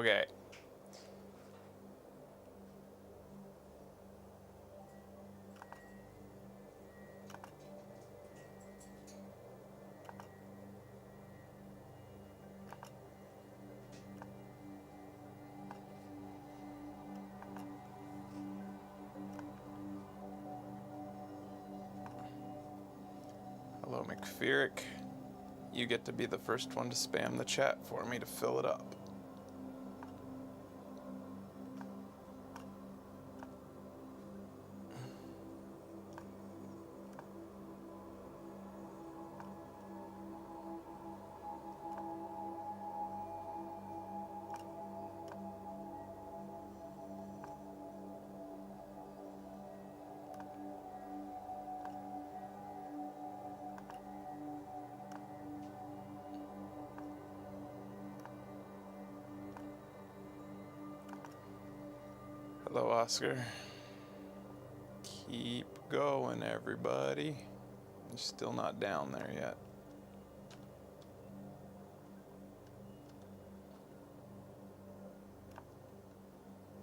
Okay. Hello, McFeerick. You get to be the first one to spam the chat for me to fill it up. Hello, Oscar. Keep going, everybody. You're still not down there yet.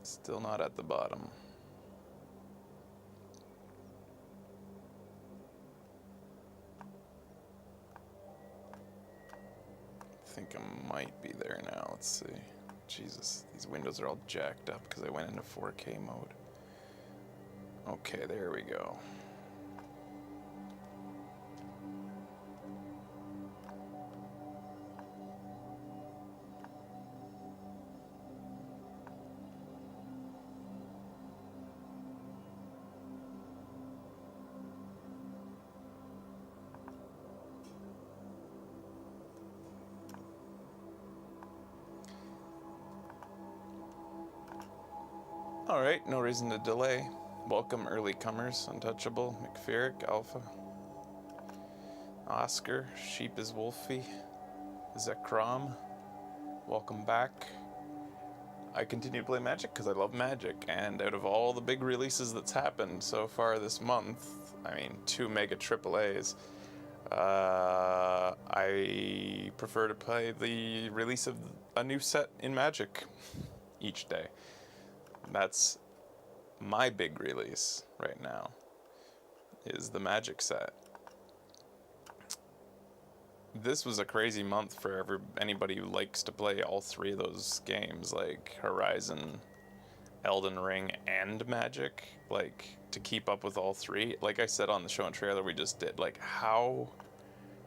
Still not at the bottom. I think I might be there now. Let's see. Jesus, these windows are all jacked up because I went into 4K mode. Okay, there we go. Alright, no reason to delay. Welcome early comers, Untouchable, McFeerick, Alpha, Oscar, Sheep is Wolfie, Zekrom, welcome back. I continue to play Magic because I love Magic, and out of all the big releases that's happened so far this month, I mean 2 mega AAAs, I prefer to play the release of a new set in Magic each day. That's my big release right now, is the Magic set. This was a crazy month for anybody who likes to play all 3 of those games, like Horizon, Elden Ring, and Magic. Like, to keep up with all 3. Like I said on the show and trailer we just did, like how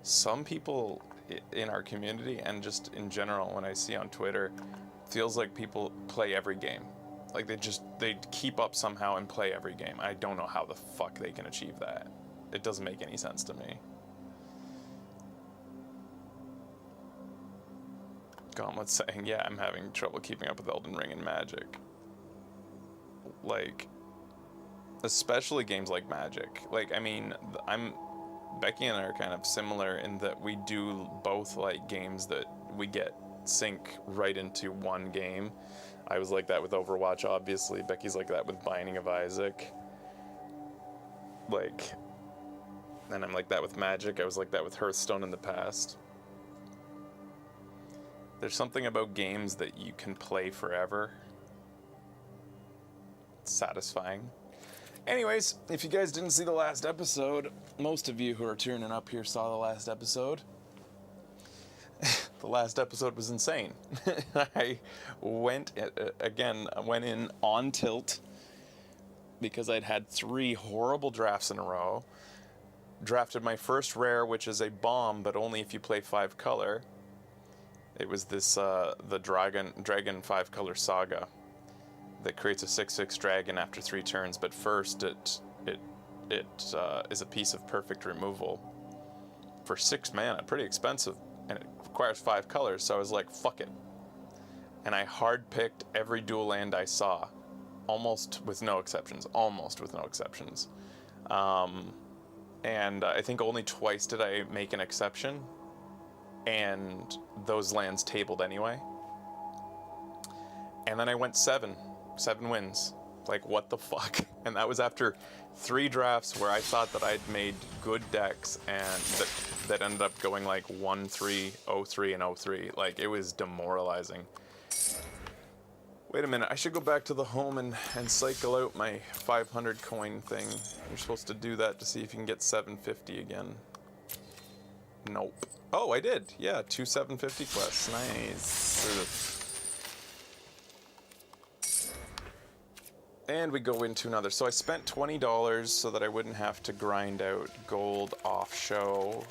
some people in our community and just in general when I see on Twitter, feels like people play every game. Like they keep up somehow and play every game. I don't know how the fuck they can achieve that. It doesn't make any sense to me. Gauntlet's saying, yeah, I'm having trouble keeping up with Elden Ring and Magic. Like, especially games like Magic. Like, I mean, Becky and I are kind of similar in that we do both like games that we get sync right into one game. I was like that with Overwatch, obviously. Becky's like that with Binding of Isaac. Like, and I'm like that with Magic. I was like that with Hearthstone in the past. There's something about games that you can play forever. It's satisfying. Anyways, if you guys didn't see the last episode, most of you who are tuning up here saw the last episode. The last episode was insane. I went in on tilt because I'd had 3 horrible drafts in a row. Drafted my first rare, which is a bomb, but only if you play 5 color. It was this the Dragon 5 color saga that creates a 6/6 dragon after 3 turns. But first, it is a piece of perfect removal for 6 mana, pretty expensive. And it requires 5 colors, so I was like, fuck it. And I hard picked every dual land I saw, almost with no exceptions. And I think only twice did I make an exception, and those lands tabled anyway. And then I went 7 wins. Like, what the fuck? And that was after 3 drafts where I thought that I'd made good decks and that ended up going like 1-3, 0-3, and 0-3. Like, it was demoralizing. Wait a minute, I should go back to the home and cycle out my 500 coin thing. You're supposed to do that to see if you can get 750 again. Nope. Oh, I did. Yeah, 2 750 quests. Nice. And we go into another. So I spent $20 so that I wouldn't have to grind out gold off show.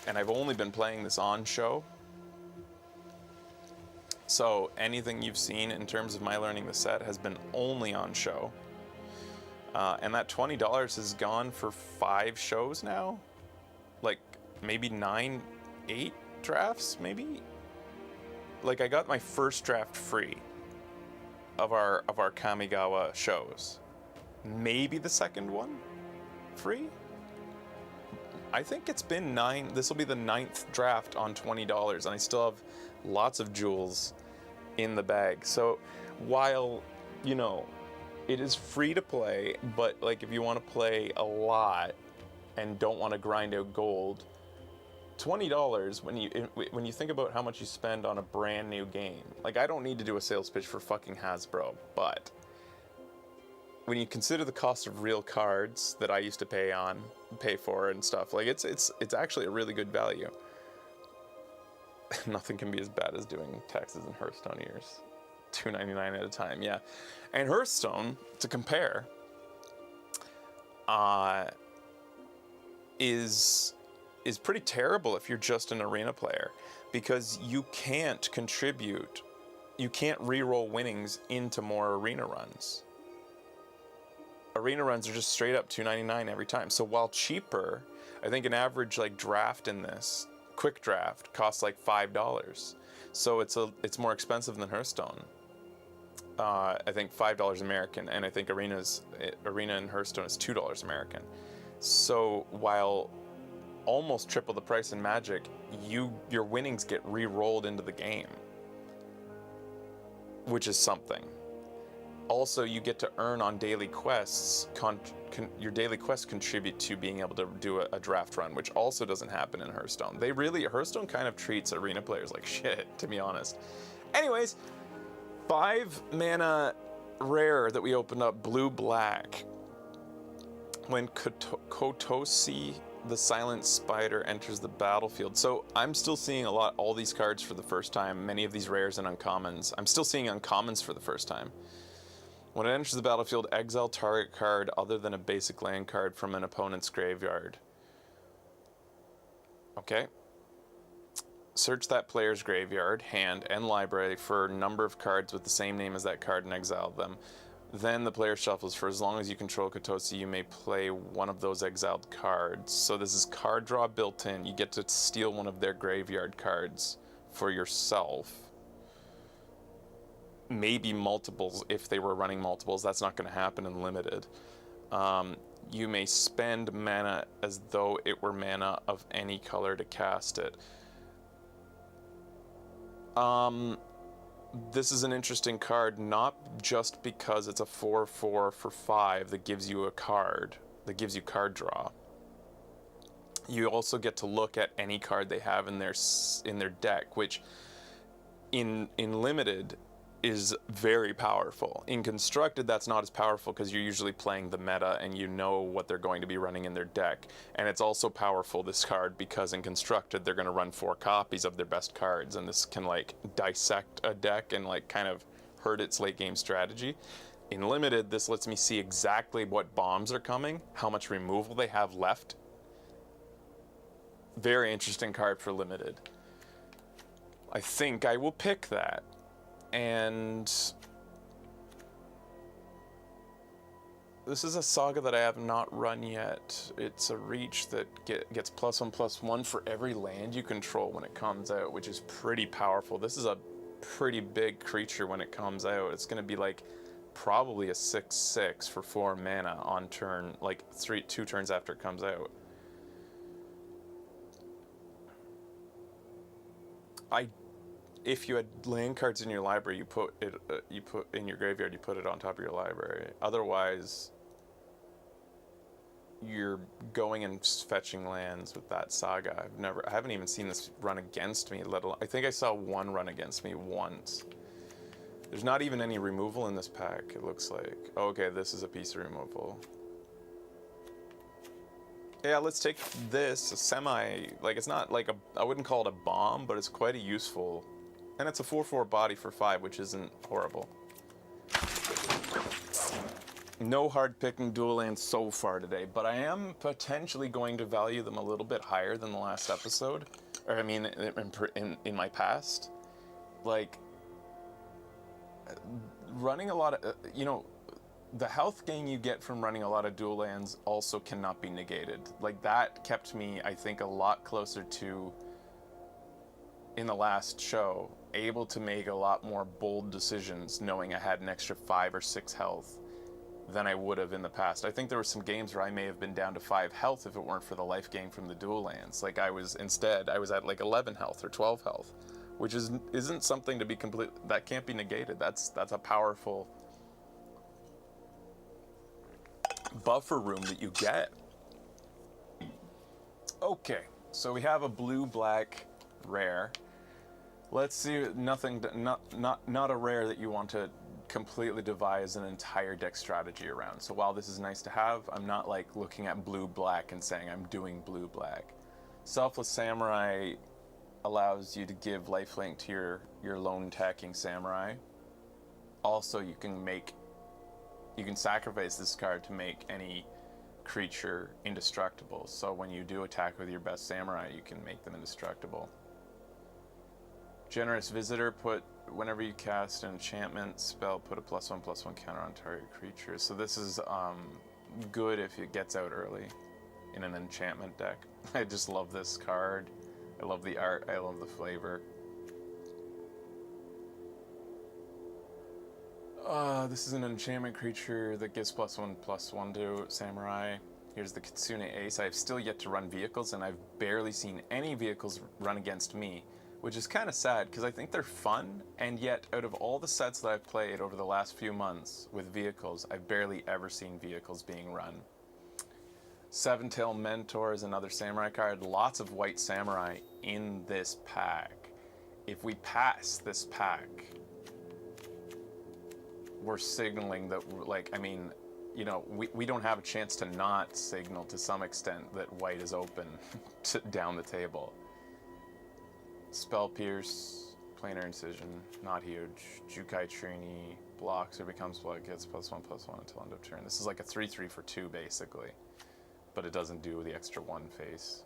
And I've only been playing this on show. So anything you've seen in terms of my learning the set has been only on show. And that $20 has gone for 5 shows now. Like maybe 9, 8 drafts, maybe? Like I got my first draft free of our Kamigawa shows. Maybe the second one free? I think it's been 9. This will be the 9th draft on $20, and I still have lots of jewels in the bag. So while, you know, it is free to play, but like if you want to play a lot and don't want to grind out gold, $20 when you think about how much you spend on a brand new game. Like I don't need to do a sales pitch for fucking Hasbro, but when you consider the cost of real cards that I used to pay for and stuff, like it's actually a really good value. Nothing can be as bad as doing Texas and Hearthstone years. $2.99 at a time, yeah. And Hearthstone, to compare, is pretty terrible if you're just an arena player, because you can't contribute, you can't re-roll winnings into more arena runs. Arena runs are just straight up $2.99 every time. So while cheaper, I think an average like draft in this, quick draft, costs like $5. So it's more expensive than Hearthstone. I think $5 American, and I think Arena in Hearthstone is $2 American. So while almost triple the price in Magic, your winnings get re-rolled into the game, which is something. Also, you get to earn on daily quests. Your daily quests contribute to being able to do a draft run, which also doesn't happen in Hearthstone. Hearthstone kind of treats arena players like shit, to be honest. Anyways, 5 mana rare that we opened up, blue-black. When Kotosi, the Silent Spider, enters the battlefield. So I'm still seeing all these cards for the first time, many of these rares and uncommons. I'm still seeing uncommons for the first time. When it enters the battlefield, exile target card other than a basic land card from an opponent's graveyard. Okay. Search that player's graveyard, hand, and library for a number of cards with the same name as that card and exile them. Then the player shuffles. For as long as you control Kotosi, you may play one of those exiled cards. So this is card draw built in. You get to steal one of their graveyard cards for yourself. Maybe multiples if they were running multiples. That's not going to happen in limited. You may spend mana as though it were mana of any color to cast it. This is an interesting card, not just because it's a 4/4 for 5 that gives you a card, that gives you card draw. You also get to look at any card they have in their deck, which in limited is very powerful. In constructed, that's not as powerful because you're usually playing the meta and you know what they're going to be running in their deck. And it's also powerful, this card, because in constructed they're going to run 4 copies of their best cards, and this can like dissect a deck and like kind of hurt its late game strategy. In limited, this lets me see exactly what bombs are coming, how much removal they have left. Very interesting card for limited. I think I will pick that. And this is a saga that I have not run yet. It's a reach that gets +1/+1 for every land you control when it comes out, which is pretty powerful. This is a pretty big creature when it comes out. It's going to be like probably a 6/6 for 4 mana on turn, like 2 turns after it comes out. If you had land cards in your library, you put in your graveyard, you put it on top of your library. Otherwise, you're going and fetching lands with that saga. I haven't even seen this run against me, let alone, I think I saw one run against me once. There's not even any removal in this pack, it looks like. Okay, this is a piece of removal. Yeah, let's take this, a semi, like it's not like a, I wouldn't call it a bomb, but it's quite a useful, and it's a 4/4 body for 5, which isn't horrible. No hard picking dual lands so far today, but I am potentially going to value them a little bit higher than the last episode, or I mean in my past. Like, running a lot of, the health gain you get from running a lot of dual lands also cannot be negated. Like, that kept me, I think, a lot closer to, in the last show, able to make a lot more bold decisions knowing I had an extra 5 or 6 health than I would have in the past. I think there were some games where I may have been down to 5 health if it weren't for the life gain from the dual lands. Like, I was at like 11 health or 12 health, which isn't something to be that can't be negated. That's a powerful buffer room that you get. Okay, so we have a blue-black rare. Let's see, not a rare that you want to completely devise an entire deck strategy around. So while this is nice to have, I'm not like looking at blue-black and saying I'm doing blue-black. Selfless Samurai allows you to give lifelink to your lone attacking samurai. Also, you can sacrifice this card to make any creature indestructible. So when you do attack with your best samurai, you can make them indestructible. Generous Visitor, whenever you cast an enchantment spell, put a +1/+1 counter on target creature. So this is good if it gets out early in an enchantment deck. I just love this card. I love the art. I love the flavor. This is an enchantment creature that gives +1/+1 to Samurai. Here's the Kitsune Ace. I've still yet to run vehicles, and I've barely seen any vehicles run against me, which is kind of sad, because I think they're fun, and yet out of all the sets that I've played over the last few months with vehicles, I've barely ever seen vehicles being run. Seven Tail Mentor is another Samurai card. Lots of white Samurai in this pack. If we pass this pack, we're signaling that, we don't have a chance to not signal to some extent that white is open down the table. Spell Pierce, Planar Incision, not huge. Jukai Trini, blocks or becomes block, gets +1/+1 until end of turn. This is like a 3/3 for 2 basically, but it doesn't do the extra 1 face.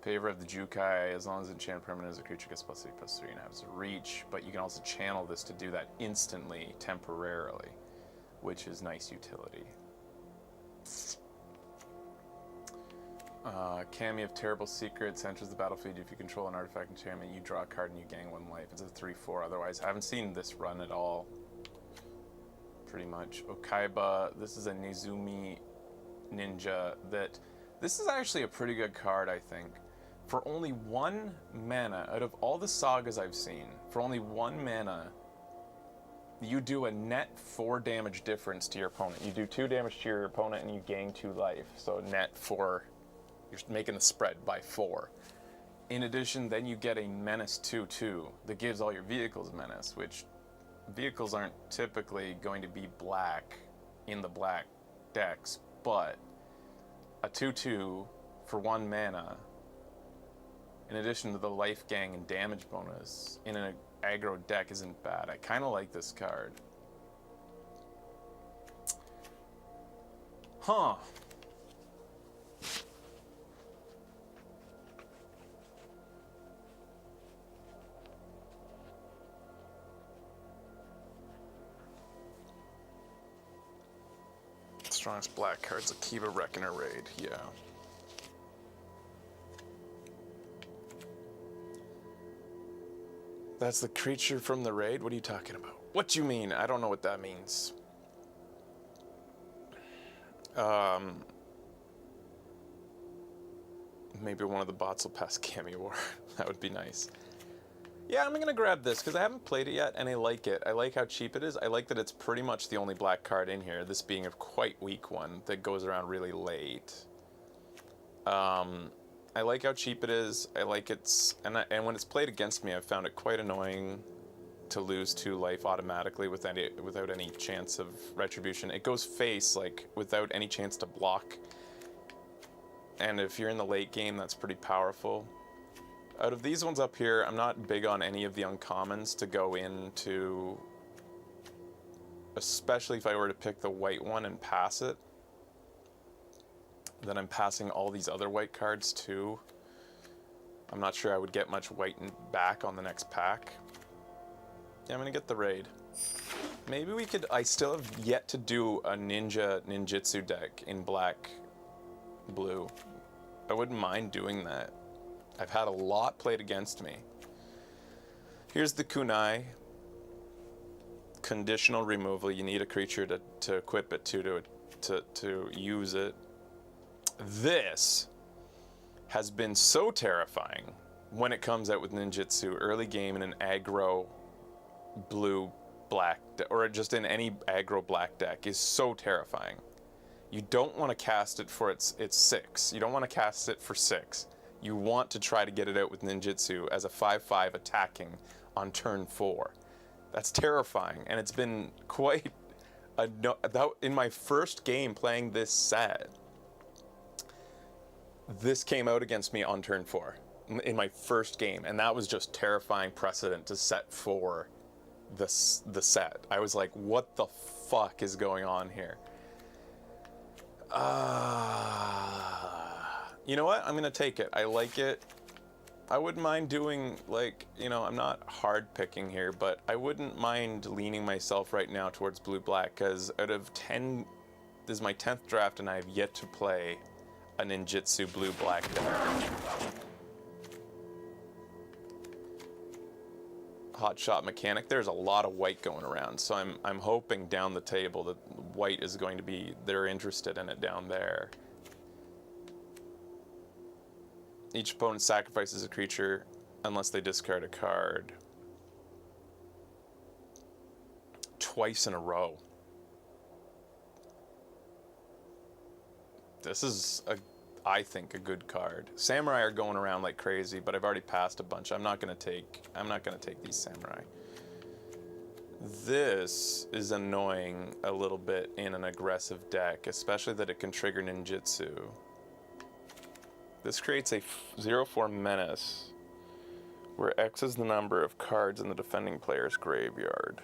Favor of the Jukai, as long as enchanted permanent as a creature gets +3/+3 and has reach, but you can also channel this to do that instantly, temporarily, which is nice utility. Kami of Terrible Secrets enters the battlefield. If you control an artifact enchantment, you draw a card and you gain 1 life. It's a 3/4 otherwise. I haven't seen this run at all, pretty much. Okaiba, this is a Nezumi ninja this is actually a pretty good card, I think. For only 1 mana, out of all the sagas I've seen, for only 1 mana, you do a net 4 damage difference to your opponent. You do 2 damage to your opponent and you gain 2 life. So net 4, you're making the spread by 4. In addition, then you get a Menace 2/2 that gives all your vehicles Menace, which vehicles aren't typically going to be black in the black decks, but a 2/2 for 1 mana, in addition to the life gain and damage bonus, in an aggro deck isn't bad. I kind of like this card. Huh. Strongest black cards, Akiba Reckoner Raid, yeah. That's the creature from the raid? What are you talking about? What do you mean? I don't know what that means. Maybe one of the bots will pass Kamigawa. That would be nice. Yeah, I'm gonna grab this because I haven't played it yet and I like it. I like how cheap it is. I like that it's pretty much the only black card in here, this being a quite weak one that goes around really late. I like how cheap it is. I like and when it's played against me, I've found it quite annoying to lose 2 life automatically without any chance of retribution. It goes face, like, without any chance to block. And if you're in the late game, that's pretty powerful. Out of these ones up here, I'm not big on any of the uncommons to go into, especially if I were to pick the white one and pass it. Then I'm passing all these other white cards too. I'm not sure I would get much white back on the next pack. Yeah, I'm gonna get the raid. Maybe we could, I still have yet to do a ninjutsu deck in blue. I wouldn't mind doing that. I've had a lot played against me. Here's the kunai. Conditional removal. You need a creature to equip it to use it. This has been so terrifying when it comes out with ninjutsu early game in an aggro blue black or just in any aggro black deck is so terrifying. You don't want to cast it for its 6. You don't want to cast it for 6. You want to try to get it out with ninjutsu as a 5/5 attacking on turn 4. That's terrifying, and it's been quite in my first game playing this set. This came out against me on turn 4 in my first game, and that was just terrifying precedent to set for the set. I was like, what the fuck is going on here? You know what? I'm gonna take it. I like it. I wouldn't mind doing, like, you know, I'm not hard picking here, but I wouldn't mind leaning myself right now towards blue-black, because out of 10, this is my 10th draft, and I have yet to play a ninjutsu blue-black deck. Hot shot mechanic. There's a lot of white going around, so I'm hoping down the table that white is going to be, they're interested in it down there. Each opponent sacrifices a creature unless they discard a card. Twice in a row. This is, I think, a good card. Samurai are going around like crazy, but I've already passed a bunch. I'm not gonna take these samurai. This is annoying a little bit in an aggressive deck, especially that it can trigger ninjutsu. This creates a 0/4 menace, where X is the number of cards in the defending player's graveyard.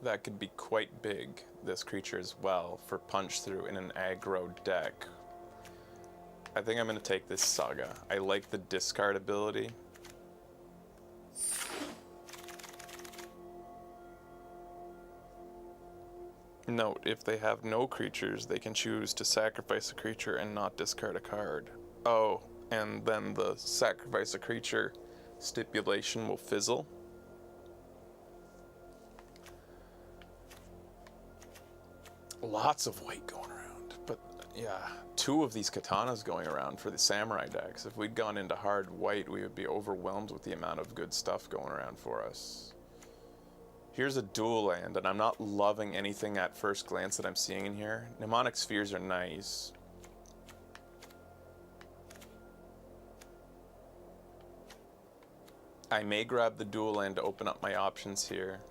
That could be quite big, this creature as well, for punch through in an aggro deck. I think I'm going to take this Saga. I like the discard ability. Note, if they have no creatures, they can choose to sacrifice a creature and not discard a card. Oh, and then the sacrifice a creature stipulation will fizzle. Lots of white going around, but yeah, 2 of these katanas going around for the samurai decks. If we'd gone into hard white, we would be overwhelmed with the amount of good stuff going around for us. Here's a dual land, and I'm not loving anything at first glance that I'm seeing in here. Mnemonic spheres are nice. I may grab the dual land to open up my options here.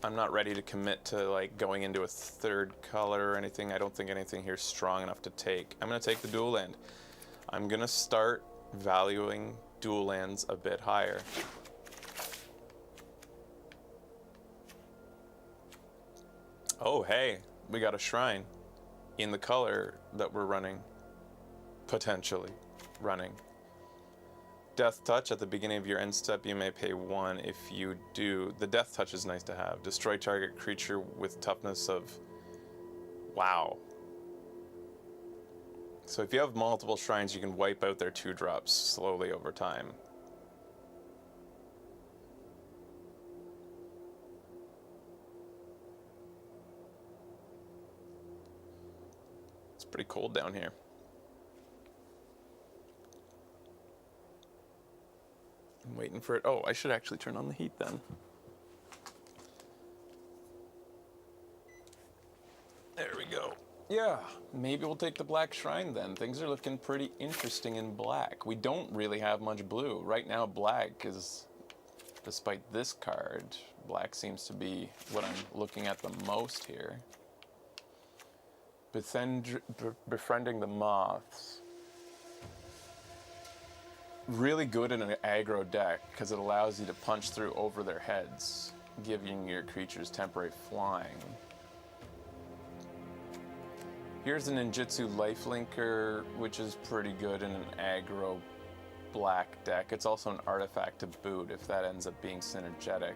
I'm not ready to commit to like going into a 3rd color or anything. I don't think anything here is strong enough to take. I'm gonna take the dual land. I'm gonna start valuing dual lands a bit higher. Oh, hey, we got a shrine in the color that we're running, potentially running. Death Touch, at the beginning of your end step, you may pay 1. If you do, the Death Touch is nice to have. Destroy target creature with toughness of, wow. So if you have multiple shrines, you can wipe out their 2-drops slowly over time. It's pretty cold down here. I'm waiting for it. Oh, I should actually turn on the heat then. There we go. Yeah, maybe we'll take the Black Shrine then. Things are looking pretty interesting in black. We don't really have much blue. Right now, black is, despite this card, black seems to be what I'm looking at the most here. Befriending the Moths. Really good in an aggro deck because it allows you to punch through over their heads, giving your creatures temporary flying. Here's a Ninjutsu Lifelinker, which is pretty good in an aggro black deck. It's also an artifact to boot if that ends up being synergetic.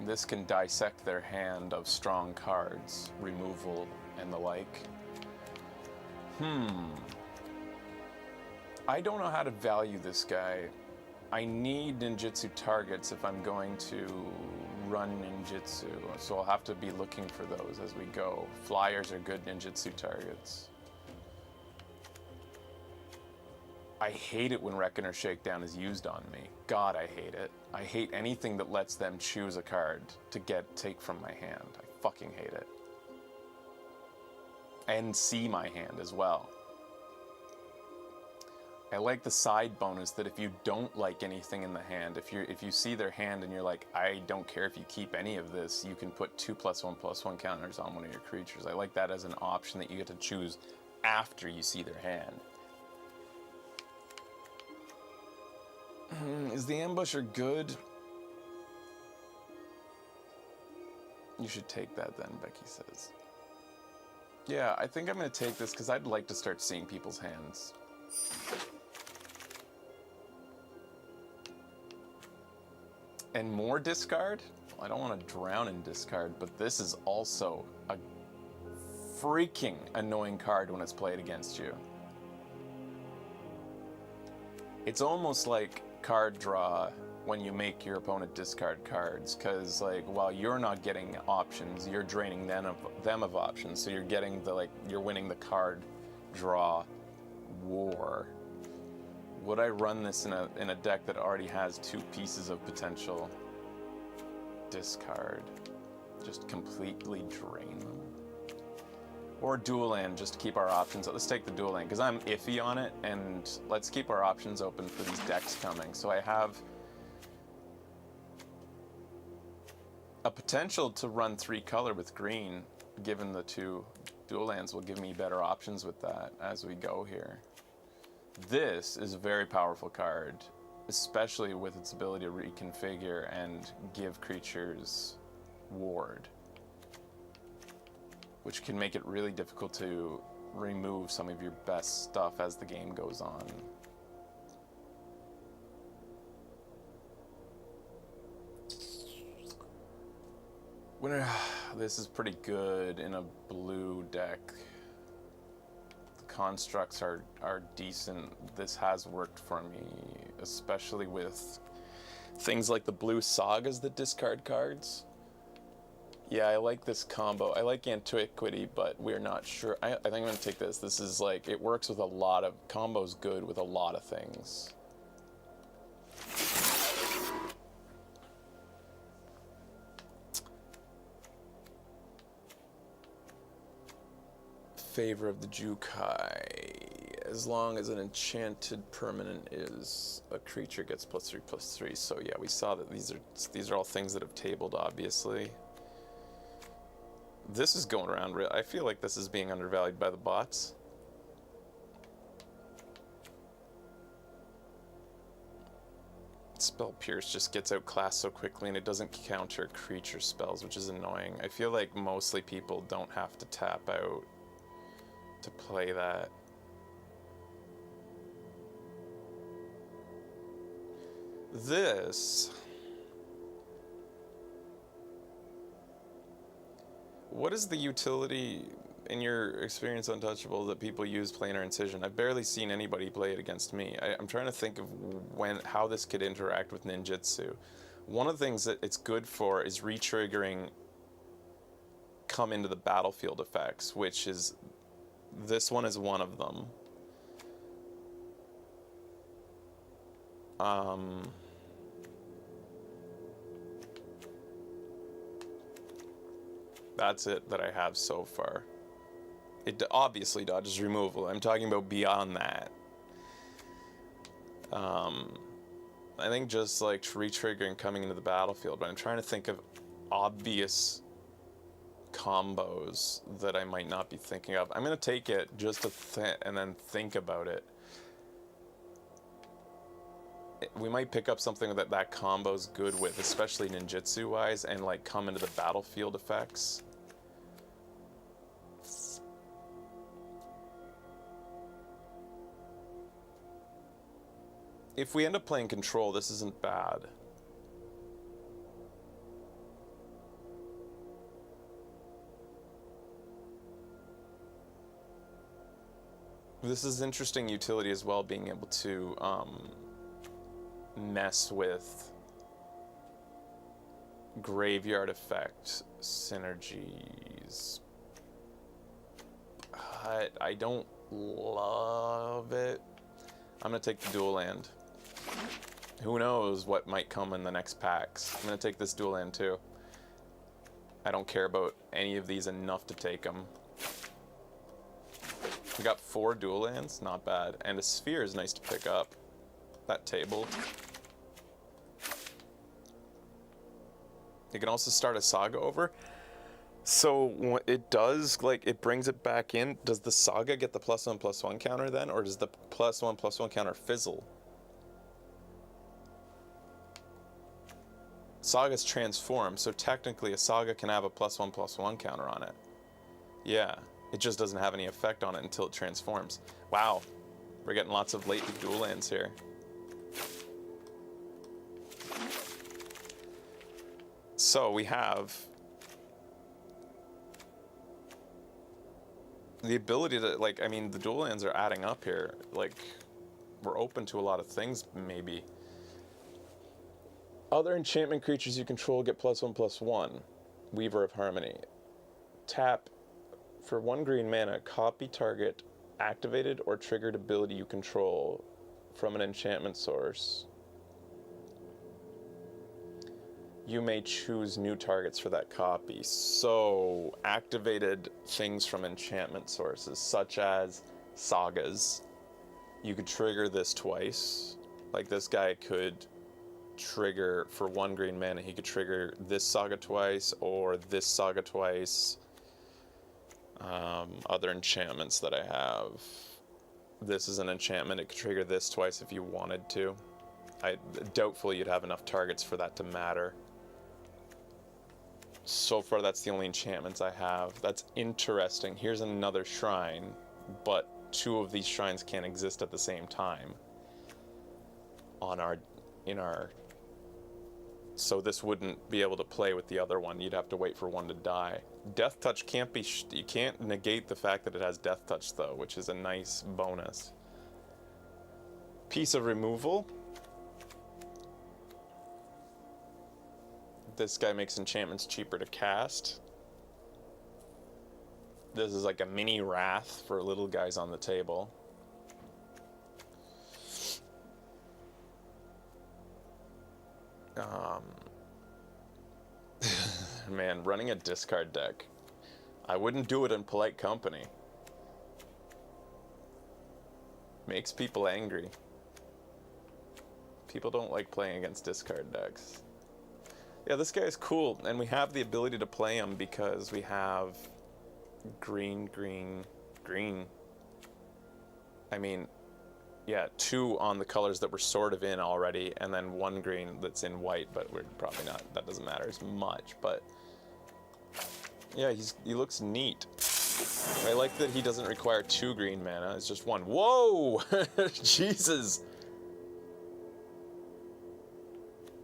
This can dissect their hand of strong cards, removal, and the like. I don't know how to value this guy. I need ninjutsu targets if I'm going to run ninjutsu, so I'll have to be looking for those as we go. Flyers are good ninjutsu targets. I hate it when Reckoner Shakedown is used on me. God, I hate it. I hate anything that lets them choose a card to take from my hand. I fucking hate it. And see my hand as well. I like the side bonus that if you don't like anything in the hand, if you see their hand and you're like, I don't care if you keep any of this, you can put 2+1/+1 counters on one of your creatures. I like that as an option that you get to choose after you see their hand. Is the Ambusher good? You should take that then, Becky says. Yeah, I think I'm going to take this because I'd like to start seeing people's hands. And more discard? Well, I don't want to drown in discard, but this is also a freaking annoying card when it's played against you. It's almost like card draw when you make your opponent discard cards, because like while you're not getting options, you're draining them of options. So you're getting you're winning the card draw war. Would I run this in a deck that already has 2 pieces of potential discard? Just completely drain them? Or dual land, just to keep our options. Let's take the dual land, because I'm iffy on it, and let's keep our options open for these decks coming. So I have a potential to run 3 color with green, given the 2 dual lands will give me better options with that as we go here. This is a very powerful card, especially with its ability to reconfigure and give creatures ward, which can make it really difficult to remove some of your best stuff as the game goes on. This is pretty good in a blue deck. The constructs are decent. This has worked for me, especially with things like the blue sagas that discard cards. Yeah, I like this combo. I like Antiquity, but we're not sure. I think I'm going to take this. This is like, it works with a lot of, combo's good with a lot of things. Favor of the Jukai. As long as an enchanted permanent is, a creature gets +3/+3. So yeah, we saw that these are all things that have tabled, obviously. This is going around I feel like this is being undervalued by the bots. Spell Pierce just gets outclassed so quickly, and it doesn't counter creature spells, which is annoying. I feel like mostly people don't have to tap out to play that. This... What is the utility, in your experience Untouchable, that people use Planar Incision? I've barely seen anybody play it against me. I'm trying to think of how this could interact with ninjutsu. One of the things that it's good for is re-triggering come into the battlefield effects, which is, this one is one of them. That's it that I have so far. It obviously dodges removal. I'm talking about beyond that. I think just like re-triggering coming into the battlefield, but I'm trying to think of obvious combos that I might not be thinking of. I'm going to take it just to and then think about it. We might pick up something that combo's good with, especially ninjutsu wise, and like come into the battlefield effects. If we end up playing control, this isn't bad. This is interesting utility as well, being able to mess with graveyard effect synergies. I don't love it. I'm gonna take the dual land. Who knows what might come in the next packs. I'm gonna take this dual land too. I don't care about any of these enough to take them. We got 4 dual lands, not bad. And a sphere is nice to pick up. That table. You can also start a saga over. So it does, like, it brings it back in. Does the saga get the +1/+1 counter then? Or does the +1/+1 counter fizzle? Saga's transform, so technically a saga can have a +1/+1 counter on it. Yeah, it just doesn't have any effect on it until it transforms. Wow, we're getting lots of late dual lands here. So we have the ability to, like, I mean, the dual lands are adding up here. Like, we're open to a lot of things, maybe. Other enchantment creatures you control get +1/+1. Weaver of Harmony. Tap for 1 green mana, copy target activated or triggered ability you control from an enchantment source. You may choose new targets for that copy. So, activated things from enchantment sources, such as sagas. You could trigger this twice. Like, this guy could trigger for 1 green mana, he could trigger this saga twice or this saga twice. Other enchantments that I have. This is an enchantment, it could trigger this twice if you wanted to. Doubtful you'd have enough targets for that to matter. So far, that's the only enchantments I have. That's interesting. Here's another shrine, but 2 of these shrines can't exist at the same time. So this wouldn't be able to play with the other one. You'd have to wait for one to die. Death Touch can't be... you can't negate the fact that it has Death Touch, though, which is a nice bonus. Piece of Removal. This guy makes enchantments cheaper to cast. This is like a mini Wrath for little guys on the table. Man, running a discard deck. I wouldn't do it in polite company. Makes people angry. People don't like playing against discard decks. Yeah, this guy is cool, and we have the ability to play him because we have green, green, green. I mean, yeah, 2 on the colors that we're sort of in already, and then 1 green that's in white, but we're probably not, that doesn't matter as much, but yeah, he looks neat. I like that he doesn't require 2 green mana, it's just 1. Whoa! Jesus!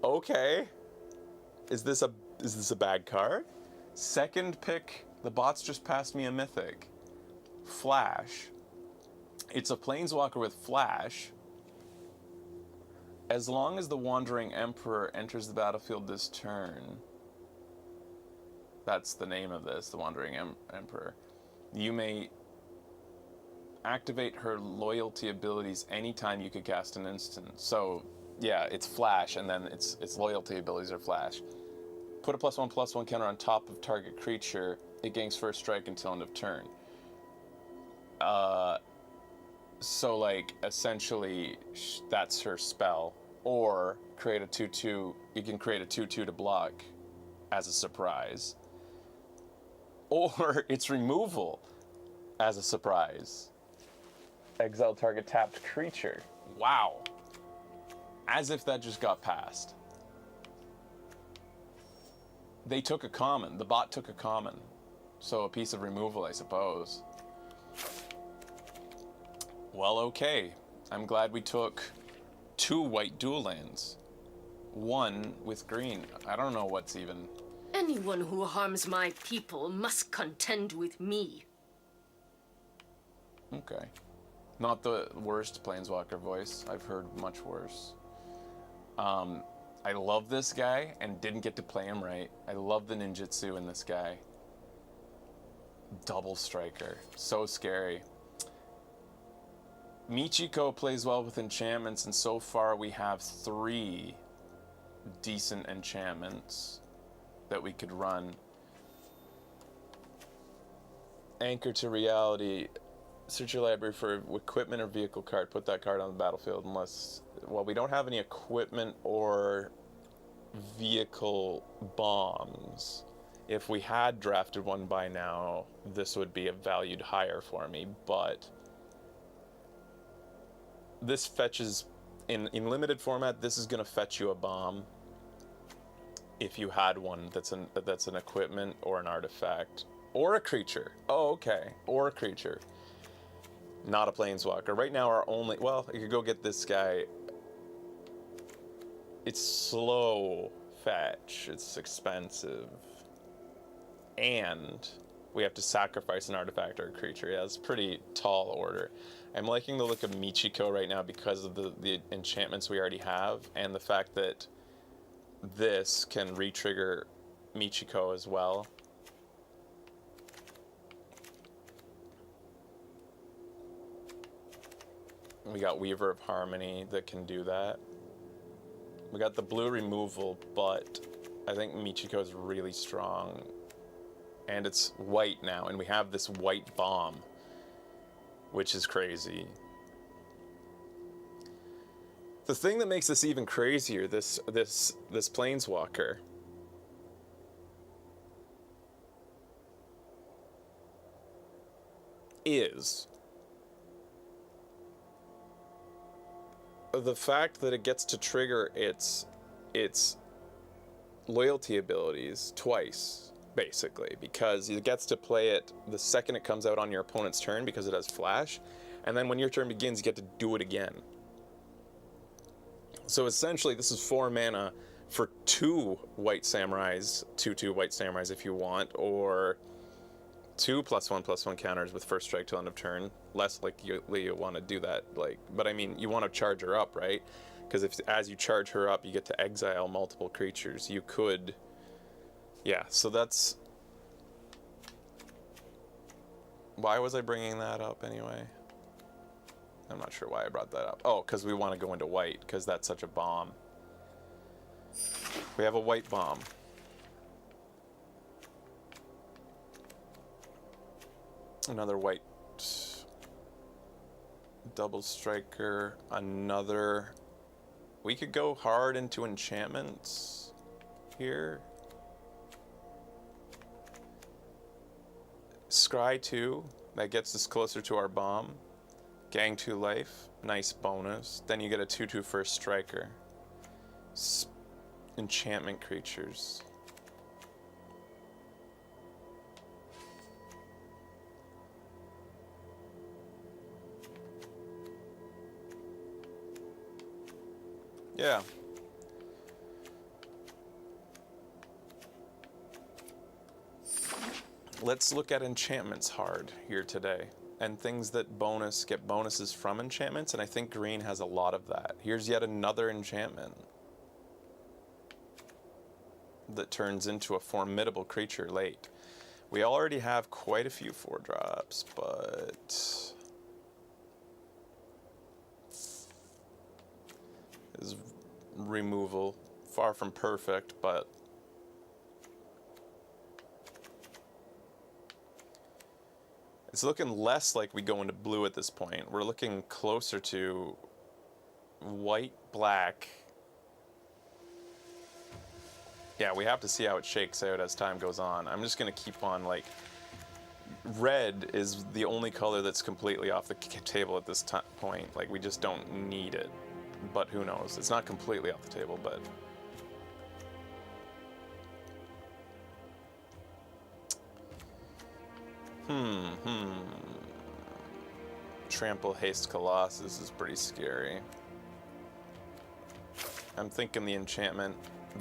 Okay. Is this a bad card? Second pick, the bots just passed me a mythic. Flash. It's a planeswalker with flash. As long as the Wandering Emperor enters the battlefield this turn, that's the name of this, the Wandering Emperor, you may activate her loyalty abilities anytime you could cast an instant. So, yeah, it's flash, and then its loyalty abilities are flash. Put a +1/+1 counter on top of target creature. It gains first strike until end of turn. So, like, essentially, that's her spell. Or create a 2/2. You can create a 2/2 to block as a surprise. Or its removal as a surprise. Exile target tapped creature. Wow. As if that just got passed. They took a common. The bot took a common. So a piece of removal, I suppose. Well, okay. I'm glad we took 2 white dual lands. 1 with green. I don't know what's even... Anyone who harms my people must contend with me. Okay. Not the worst Planeswalker voice. I've heard much worse. I love this guy and didn't get to play him right. I love the ninjutsu in this guy. Double striker. So scary. Michiko plays well with enchantments, and so far we have 3 decent enchantments that we could run. Anchor to reality. Search your library for equipment or vehicle card. Put that card on the battlefield unless... Well, we don't have any equipment or vehicle bombs. If we had drafted one by now, this would be valued higher for me, but... This fetches... In limited format, this is going to fetch you a bomb. If you had one that's an equipment or an artifact. Or a creature. Oh, okay. Or a creature. Not a planeswalker. Right now our only... Well, you could go get this guy. It's slow fetch. It's expensive. And we have to sacrifice an artifact or a creature. Yeah, it's pretty tall order. I'm liking the look of Michiko right now because of the enchantments we already have. And the fact that this can re-trigger Michiko as well. We got Weaver of Harmony that can do that. We got the blue removal, but I think Michiko is really strong. And it's white now, and we have this white bomb, which is crazy. The thing that makes this even crazier, this Planeswalker, is the fact that it gets to trigger its loyalty abilities twice, basically, because it gets to play it the second it comes out on your opponent's turn because it has flash, and then when your turn begins, you get to do it again. So essentially, this is 4 mana for 2 white samurais, 2/2 white samurais if you want, or 2 +1/+1 counters with first strike till end of turn. Less likely you want to do that, but I mean, you want to charge her up, right? Because as you charge her up, you get to exile multiple creatures. You could, yeah. So that's why was I bringing that up anyway? I'm not sure why I brought that up. Oh, because we want to go into white because that's such a bomb. We have a white bomb. Another white double striker, another... We could go hard into enchantments here. Scry 2, that gets us closer to our bomb. Gang 2 life, nice bonus. Then you get a 2/2 first striker. Enchantment creatures. Yeah. Let's look at enchantments hard here today. And things that get bonuses from enchantments, and I think green has a lot of that. Here's yet another enchantment that turns into a formidable creature late. We already have quite a few 4-drops, but... is removal. Far from perfect, but It's looking less like we go into blue at this point. We're looking closer to white, black. Yeah, we have to see how it shakes out as time goes on. I'm just going to keep on, like... Red is the only color that's completely off the table at this point. Like, we just don't need it. But who knows? It's not completely off the table, but... Trample Haste Colossus is pretty scary. I'm thinking the enchantment,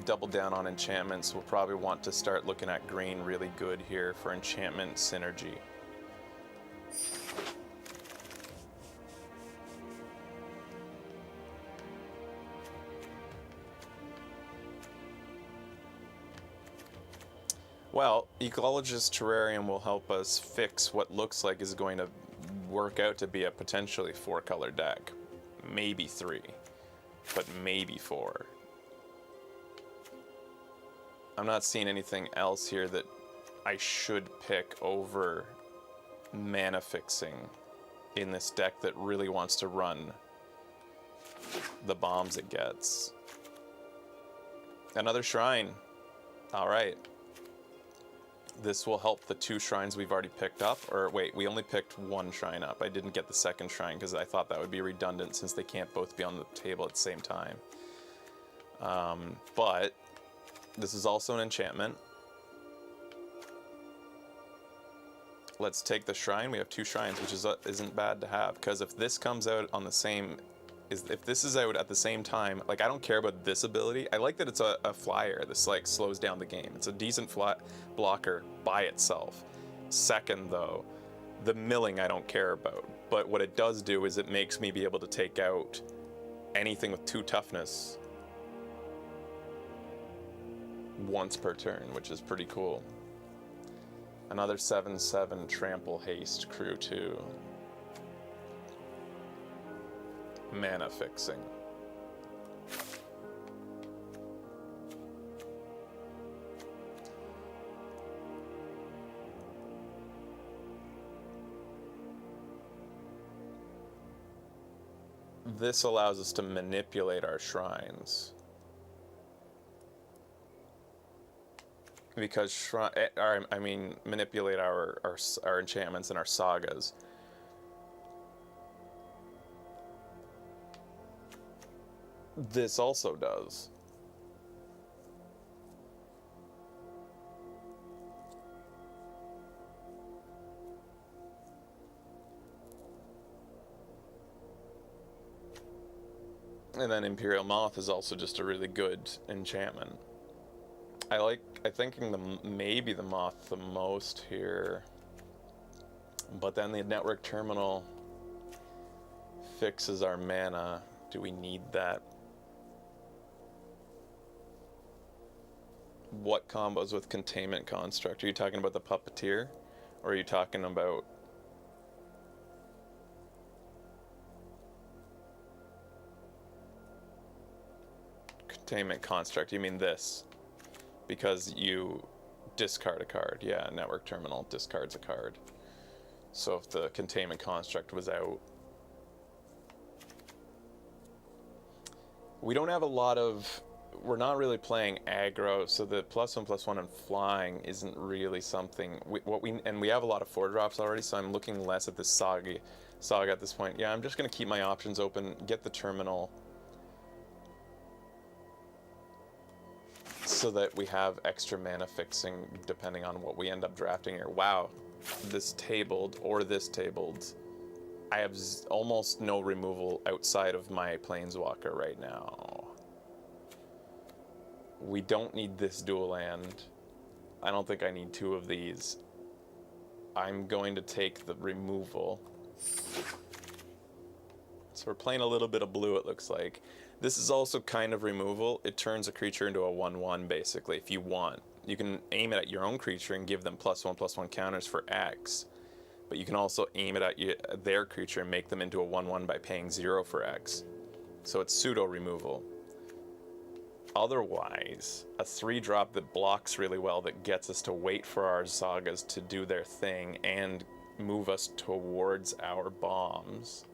double down on enchantments. We'll probably want to start looking at green really good here for enchantment synergy. Well, Ecologist Terrarium will help us fix what looks like is going to work out to be a potentially 4-color deck. Maybe 3, but maybe 4. I'm not seeing anything else here that I should pick over mana fixing in this deck that really wants to run the bombs it gets. Another shrine. All right. This will help the 2 shrines we've already picked up. Or wait, we only picked 1 shrine up. I didn't get the 2nd shrine because I thought that would be redundant since they can't both be on the table at the same time. But this is also an enchantment. Let's take the shrine. We have 2 shrines, which isn't bad to have, because if this comes out on the same... If this is out at the same time, like, I don't care about this ability. I like that it's a flyer. This, like, slows down the game. It's a decent blocker by itself. Second, though, the milling I don't care about. But what it does do is it makes me be able to take out anything with 2 toughness once per turn, which is pretty cool. Another 7/7 Trample Haste Crew 2. Mana fixing. This allows us to manipulate our shrines. Because manipulate our enchantments and our sagas. This also does. And then Imperial Moth is also just a really good enchantment. I thinking maybe the Moth the most here. But then the Network Terminal fixes our mana. Do we need that? What combos with Containment Construct? Are you talking about the Puppeteer? Or are you talking about... Containment Construct, you mean this? Because you discard a card. Yeah, Network Terminal discards a card. So if the Containment Construct was out... We don't have a lot of... We're not really playing aggro, so the +1/+1 and flying isn't really something... And we have a lot of 4-drops already, so I'm looking less at this saga at this point. Yeah, I'm just going to keep my options open, get the terminal, so that we have extra mana fixing depending on what we end up drafting here. Wow, this tabled, or this tabled. I have almost no removal outside of my Planeswalker right now. We don't need this dual land. I don't think I need 2 of these. I'm going to take the removal. So we're playing a little bit of blue, it looks like. This is also kind of removal. It turns a creature into a 1/1, basically, if you want. You can aim it at your own creature and give them +1/+1 counters for X. But you can also aim it at their creature and make them into a 1/1 by paying 0 for X. So it's pseudo removal. Otherwise, a 3-drop that blocks really well, that gets us to wait for our sagas to do their thing and move us towards our bombs.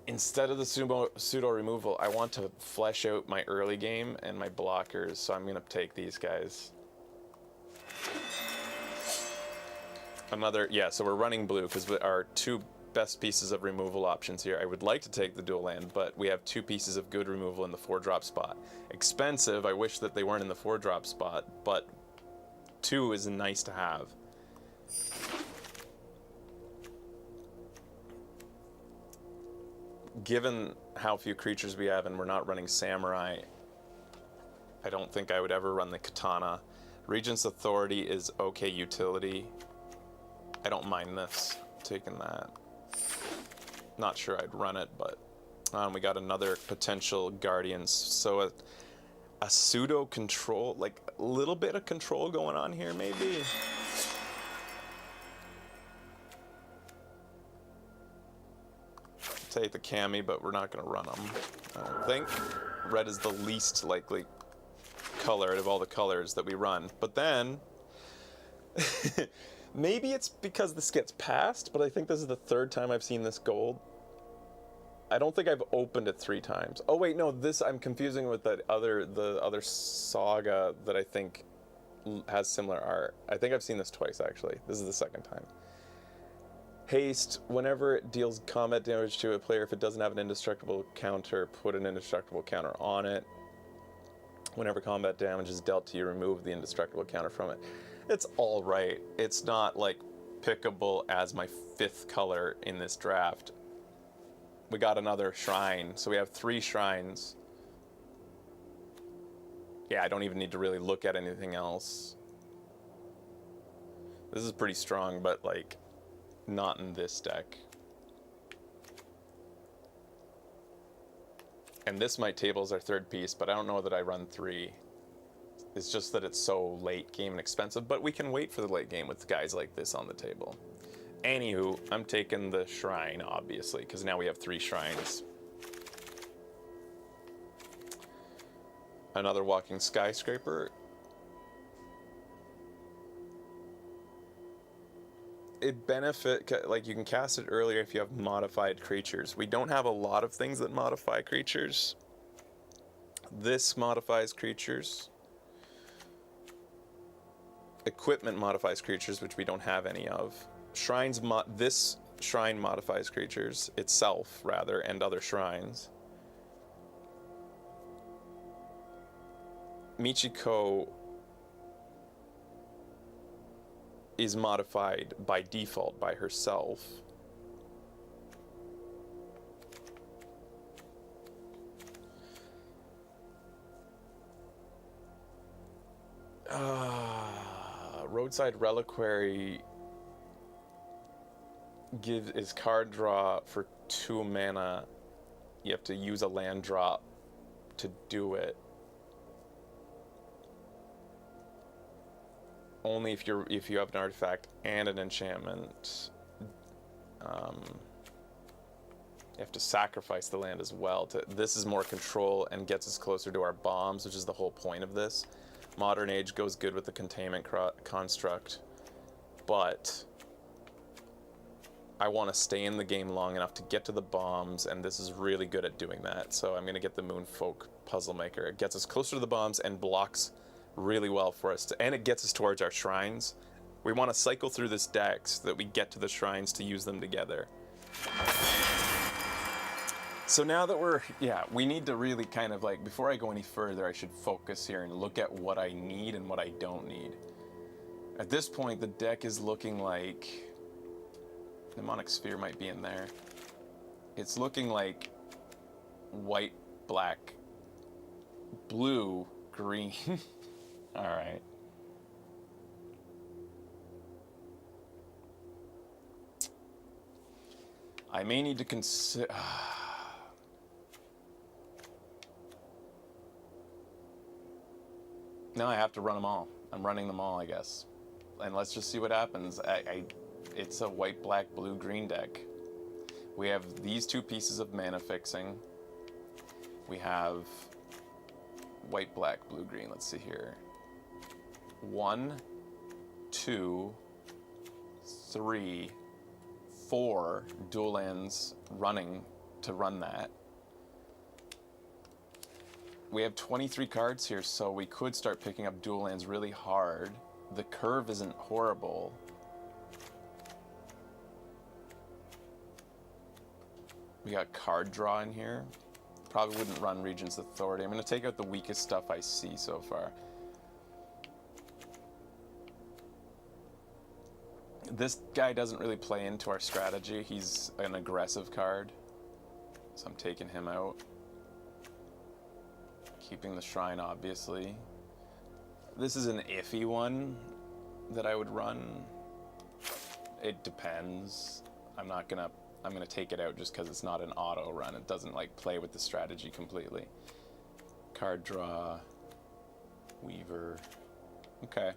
Instead of the pseudo removal, I want to flesh out my early game and my blockers, so I'm going to take these guys. So we're running blue because our two best pieces of removal options here. I would like to take the dual land, but we have two pieces of good removal in the 4-drop spot. Expensive, I wish that they weren't in the 4-drop spot, but 2 is nice to have. Given how few creatures we have and we're not running Samurai, I don't think I would ever run the Katana. Regent's Authority is okay utility. I don't mind this, taking that. Not sure I'd run it, but we got another potential Guardians. So a pseudo control, like a little bit of control going on here, maybe. Take the Kami, but we're not going to run them, I don't think. Red is the least likely color out of all the colors that we run. But then, maybe it's because this gets passed, but I think this is the 3rd time I've seen this gold. I don't think I've opened it 3 times. Oh wait, no, this I'm confusing with the other saga that I think has similar art. I think I've seen this twice actually. This is the 2nd time. Haste, whenever it deals combat damage to a player, if it doesn't have an indestructible counter, put an indestructible counter on it. Whenever combat damage is dealt to you, remove the indestructible counter from it. It's all right. It's not like pickable as my 5th color in this draft. We got another shrine, so we have 3 shrines. Yeah, I don't even need to really look at anything else. This is pretty strong, but like not in this deck. And this might table as our 3rd piece, but I don't know that I run 3. It's just that it's so late game and expensive, but we can wait for the late game with guys like this on the table. Anywho, I'm taking the shrine, obviously, because now we have 3 shrines. Another walking skyscraper. It like you can cast it earlier if you have modified creatures. We don't have a lot of things that modify creatures. This modifies creatures. Equipment modifies creatures, which we don't have any of. This shrine modifies creatures itself, rather, and other shrines. Michiko is modified by default by herself. Roadside Reliquary is card draw for 2 mana. You have to use a land drop to do it. Only if you have an artifact and an enchantment. You have to sacrifice the land as well. This is more control and gets us closer to our bombs, which is the whole point of this. Modern Age goes good with the containment construct, but I want to stay in the game long enough to get to the bombs, and this is really good at doing that. So I'm going to get the Moonfolk Puzzle Maker. It gets us closer to the bombs and blocks really well for us, and it gets us towards our shrines. We want to cycle through this deck so that we get to the shrines to use them together. So now that we need to really kind of like, before I go any further, I should focus here and look at what I need and what I don't need. At this point, the deck is looking like, Mnemonic Sphere might be in there. It's looking like white, black, blue, green. All right. I may need to consider... No, I have to run them all. I'm running them all, I guess. And let's just see what happens. It's a white, black, blue, green deck. We have these 2 pieces of mana fixing. We have white, black, blue, green. Let's see here. 1, 2, 3, 4 dual lands running to run that. We have 23 cards here, so we could start picking up dual lands really hard. The curve isn't horrible. We got card draw in here. Probably wouldn't run Regent's Authority. I'm going to take out the weakest stuff I see so far. This guy doesn't really play into our strategy. He's an aggressive card, so I'm taking him out. Keeping the Shrine, obviously. This is an iffy one that I would run. It depends. I'm gonna take it out just because it's not an auto run. It doesn't like play with the strategy completely. Card draw, Weaver. Okay.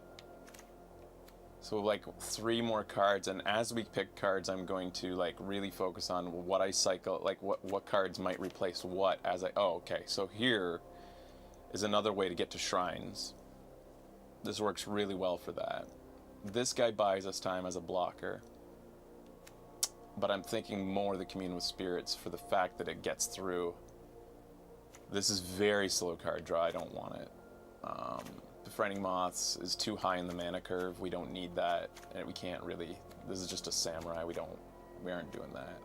So like 3 more cards, and as we pick cards, I'm going to like really focus on what I cycle, like what cards might replace what as I. Oh, okay. So here is another way to get to shrines. This works really well for that. This guy buys us time as a blocker. But I'm thinking more the Commune with Spirits for the fact that it gets through. This is very slow card draw. I don't want it. Befriending Moths is too high in the mana curve. We don't need that, and we can't really. This is just a samurai. We aren't doing that.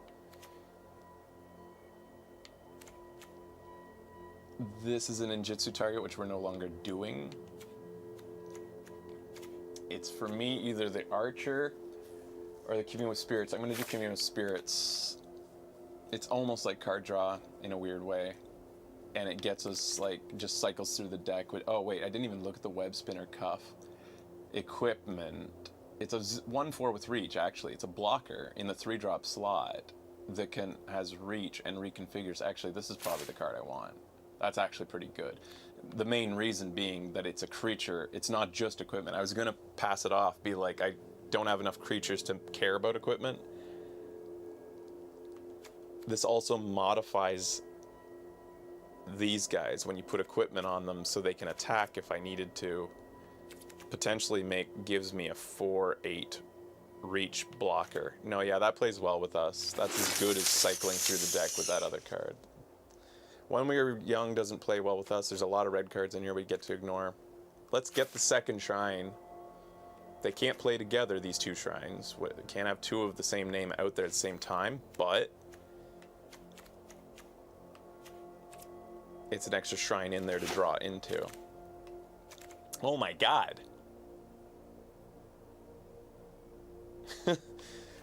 This is an ninjutsu target, which we're no longer doing. It's for me either the Archer or the Commune with Spirits. I'm going to do Commune with Spirits. It's almost like card draw in a weird way. And it gets us, like, just cycles through the deck with... Oh, wait, I didn't even look at the Web Spinner Cuff. Equipment. It's a 1/4 with reach, actually. It's a blocker in the 3-drop slot that has reach and reconfigures. Actually, this is probably the card I want. That's actually pretty good. The main reason being that it's a creature. It's not just equipment. I was going to pass it off, be like, I don't have enough creatures to care about equipment. This also modifies these guys when you put equipment on them so they can attack if I needed to. Potentially gives me a 4/8 reach blocker. No, yeah, that plays well with us. That's as good as cycling through the deck with that other card. When We Were Young doesn't play well with us. There's a lot of red cards in here we get to ignore. Let's get the second shrine. They can't play together, these 2 shrines. Can't have 2 of the same name out there at the same time, but it's an extra shrine in there to draw into. Oh my god.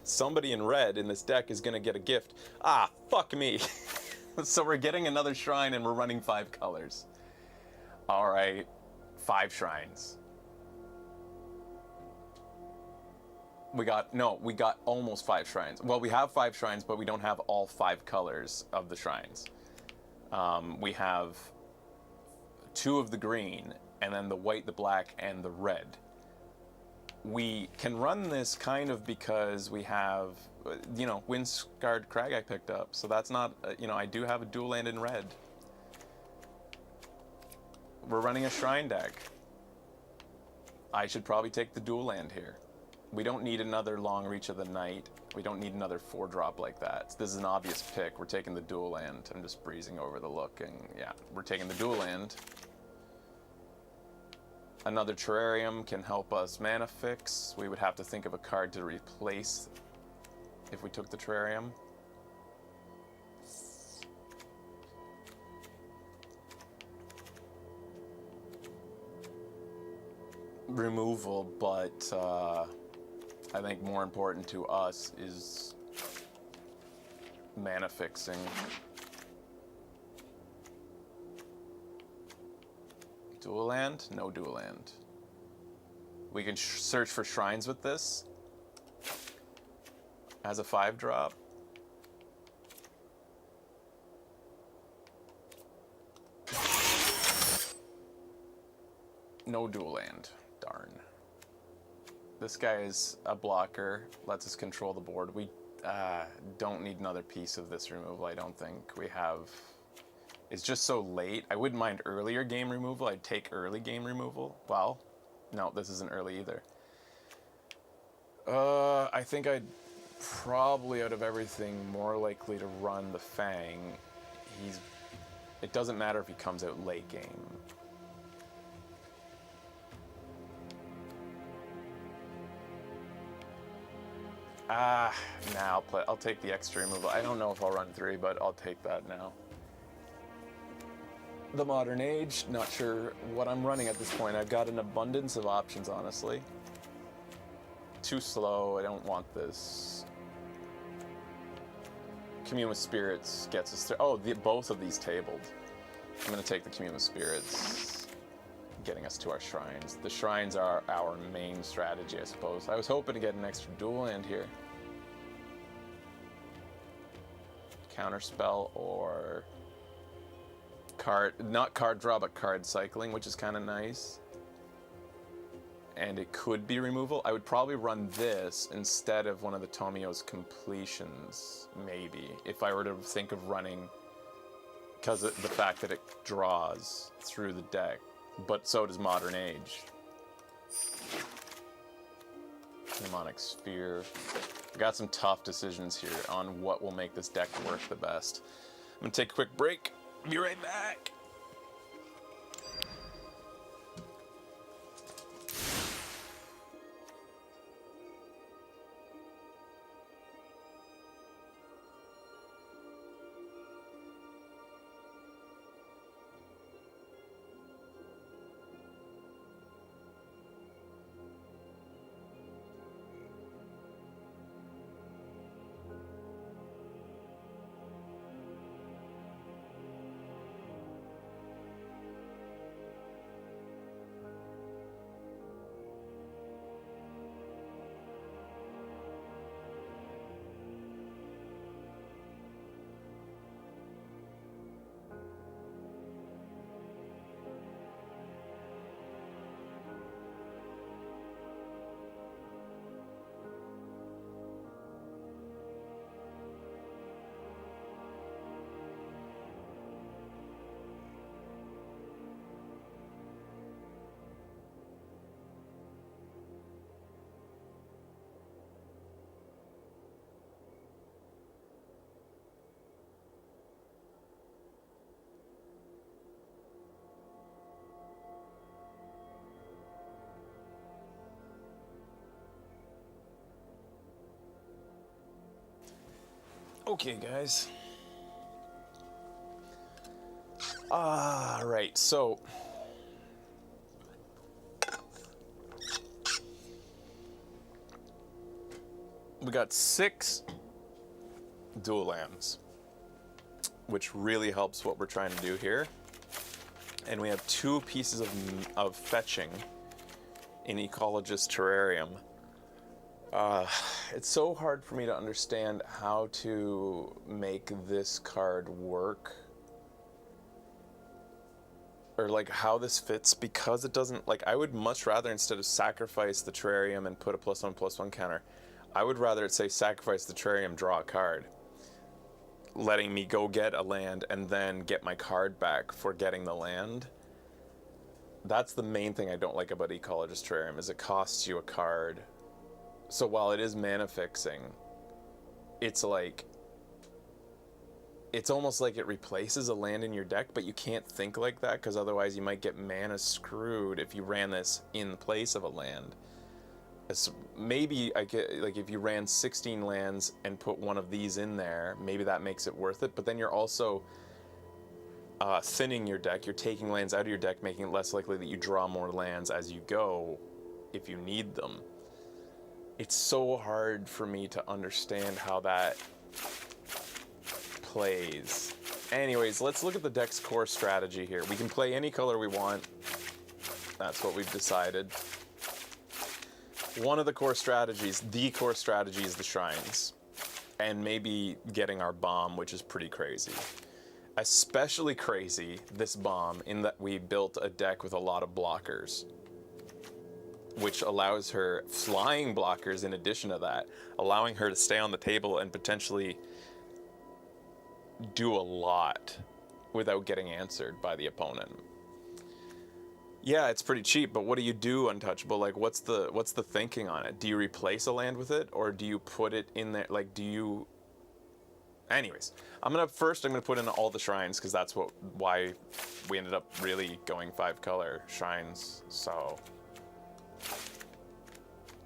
Somebody in red in this deck is going to get a gift. Ah, fuck me. So we're getting another shrine and we're running 5 colors. All right, 5 shrines. We got almost 5 shrines. Well, we have 5 shrines, but we don't have all 5 colors of the shrines. We have 2 of the green, and then the white, the black, and the red. We can run this kind of because we have, Windscarred Crag I picked up. So that's not, I do have a dual land in red. We're running a shrine deck. I should probably take the dual land here. We don't need another Long Reach of the Night. We don't need another 4-drop like that. This is an obvious pick. We're taking the dual land. I'm just breezing over the look, and yeah, we're taking the dual land. Another Terrarium can help us mana fix. We would have to think of a card to replace if we took the Terrarium. Removal, but I think more important to us is mana fixing. Dual land? No dual land. We can search for shrines with this as a 5-drop. No dual land. Darn. This guy is a blocker, lets us control the board. We don't need another piece of this removal, I don't think. We have... It's just so late. I wouldn't mind earlier game removal. I'd take early game removal. Well, no, this isn't early either. I think I'd probably, out of everything, more likely to run the Fang. It doesn't matter if he comes out late game. Nah, I'll take the extra removal. I don't know if I'll run 3, but I'll take that now. The Modern Age, not sure what I'm running at this point. I've got an abundance of options, honestly. Too slow, I don't want this. Commune with Spirits gets us through. Oh, both of these tabled. I'm gonna take the Commune with Spirits, getting us to our shrines. The shrines are our main strategy, I suppose. I was hoping to get an extra dual land here. Counterspell or not card draw, but card cycling, which is kind of nice. And it could be removal. I would probably run this instead of one of the Tomio's completions, maybe, if I were to think of running, because of the fact that it draws through the deck. But so does Modern Age. Mnemonic Sphere. I got some tough decisions here on what will make this deck work the best. I'm gonna take a quick break. Be right back. Okay, guys. Right, so we got 6 dual lands, which really helps what we're trying to do here. And we have 2 pieces of fetching in Ecologist Terrarium. It's so hard for me to understand how to make this card work, or like how this fits, because it doesn't, like, I would much rather, instead of sacrifice the Terrarium and put a +1/+1 counter, I would rather it say sacrifice the Terrarium, draw a card, letting me go get a land and then get my card back for getting the land. That's the main thing I don't like about Ecologist Terrarium, is it costs you a card. So while it is mana fixing, it's like, it's almost like it replaces a land in your deck, but you can't think like that, because otherwise you might get mana screwed if you ran this in place of a land. Maybe I get, like, if you ran 16 lands and put one of these in there, maybe that makes it worth it, but then you're also thinning your deck. You're taking lands out of your deck, making it less likely that you draw more lands as you go if you need them. It's so hard for me to understand how that plays. Anyways, let's look at the deck's core strategy here. We can play any color we want. That's what we've decided. One of the core strategies, the core strategy, is the shrines. And maybe getting our bomb, which is pretty crazy. Especially crazy, this bomb, in that we built a deck with a lot of blockers, which allows her flying blockers in addition to that, allowing her to stay on the table and potentially do a lot without getting answered by the opponent. Yeah, it's pretty cheap, but what do you do untouchable? Like, what's the thinking on it? Do you replace a land with it, or do you put it in there? Like, do you? Anyways, I'm gonna put in all the shrines because that's why we ended up really going 5-color shrines. So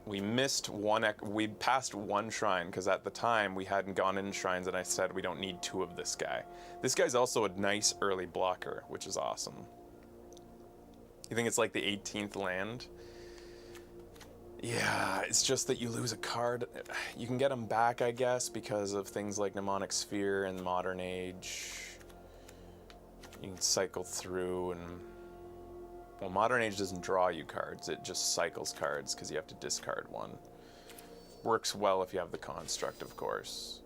we missed we passed one shrine because at the time we hadn't gone in shrines, and I said we don't need 2 of this guy. This guy's also a nice early blocker, which is awesome. You think it's like the 18th land? Yeah, it's just that you lose a card. You can get them back, I guess, because of things like Mnemonic Sphere and Modern Age. You can cycle through and... Well, Modern Age doesn't draw you cards, it just cycles cards because you have to discard one. Works well if you have the construct, of course.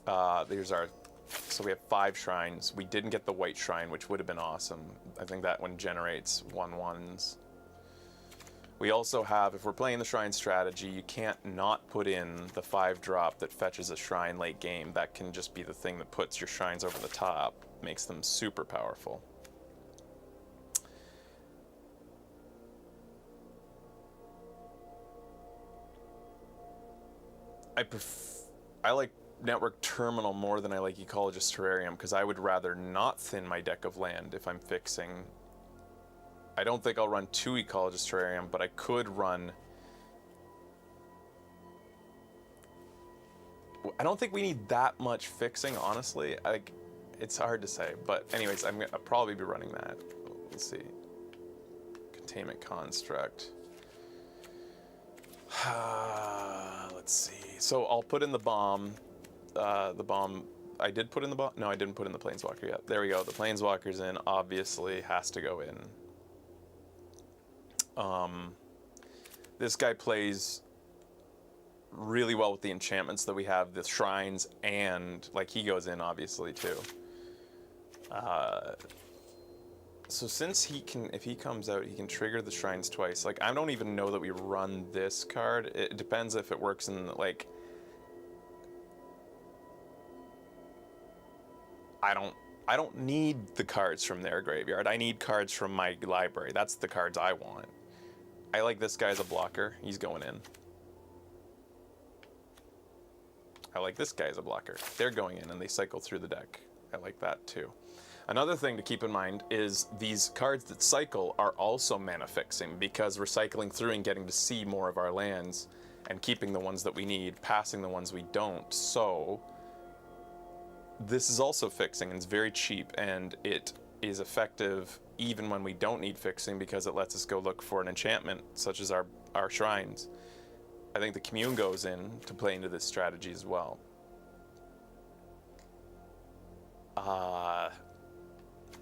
There's our... So we have 5 shrines. We didn't get the white shrine, which would have been awesome. I think that one generates 1/1s. We also have, if we're playing the shrine strategy, you can't not put in the 5-drop that fetches a shrine late game. That can just be the thing that puts your shrines over the top, makes them super powerful. I like Network Terminal more than I like Ecologist Terrarium because I would rather not thin my deck of land if I'm fixing. I don't think I'll run 2 Ecologist Terrarium, but I could run... I don't think we need that much fixing, honestly. It's hard to say, but anyways, I'll probably be running that. Let's see. Containment Construct. Let's see. So I'll put in the bomb. I did put in the bomb. No, I didn't put in the Planeswalker yet. There we go. The Planeswalker's in. Obviously, has to go in. This guy plays really well with the enchantments that we have, the shrines, and like he goes in obviously too. So since if he comes out, he can trigger the shrines twice. Like, I don't even know that we run this card. It depends if it works in, like... I don't need the cards from their graveyard. I need cards from my library. That's the cards I want. I like this guy as a blocker. He's going in. I like this guy as a blocker. They're going in and they cycle through the deck. I like that too. Another thing to keep in mind is these cards that cycle are also mana fixing because we're cycling through and getting to see more of our lands and keeping the ones that we need, passing the ones we don't. So this is also fixing and it's very cheap, and it is effective even when we don't need fixing because it lets us go look for an enchantment such as our shrines. I think the Commune goes in to play into this strategy as well.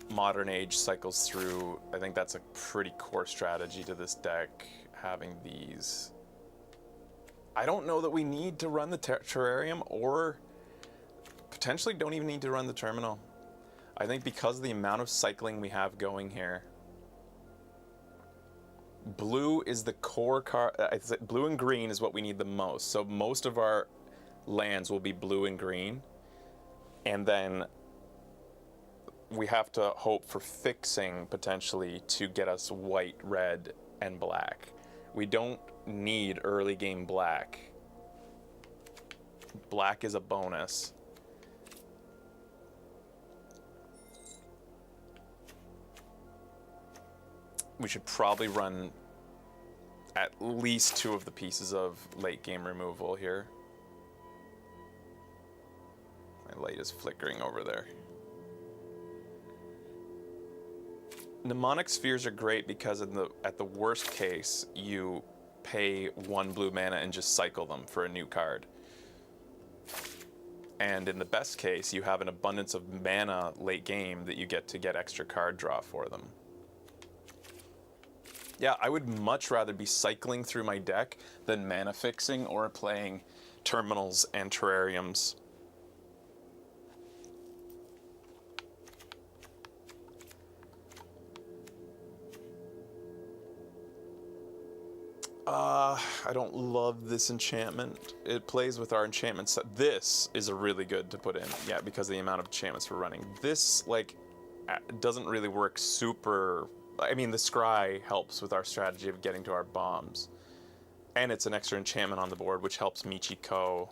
Modern Age cycles through. I think that's a pretty core strategy to this deck, having these. I don't know that we need to run the Terrarium, or potentially don't even need to run the Terminal. I think because of the amount of cycling we have going here, blue is the core card. Blue and green is what we need the most. So most of our lands will be blue and green, and then we have to hope for fixing potentially to get us white, red, and black. We don't need early game black. Black is a bonus. We should probably run at least 2 of the pieces of late game removal here. My light is flickering over there. Mnemonic Spheres are great because at the worst case, you pay 1 blue mana and just cycle them for a new card. And in the best case, you have an abundance of mana late game that you get to get extra card draw for them. Yeah, I would much rather be cycling through my deck than mana fixing or playing terminals and terrariums. I don't love this enchantment. It plays with our enchantment set. This is a really good to put in, yeah, because of the amount of enchantments we're running. This, like, doesn't really work super I mean, the scry helps with our strategy of getting to our bombs. And it's an extra enchantment on the board, which helps Michiko.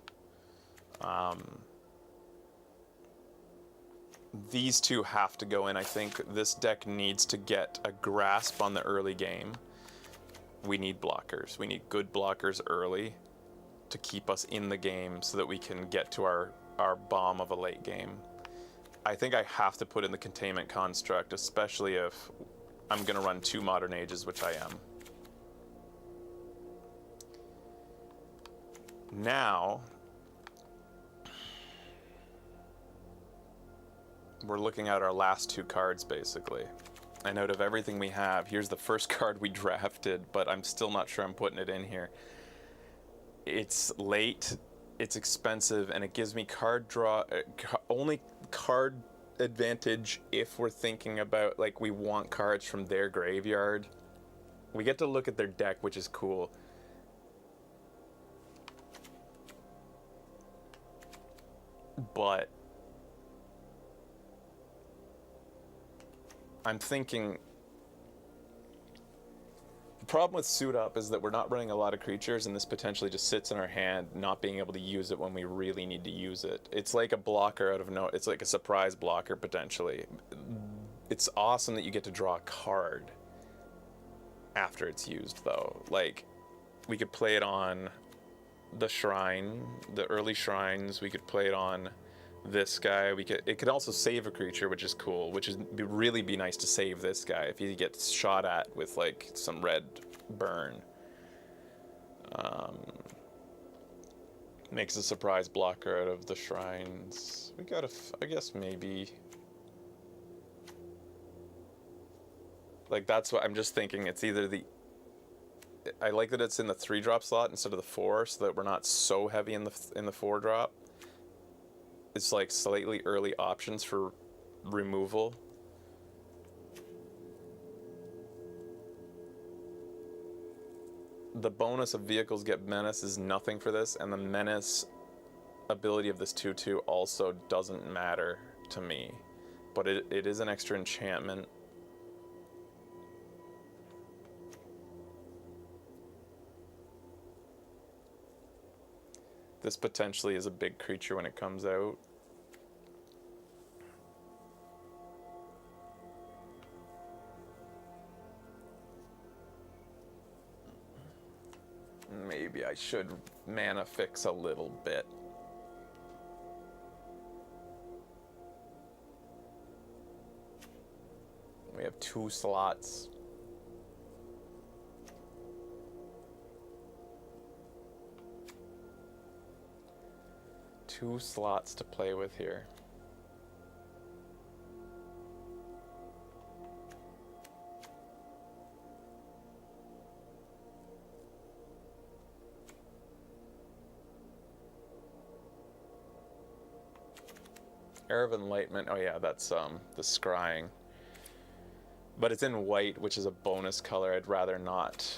These two have to go in. I think this deck needs to get a grasp on the early game. We need blockers. We need good blockers early to keep us in the game so that we can get to our bomb of a late game. I think I have to put in the containment construct, especially if I'm going to run 2 Modern Ages, which I am. Now, we're looking at our last 2 cards, basically. And out of everything we have, here's the first card we drafted, but I'm still not sure I'm putting it in here. It's late, it's expensive, and it gives me card draw, only card advantage if we're thinking about, like, we want cards from their graveyard. We get to look at their deck, which is cool. But I'm thinking the problem with Suit Up is that we're not running a lot of creatures, and this potentially just sits in our hand, not being able to use it when we really need to use it. It's like a blocker out of no, it's like a surprise blocker potentially. It's awesome that you get to draw a card after it's used, though. Like, we could play it on the shrine, the early shrines. We could play it on this guy. It could also save a creature, which is cool, which is really be nice to save this guy if he gets shot at with like some red burn. Makes a surprise blocker out of the shrines. We got I guess maybe, like, that's what I'm just thinking. It's either I like that it's in the 3-drop slot instead of the 4, so that we're not so heavy in the 4-drop. It's like slightly early options for removal. The bonus of vehicles get menace is nothing for this, and the menace ability of this 2/2 also doesn't matter to me. But it is an extra enchantment. This potentially is a big creature when it comes out. Maybe I should mana fix a little bit. We have 2 slots. Two slots to play with here. Air of Enlightenment. Oh yeah, that's the scrying. But it's in white, which is a bonus color. I'd rather not.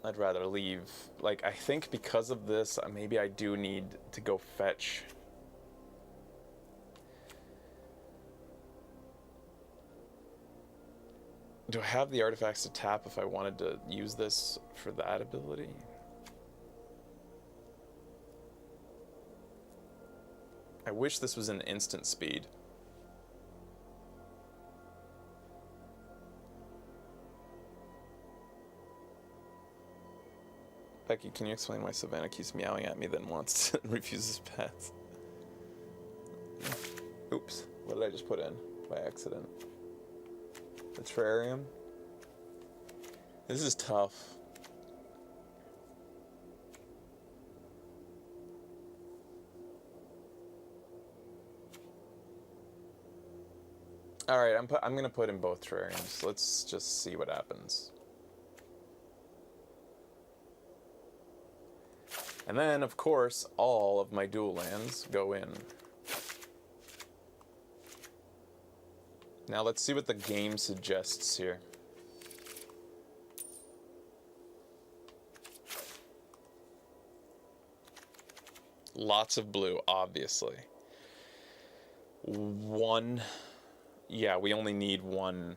I'd rather leave. Like, I think because of this, maybe I do need to go fetch. Do I have the artifacts to tap if I wanted to use this for that ability? I wish this was an instant speed. Becky, can you explain why Savannah keeps meowing at me, then wants to refuses pets? Oops, what did I just put in by accident? The terrarium? This is tough. Alright, I'm gonna put in both terrariums. Let's just see what happens. And then, of course, all of my dual lands go in. Now let's see what the game suggests here. Lots of blue, obviously. One. Yeah, we only need one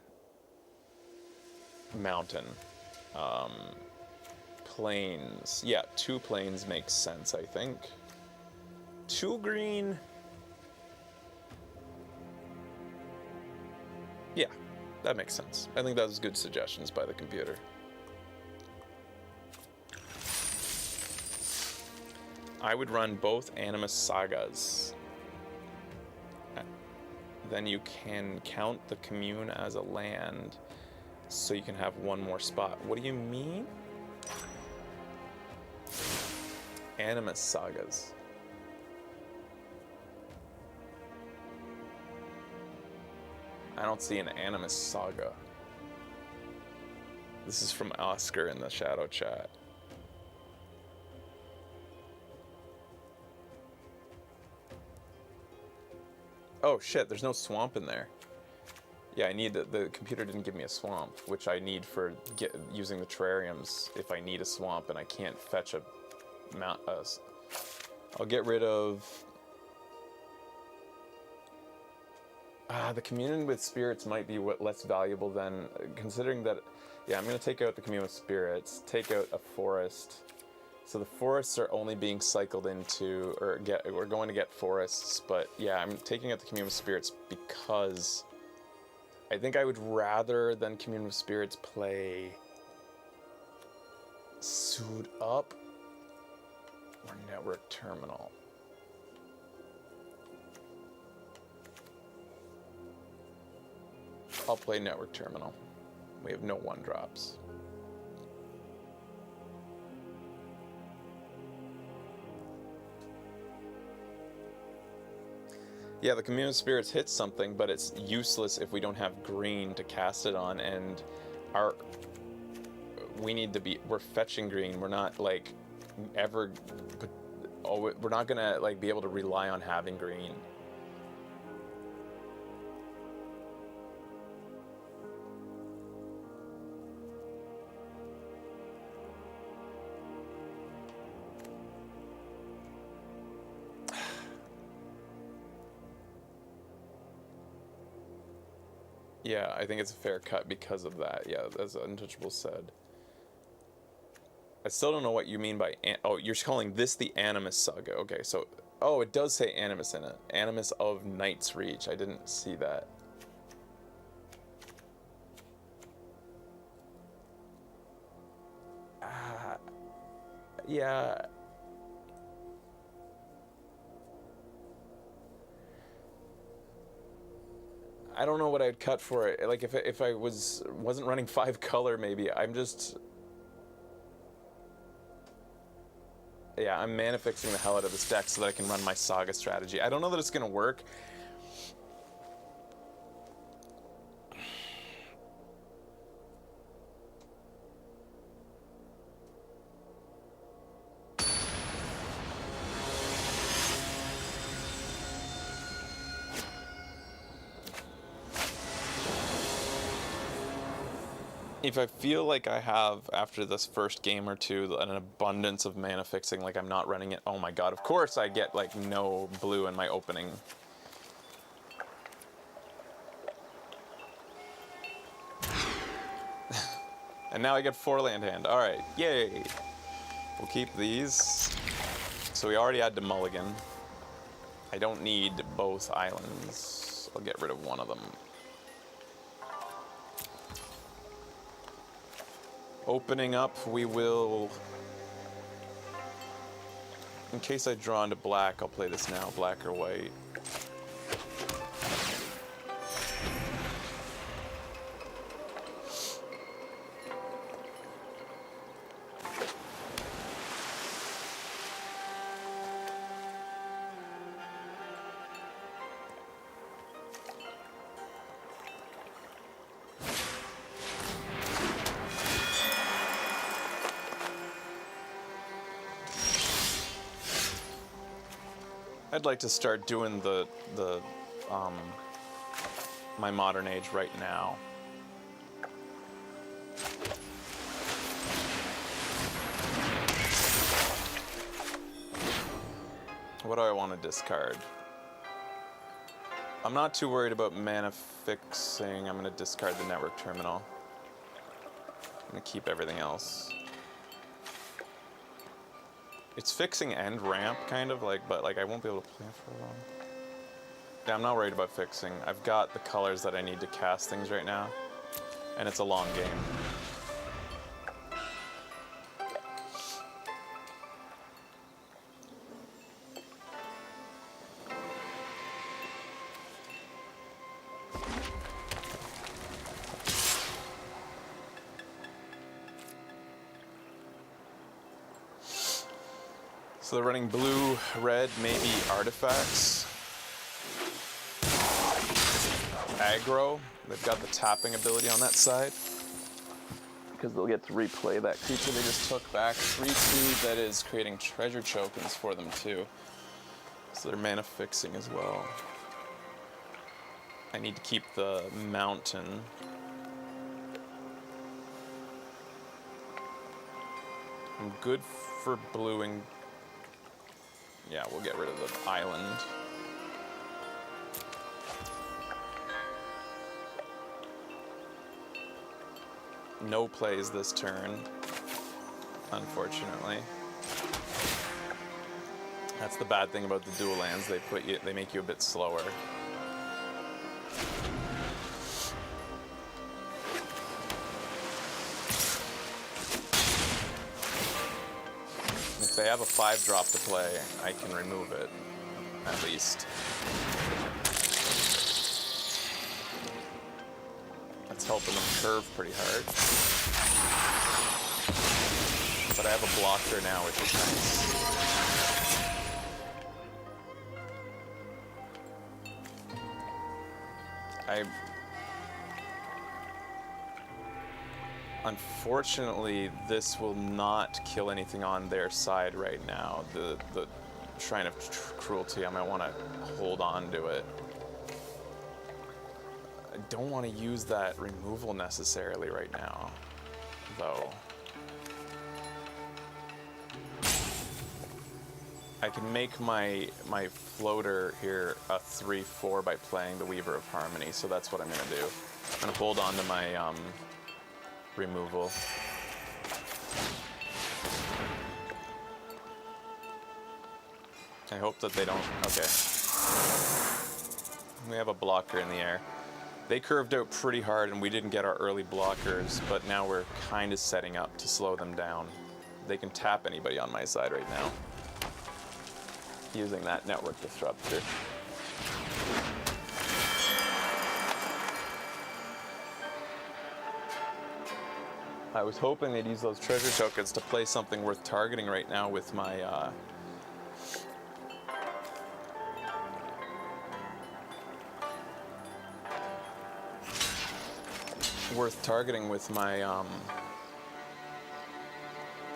mountain. Plains. Yeah, 2 plains makes sense, I think. 2 green. Yeah, that makes sense. I think that was good suggestions by the computer. I would run both Animus Sagas. Then you can count the commune as a land, so you can have 1 more spot. What do you mean? Animus Sagas. I don't see an Animus Saga. This is from Oscar in the shadow chat. Oh shit, there's no swamp in there. Yeah, I need the computer didn't give me a swamp, which I need for using the terrariums if I need a swamp and I can't fetch a mount. I'll get rid of the communion with spirits might be less valuable than considering that. Yeah, I'm gonna take out the communion with spirits, take out a forest. So the forests are only being cycled into, we're going to get forests, but yeah, I'm taking out the commune with spirits because I think I would rather than commune with spirits play Suit Up or Network Terminal. I'll play Network Terminal. We have no 1-drops. Yeah, the Commune of Spirits hits something, but it's useless if we don't have green to cast it on, and we're fetching green. We're not like ever, we're not gonna like be able to rely on having green. Yeah, I think it's a fair cut because of that. Yeah, as Untouchable said. I still don't know what you mean by... Oh, you're calling this the Animus Saga. Okay, so... Oh, it does say Animus in it. Animus of Knight's Reach. I didn't see that. Yeah... I don't know what I'd cut for it. Like if I wasn't running 5 color, maybe I'm just. Yeah, I'm mana fixing the hell out of this deck so that I can run my Saga strategy. I don't know that it's gonna work. If I feel like I have, after this first game or two, an abundance of mana fixing, like I'm not running it, oh my god, of course I get like no blue in my opening. And now I get 4 land hand, alright, yay! We'll keep these. So we already had to mulligan. I don't need both islands. I'll get rid of one of them. Opening up, we will... In case I draw into black, I'll play this now, black or white. I'd like to start doing my Modern Age right now. What do I want to discard? I'm not too worried about mana fixing. I'm going to discard the Network Terminal. gonna keep everything else. It's fixing and ramp, kind of, like, but like I won't be able to play for long. Yeah, I'm not worried about fixing. I've got the colors that I need to cast things right now, and it's a long game. So they're running blue, red, maybe artifacts. Aggro, they've got the tapping ability on that side. Because they'll get to replay that creature they just took back. 3/2 that is creating treasure tokens for them too. So they're mana fixing as well. I need to keep the mountain. I'm good for bluing. Yeah, we'll get rid of the island. No plays this turn, unfortunately. That's the bad thing about the dual lands. They make you a bit slower. If they have a 5-drop to play, I can remove it, at least. That's helping them curve pretty hard. But I have a blocker now, which is nice. Unfortunately, this will not kill anything on their side right now. The Shrine of Cruelty, I might want to hold on to it. I don't want to use that removal necessarily right now, though. I can make my floater here a 3/4 by playing the Weaver of Harmony, so that's what I'm going to do. I'm going to hold on to my removal. I hope that they don't... Okay. We have a blocker in the air. They curved out pretty hard and we didn't get our early blockers, but now we're kind of setting up to slow them down. They can tap anybody on my side right now using that network disruptor. I was hoping they'd use those treasure tokens to play something worth targeting right now with my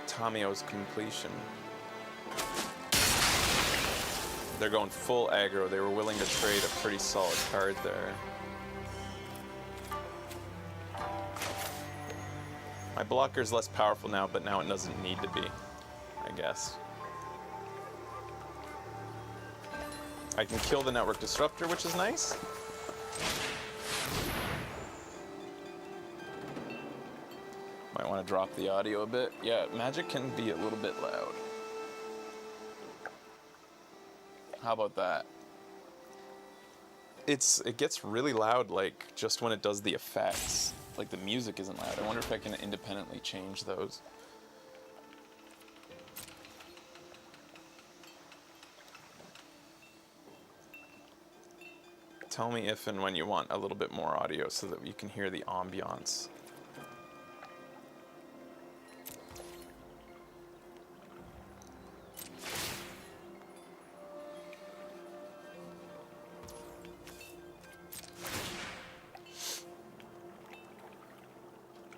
Tamio's completion. They're going full aggro. They were willing to trade a pretty solid card there. My blocker's less powerful now, but now it doesn't need to be, I guess. I can kill the network disruptor, which is nice. Might want to drop the audio a bit. Yeah, Magic can be a little bit loud. How about that? It gets really loud, like, just when it does the effects. Like, the music isn't loud. I wonder if I can independently change those. Tell me if and when you want a little bit more audio so that you can hear the ambiance.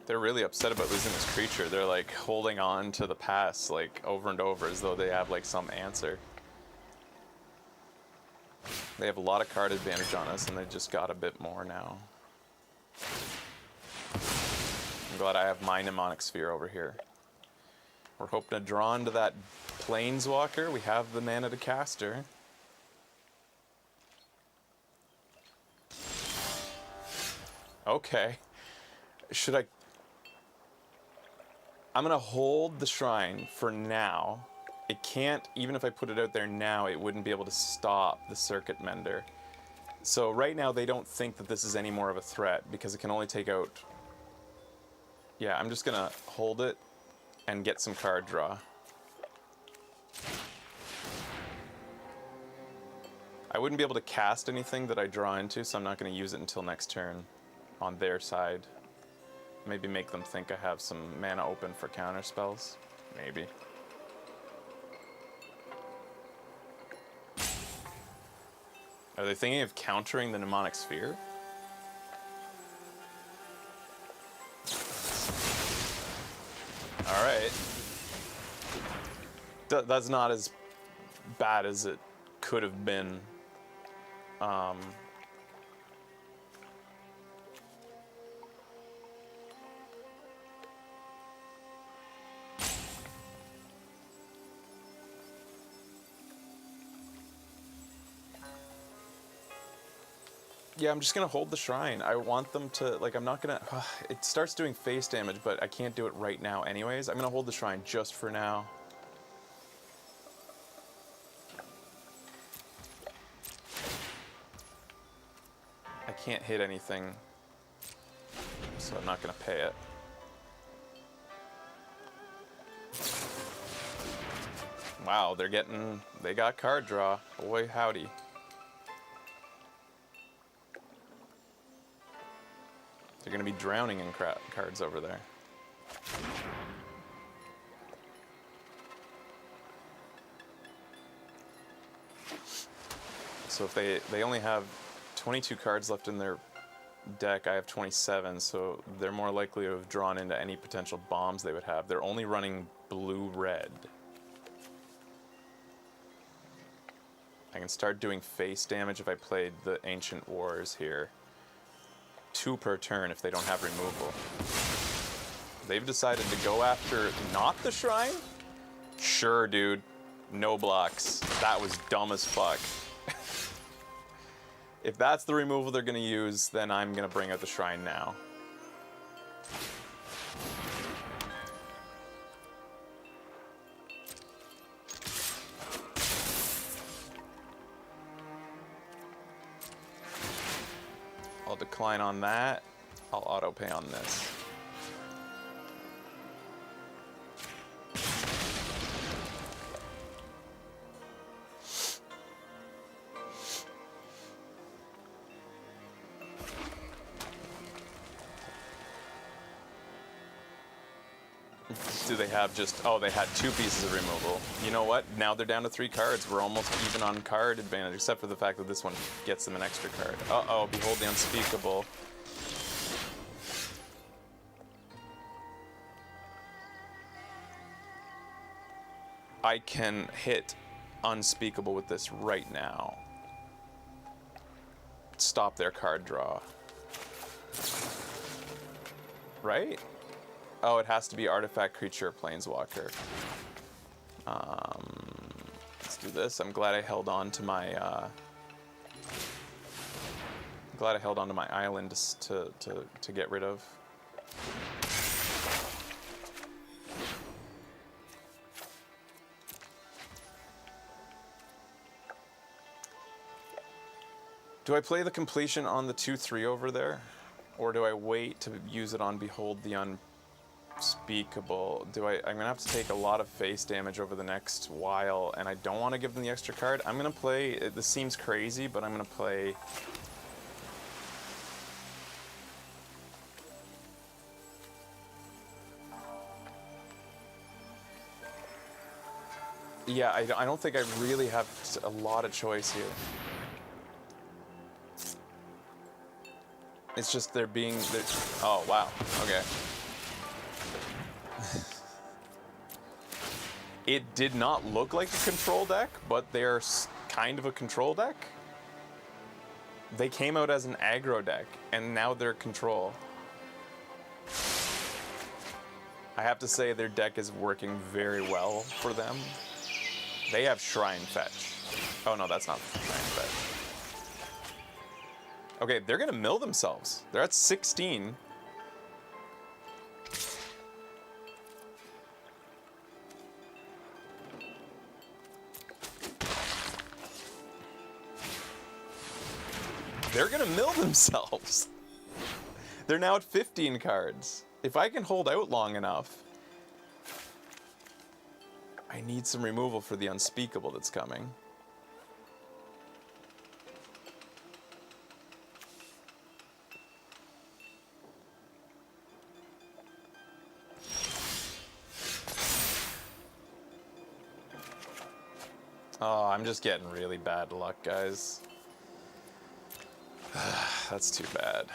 They're really upset about losing this creature. They're like holding on to the pass like over and over as though they have like some answer. They have a lot of card advantage on us and they just got a bit more now. I'm glad I have my Mnemonic Sphere over here. We're hoping to draw into that Planeswalker. We have the mana to cast her. Okay. Should I... I'm going to hold the shrine for now. It can't, even if I put it out there now, it wouldn't be able to stop the circuit mender. So right now they don't think that this is any more of a threat because it can only take out... Yeah, I'm just going to hold it and get some card draw. I wouldn't be able to cast anything that I draw into, so I'm not going to use it until next turn on their side. Maybe make them think I have some mana open for counter spells. Maybe. Are they thinking of countering the Mnemonic Sphere? Alright. That's not as bad as it could have been. Yeah, I'm just gonna hold the shrine. I want them to, like, I'm not gonna... it starts doing face damage, but I can't do it right now anyways. I'm gonna hold the shrine just for now. I can't hit anything, so I'm not gonna pay it. Wow, they got card draw. Boy, howdy. They're gonna be drowning in cards over there. So if they only have 22 cards left in their deck, I have 27, so they're more likely to have drawn into any potential bombs they would have. They're only running blue-red. I can start doing face damage if I played the Ancient Wars here. 2 per turn if they don't have removal. They've decided to go after not the shrine? Sure, dude. No blocks. That was dumb as fuck. If that's the removal they're gonna use, then I'm gonna bring out the shrine now. I'll decline on that. I'll auto pay on this. Do they have just... Oh, they had 2 pieces of removal. You know what? Now they're down to 3 cards. We're almost even on card advantage, except for the fact that this one gets them an extra card. Uh-oh, behold the unspeakable. I can hit unspeakable with this right now. Stop their card draw. Right? Oh, it has to be artifact, creature, planeswalker. Let's do this. I'm glad I held on to my island to get rid of. Do I play the completion on the 2/3 over there? Or do I wait to use it on Behold the Unspeakable? I'm gonna have to take a lot of face damage over the next while, and I don't want to give them the extra card. I'm gonna play, this seems crazy, but I'm gonna play... Yeah, I don't think I really have a lot of choice here. It's just they're... Oh, wow. Okay. It did not look like a control deck, but they're kind of a control deck. They came out as an aggro deck, and now they're control. I have to say their deck is working very well for them. They have Shrine Fetch. Oh no, that's not Shrine Fetch. Okay, they're gonna mill themselves. They're at 16. They're gonna mill themselves. They're now at 15 cards. If I can hold out long enough, I need some removal for the unspeakable that's coming. Oh, I'm just getting really bad luck, guys. That's too bad.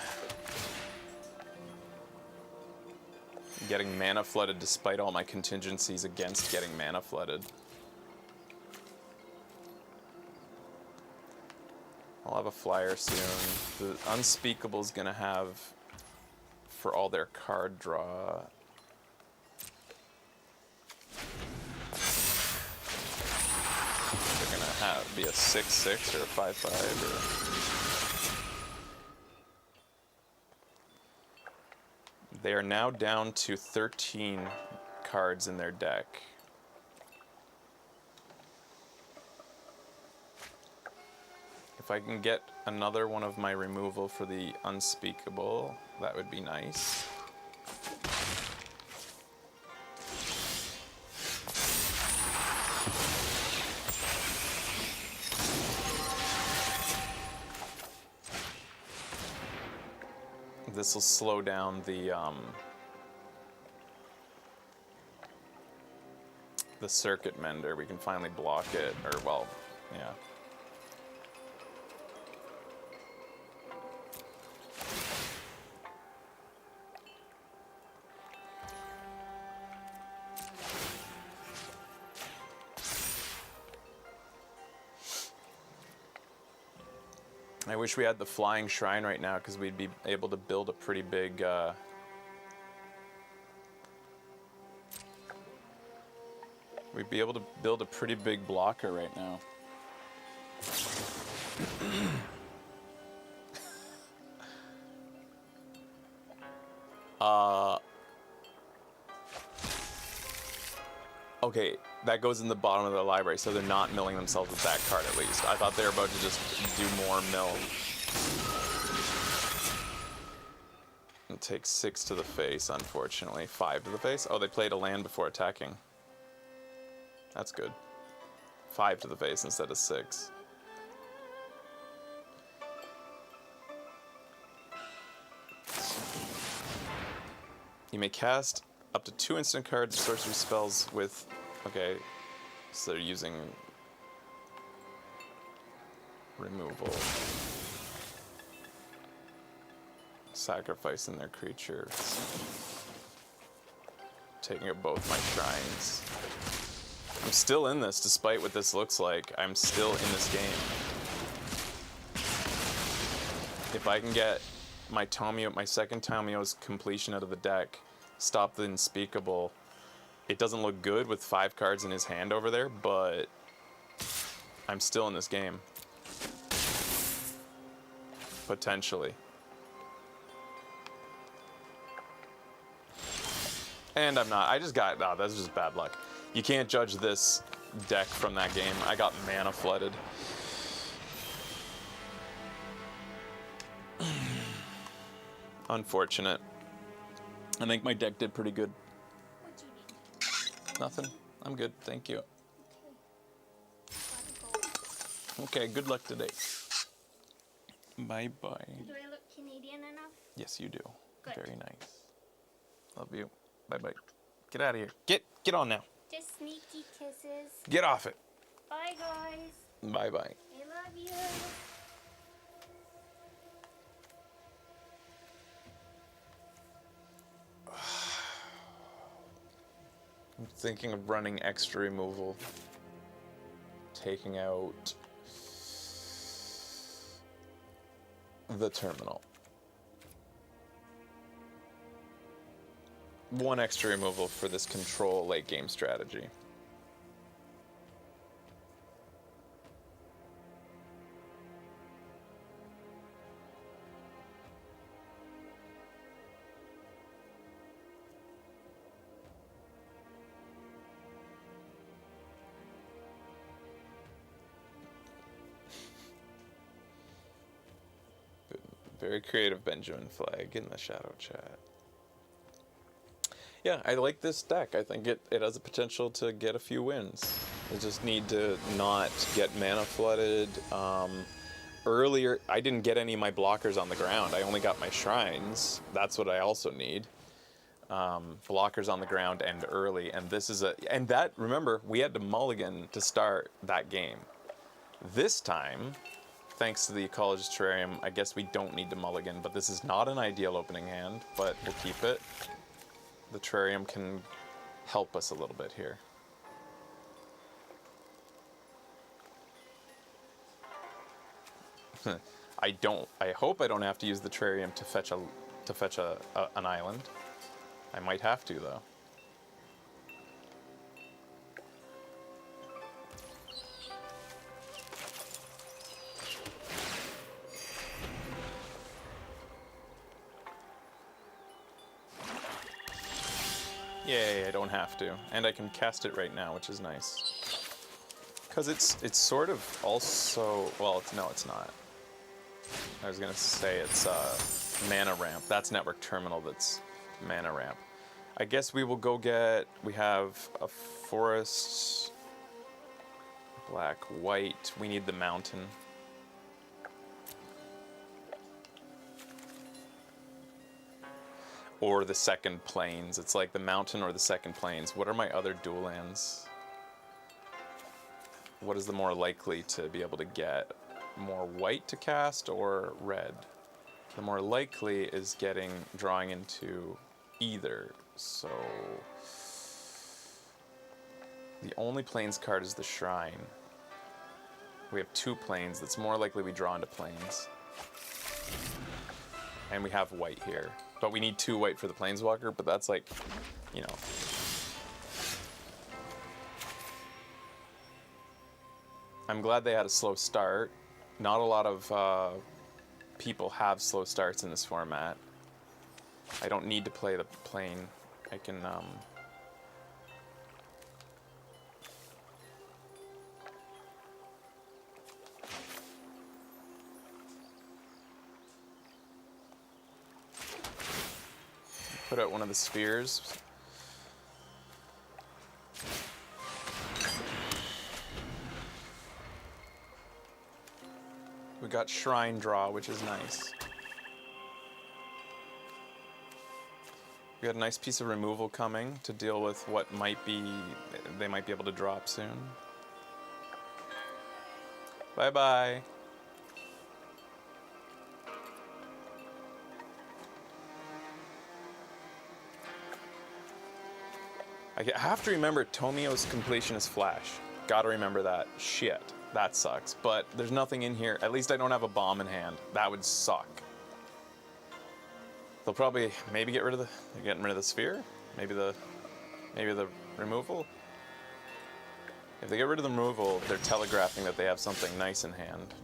Getting mana flooded despite all my contingencies against getting mana flooded. I'll have a flyer soon. The Unspeakable's gonna have, for all their card draw, they're gonna have be a 6/6 or a 5/5 or. They are now down to 13 cards in their deck. If I can get another one of my removal for the Unspeakable, that would be nice. This will slow down the circuit mender. We can finally block it, or well, yeah. I wish we had the flying shrine right now because we'd be able to build a pretty big we'd be able to build a pretty big blocker right now. Okay, that goes in the bottom of the library, so they're not milling themselves with that card at least. I thought they were about to just do more mill. It takes 6 to the face, unfortunately. 5 to the face? Oh, they played a land before attacking. That's good. 5 to the face instead of 6. You may cast up to 2 instant cards, sorcery spells with... Okay, so they're using removal. Sacrificing their creatures. Taking out both my shrines. I'm still in this, despite what this looks like. I'm still in this game. If I can get my Tomio, my second Tomio's completion out of the deck, stop the Unspeakable. It doesn't look good with 5 cards in his hand over there, but I'm still in this game. Potentially. And I'm not. I just got... Oh, that's just bad luck. You can't judge this deck from that game. I got mana flooded. Unfortunate. I think my deck did pretty good. What do you need? Nothing. I'm good. Thank you. Okay, good luck today. Bye-bye. Do I look Canadian enough? Yes, you do. Good. Very nice. Love you. Bye-bye. Get out of here. Get on now. Just sneaky kisses. Get off it. Bye, guys. Bye-bye. I love you. I'm thinking of running extra removal. Taking out the terminal. 1 extra removal for this control late game strategy. Very creative Benjamin Flag in the shadow chat. Yeah, I like this deck. I think it has the potential to get a few wins. I just need to not get mana flooded. Earlier, I didn't get any of my blockers on the ground. I only got my shrines. That's what I also need. Blockers on the ground and early. And this is and that, remember, we had to mulligan to start that game. This time, thanks to the Ecologist Terrarium, I guess we don't need to mulligan, but this is not an ideal opening hand, but we'll keep it. The Terrarium can help us a little bit here. I hope I don't have to use the Terrarium to fetch an island. I might have to, though. Yay, I don't have to. And I can cast it right now, which is nice. Because it's sort of also, well, no, it's not. I was going to say it's mana ramp. That's Network Terminal that's mana ramp. I guess we will go get, we have a forest, black, white. We need the mountain. Or the second plains. It's like the mountain or the second plains. What are my other dual lands? What is the more likely to be able to get? More white to cast or red? The more likely is drawing into either. So the only plains card is the shrine. We have 2 plains. That's more likely we draw into plains. And we have white here. But we need 2 white for the planeswalker, but that's like, you know. I'm glad they had a slow start. Not a lot of people have slow starts in this format. I don't need to play the plane. I can put out one of the spheres. We got Shrine Draw, which is nice. We got a nice piece of removal coming to deal with what they might be able to drop soon. Bye-bye. I have to remember Tomio's completion is Flash. Gotta remember that. Shit. That sucks. But there's nothing in here. At least I don't have a bomb in hand. That would suck. They'll probably maybe get rid of they're getting rid of the sphere? Maybe the removal? If they get rid of the removal, they're telegraphing that they have something nice in hand.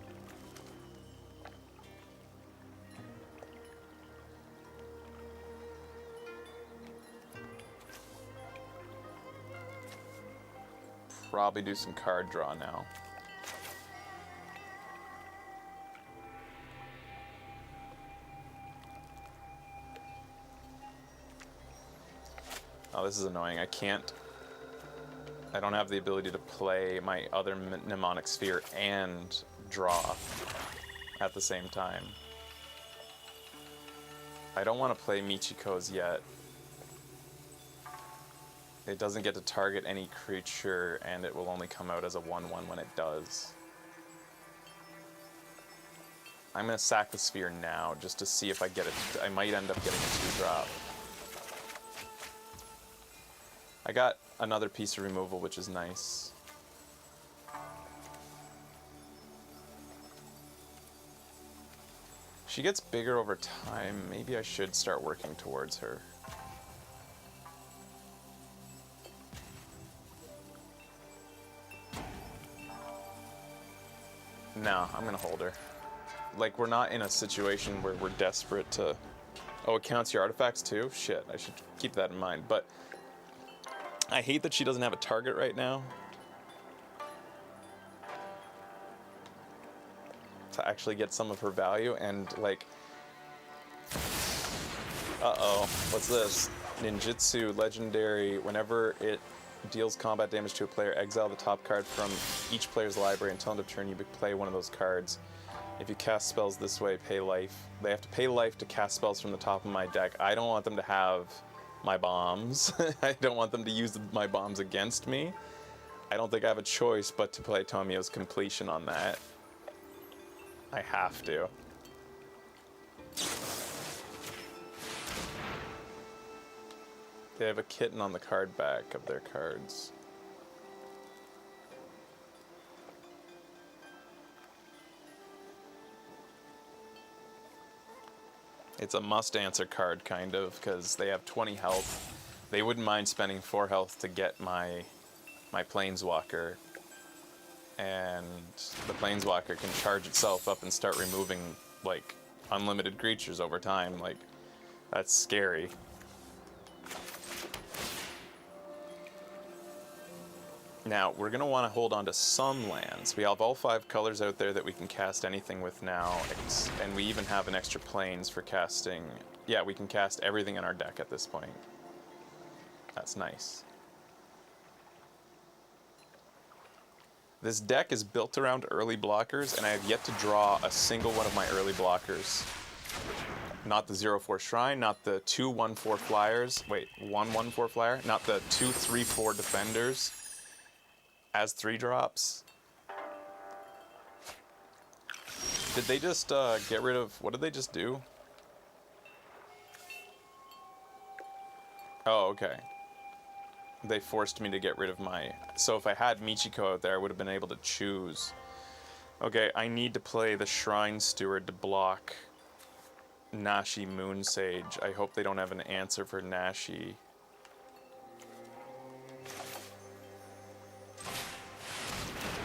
Probably do some card draw now. Oh, this is annoying. I don't have the ability to play my other mnemonic sphere and draw at the same time. I don't want to play Michiko's yet. It doesn't get to target any creature, and it will only come out as a 1/1 when it does. I'm going to sack the sphere now, just to see if I get it. I might end up getting a 2-drop. I got another piece of removal, which is nice. She gets bigger over time. Maybe I should start working towards her. No, I'm gonna hold her. Like, we're not in a situation where we're desperate to... Oh, it counts your artifacts too? Shit, I should keep that in mind. But I hate that she doesn't have a target right now to actually get some of her value, and like, Uh-oh. What's this? Ninjutsu Legendary. Whenever it deals combat damage to a player, exile the top card from each player's library until end of turn. You play one of those cards. If you cast spells this way, pay life. They have to pay life to cast spells from the top of my deck. I don't want them to have my bombs. I don't want them to use my bombs against me. I don't think I have a choice but to play Tomio's Completion on that. I have to. They have a kitten on the card back of their cards. It's a must-answer card, kind of, because they have 20 health. They wouldn't mind spending 4 health to get my Planeswalker. And the Planeswalker can charge itself up and start removing, like, unlimited creatures over time. Like, that's scary. Now, we're going to want to hold on to some lands. We have all 5 colors out there that we can cast anything with now, and we even have an extra planes for casting. Yeah, we can cast everything in our deck at this point. That's nice. This deck is built around early blockers, and I have yet to draw a single one of my early blockers. Not the 0/4 Shrine, not the 2/1/4 Flyers. Wait, 1/1/4 Flyer? Not the 2/3/4 Defenders. As 3-drops. Did they just get rid of... What did they just do? Oh, okay. They forced me to get rid of my... So if I had Michiko out there, I would have been able to choose. Okay, I need to play the Shrine Steward to block Nashi Moonsage. I hope they don't have an answer for Nashi.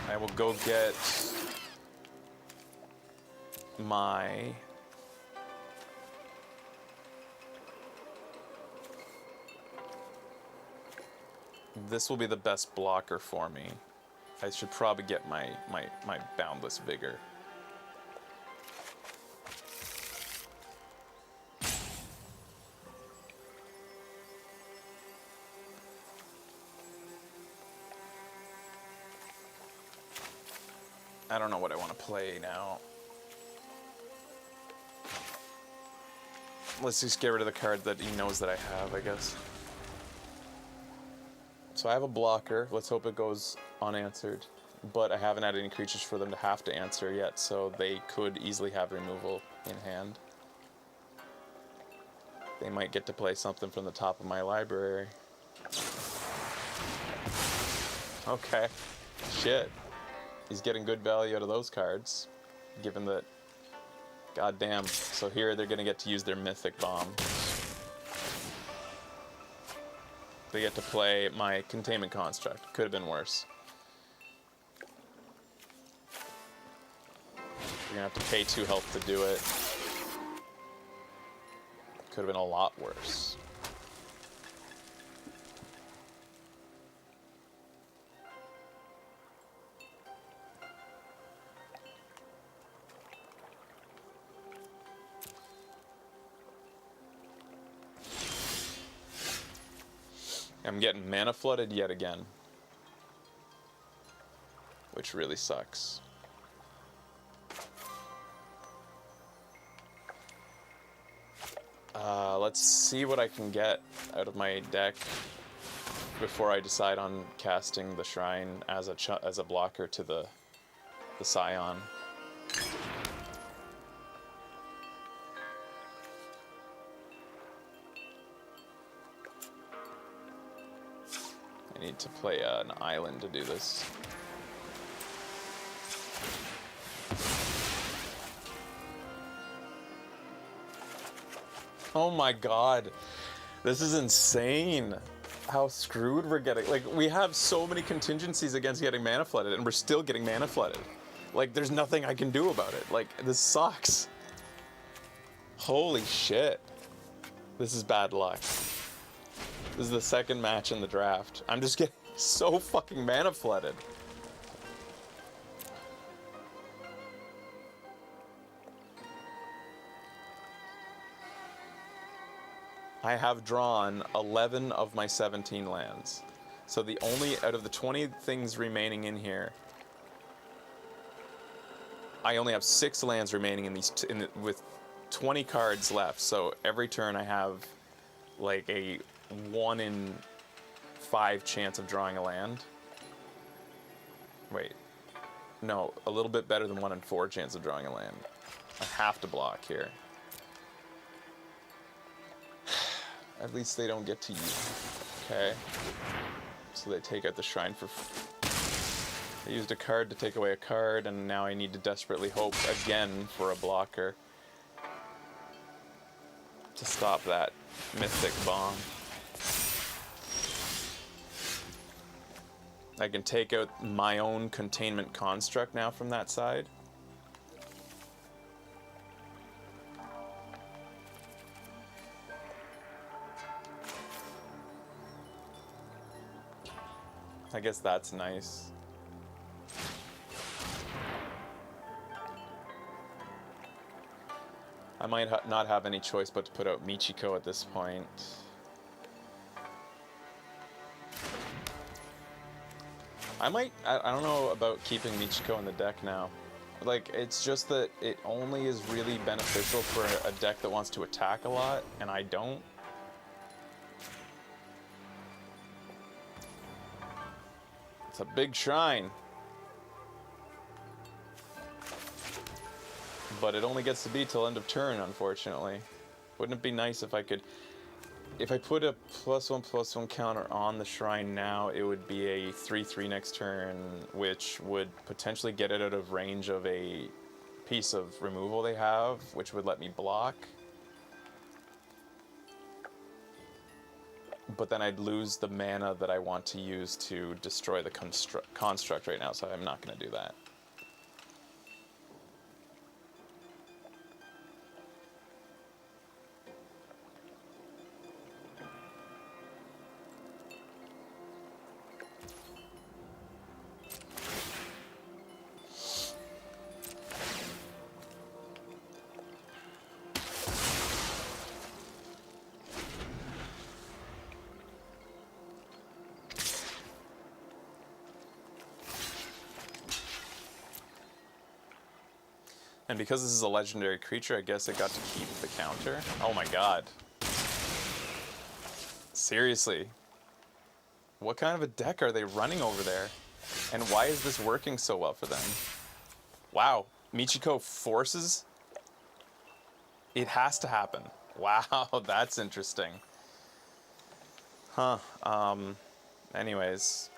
I will go get my... This will be the best blocker for me. I should probably get my Boundless Vigor. I don't know what I want to play now. Let's just get rid of the card that he knows that I have, I guess. So I have a blocker. Let's hope it goes unanswered. But I haven't had any creatures for them to have to answer yet, so they could easily have removal in hand. They might get to play something from the top of my library. Okay. Shit. He's getting good value out of those cards, given that... Goddamn. So here they're going to get to use their Mythic Bomb. They get to play my Containment Construct. Could have been worse. You're going to have to pay 2 health to do it. Could have been a lot worse. I'm getting mana flooded yet again, which really sucks. Let's see what I can get out of my deck before I decide on casting the Shrine as a blocker to the Scion. I need to play an island to do this. Oh my god. This is insane. How screwed we're getting. Like, we have so many contingencies against getting mana flooded, and we're still getting mana flooded. Like, there's nothing I can do about it. Like, this sucks. Holy shit. This is bad luck. This is the second match in the draft. I'm just getting so fucking mana flooded. I have drawn 11 of my 17 lands. So the only, out of the 20 things remaining in here, I only have 6 lands remaining in these, with 20 cards left. So every turn I have like a 1 in 5 chance of drawing a land. Wait. No, a little bit better than 1 in 4 chance of drawing a land. I have to block here. At least they don't get to use. Okay. So they take out the shrine for... I used a card to take away a card, and now I need to desperately hope again for a blocker to stop that Mystic Bomb. I can take out my own Containment Construct now from that side. I guess that's nice. I might not have any choice but to put out Michiko at this point. I don't know about keeping Michiko in the deck now. Like, it's just that it only is really beneficial for a deck that wants to attack a lot, and I don't. It's a big shrine. But it only gets to be till end of turn, unfortunately. Wouldn't it be nice if I could... If I put a +1/+1 counter on the shrine now, it would be a 3/3 next turn, which would potentially get it out of range of a piece of removal they have, which would let me block. But then I'd lose the mana that I want to use to destroy the construct right now, so I'm not going to do that. And because this is a legendary creature, I guess it got to keep the counter. Oh my god. Seriously. What kind of a deck are they running over there? And why is this working so well for them? Wow. Michiko forces? It has to happen. Wow, that's interesting. Huh. Anyways.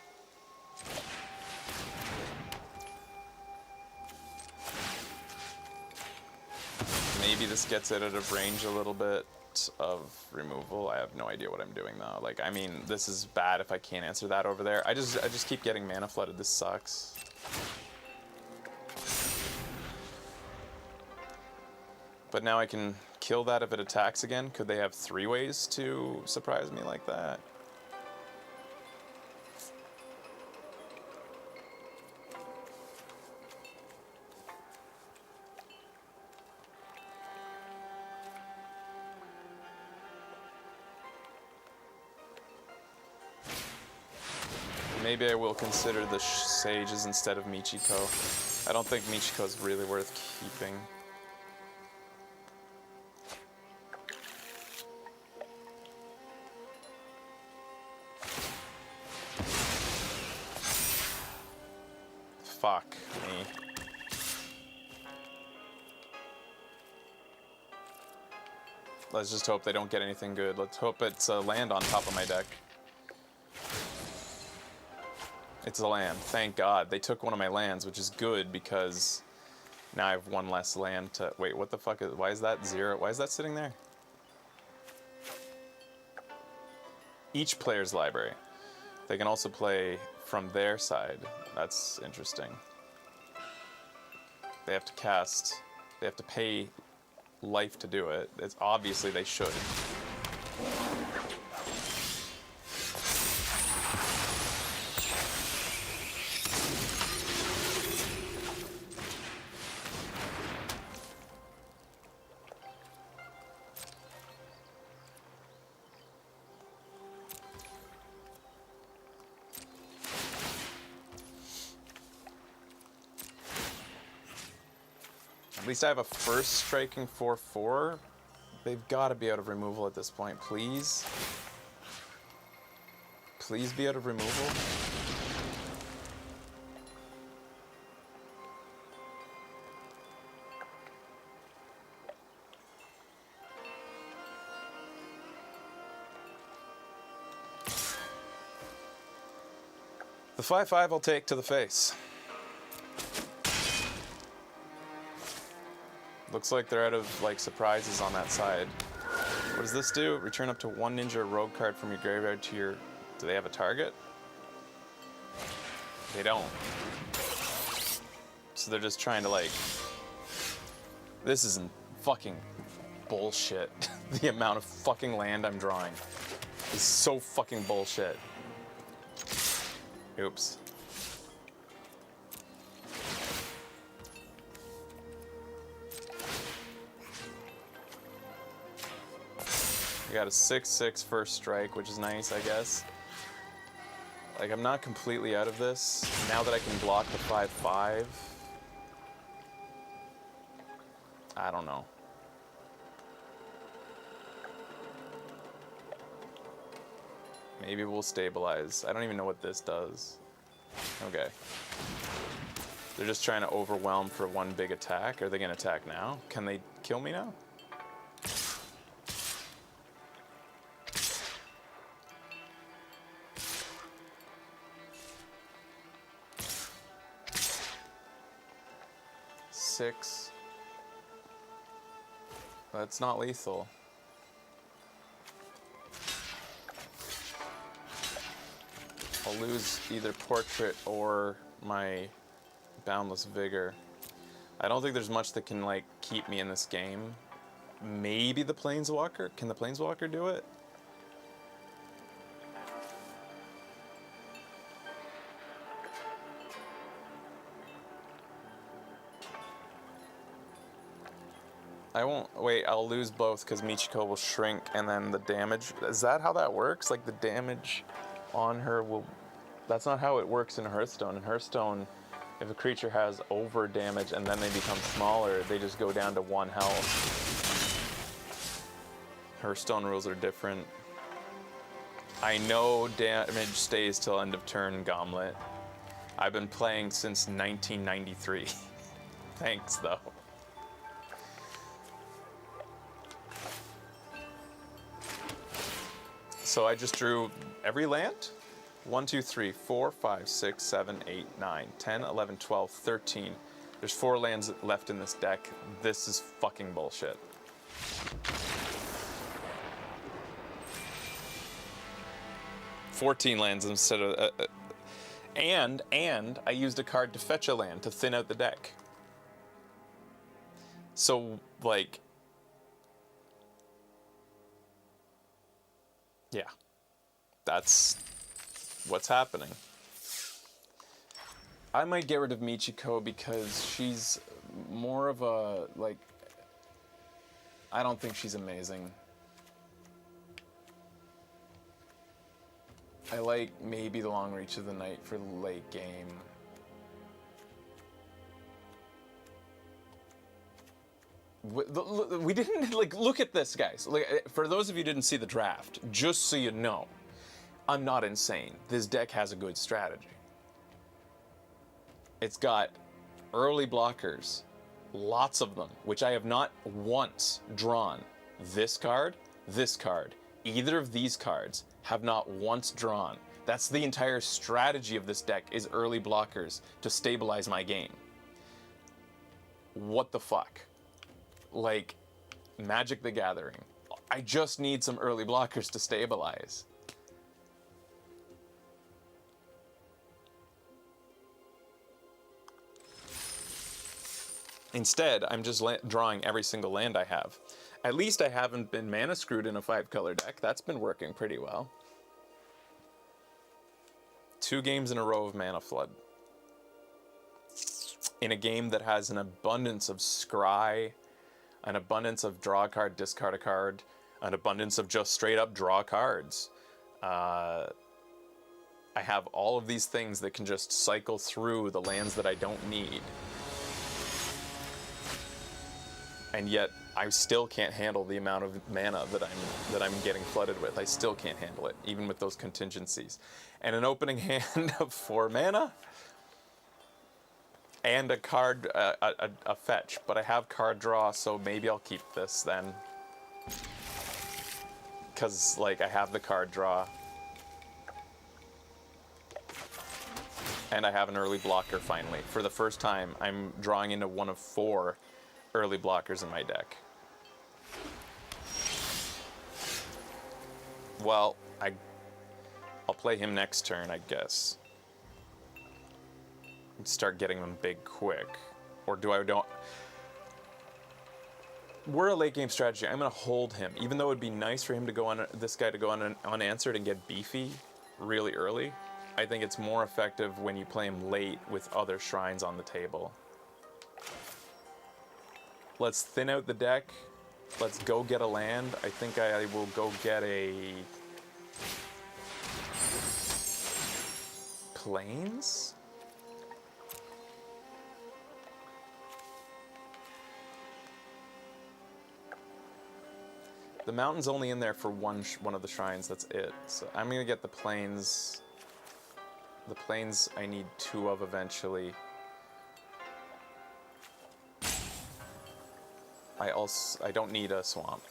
Maybe this gets it out of range a little bit of removal. I have no idea what I'm doing though. Like, I mean, this is bad if I can't answer that over there. I just keep getting mana flooded. This sucks. But now I can kill that if it attacks again. Could they have 3 ways to surprise me like that? Maybe I will consider the Sages instead of Michiko. I don't think Michiko is really worth keeping. Fuck me. Let's just hope they don't get anything good. Let's hope it's a land on top of my deck. It's a land. Thank God. They took one of my lands, which is good because now I have 1 less land to... Wait, what the fuck is... Why is that 0? Why is that sitting there? Each player's library. They can also play from their side. That's interesting. They have to cast... They have to pay life to do it. It's obviously they should. least I have a first striking 4/4. They've got to be out of removal at this point, please. Please be out of removal. The 5/5 I'll take to the face. Looks like they're out of like surprises on that side. What does this do? Return up to 1 ninja or rogue card from your graveyard to your... Do they have a target? They don't. So they're just trying to like... This isn't fucking bullshit. The amount of fucking land I'm drawing is so fucking bullshit. Oops. I got a 6/6 first strike, which is nice, I guess. Like, I'm not completely out of this. Now that I can block the 5/5. I don't know. Maybe we'll stabilize. I don't even know what this does. Okay. They're just trying to overwhelm for one big attack. Are they going to attack now? Can they kill me now? Six. That's not lethal. I'll lose either Portrait or my Boundless Vigor. I don't think there's much that can like keep me in this game. Maybe the Planeswalker? Can the Planeswalker do it? I won't, wait, I'll lose both because Michiko will shrink and then the damage, is that how that works? Like the damage on her will, that's not how it works in Hearthstone. In Hearthstone, if a creature has over damage and then they become smaller, they just go down to 1 health. Hearthstone rules are different. I know damage stays till end of turn, Gauntlet. I've been playing since 1993. Thanks, though. So I just drew every land? 1, 2, 3, 4, 5, 6, 7, 8, 9, 10, 11, 12, 13. There's 4 lands left in this deck. This is fucking bullshit. $14 lands instead of... and I used a card to fetch a land to thin out the deck. So, like... Yeah, that's what's happening. I might get rid of Michiko because she's more of a, like, I don't think she's amazing. I like maybe the Long Reach of the Night for late game. We didn't, like, look at this, guys. Like, for those of you who didn't see the draft, just so you know, I'm not insane. This deck has a good strategy. It's got early blockers, lots of them, which I have not once drawn. This card, either of these cards have not once drawn. That's the entire strategy of this deck, is early blockers to stabilize my game. What the fuck? Like, Magic the Gathering. I just need some early blockers to stabilize. Instead, I'm just drawing every single land I have. At least I haven't been mana screwed in a 5-color deck. That's been working pretty well. 2 games in a row of mana flood. In a game that has an abundance of scry, an abundance of draw a card, discard a card, an abundance of just straight up draw cards. I have all of these things that can just cycle through the lands that I don't need. and yet I still can't handle the amount of mana that I'm getting flooded with. I still can't handle it, even with those contingencies. And an opening hand of 4 mana and a card, a fetch. But I have card draw, so maybe I'll keep this then, because like I have the card draw. And I have an early blocker finally. For the first time, I'm drawing into one of 4 early blockers in my deck. Well, I'll play him next turn, I guess. Start getting them big quick. Or don't... We're a late game strategy. I'm gonna hold him. Even though it'd be nice for him to go on, this guy to go on unanswered and get beefy really early, I think it's more effective when you play him late with other shrines on the table. Let's thin out the deck. Let's go get a land. I think I will go get a... Plains? The mountain's only in there for one of the shrines, that's it. So I'm gonna get the plains. The plains I need 2 of eventually. I don't need a swamp.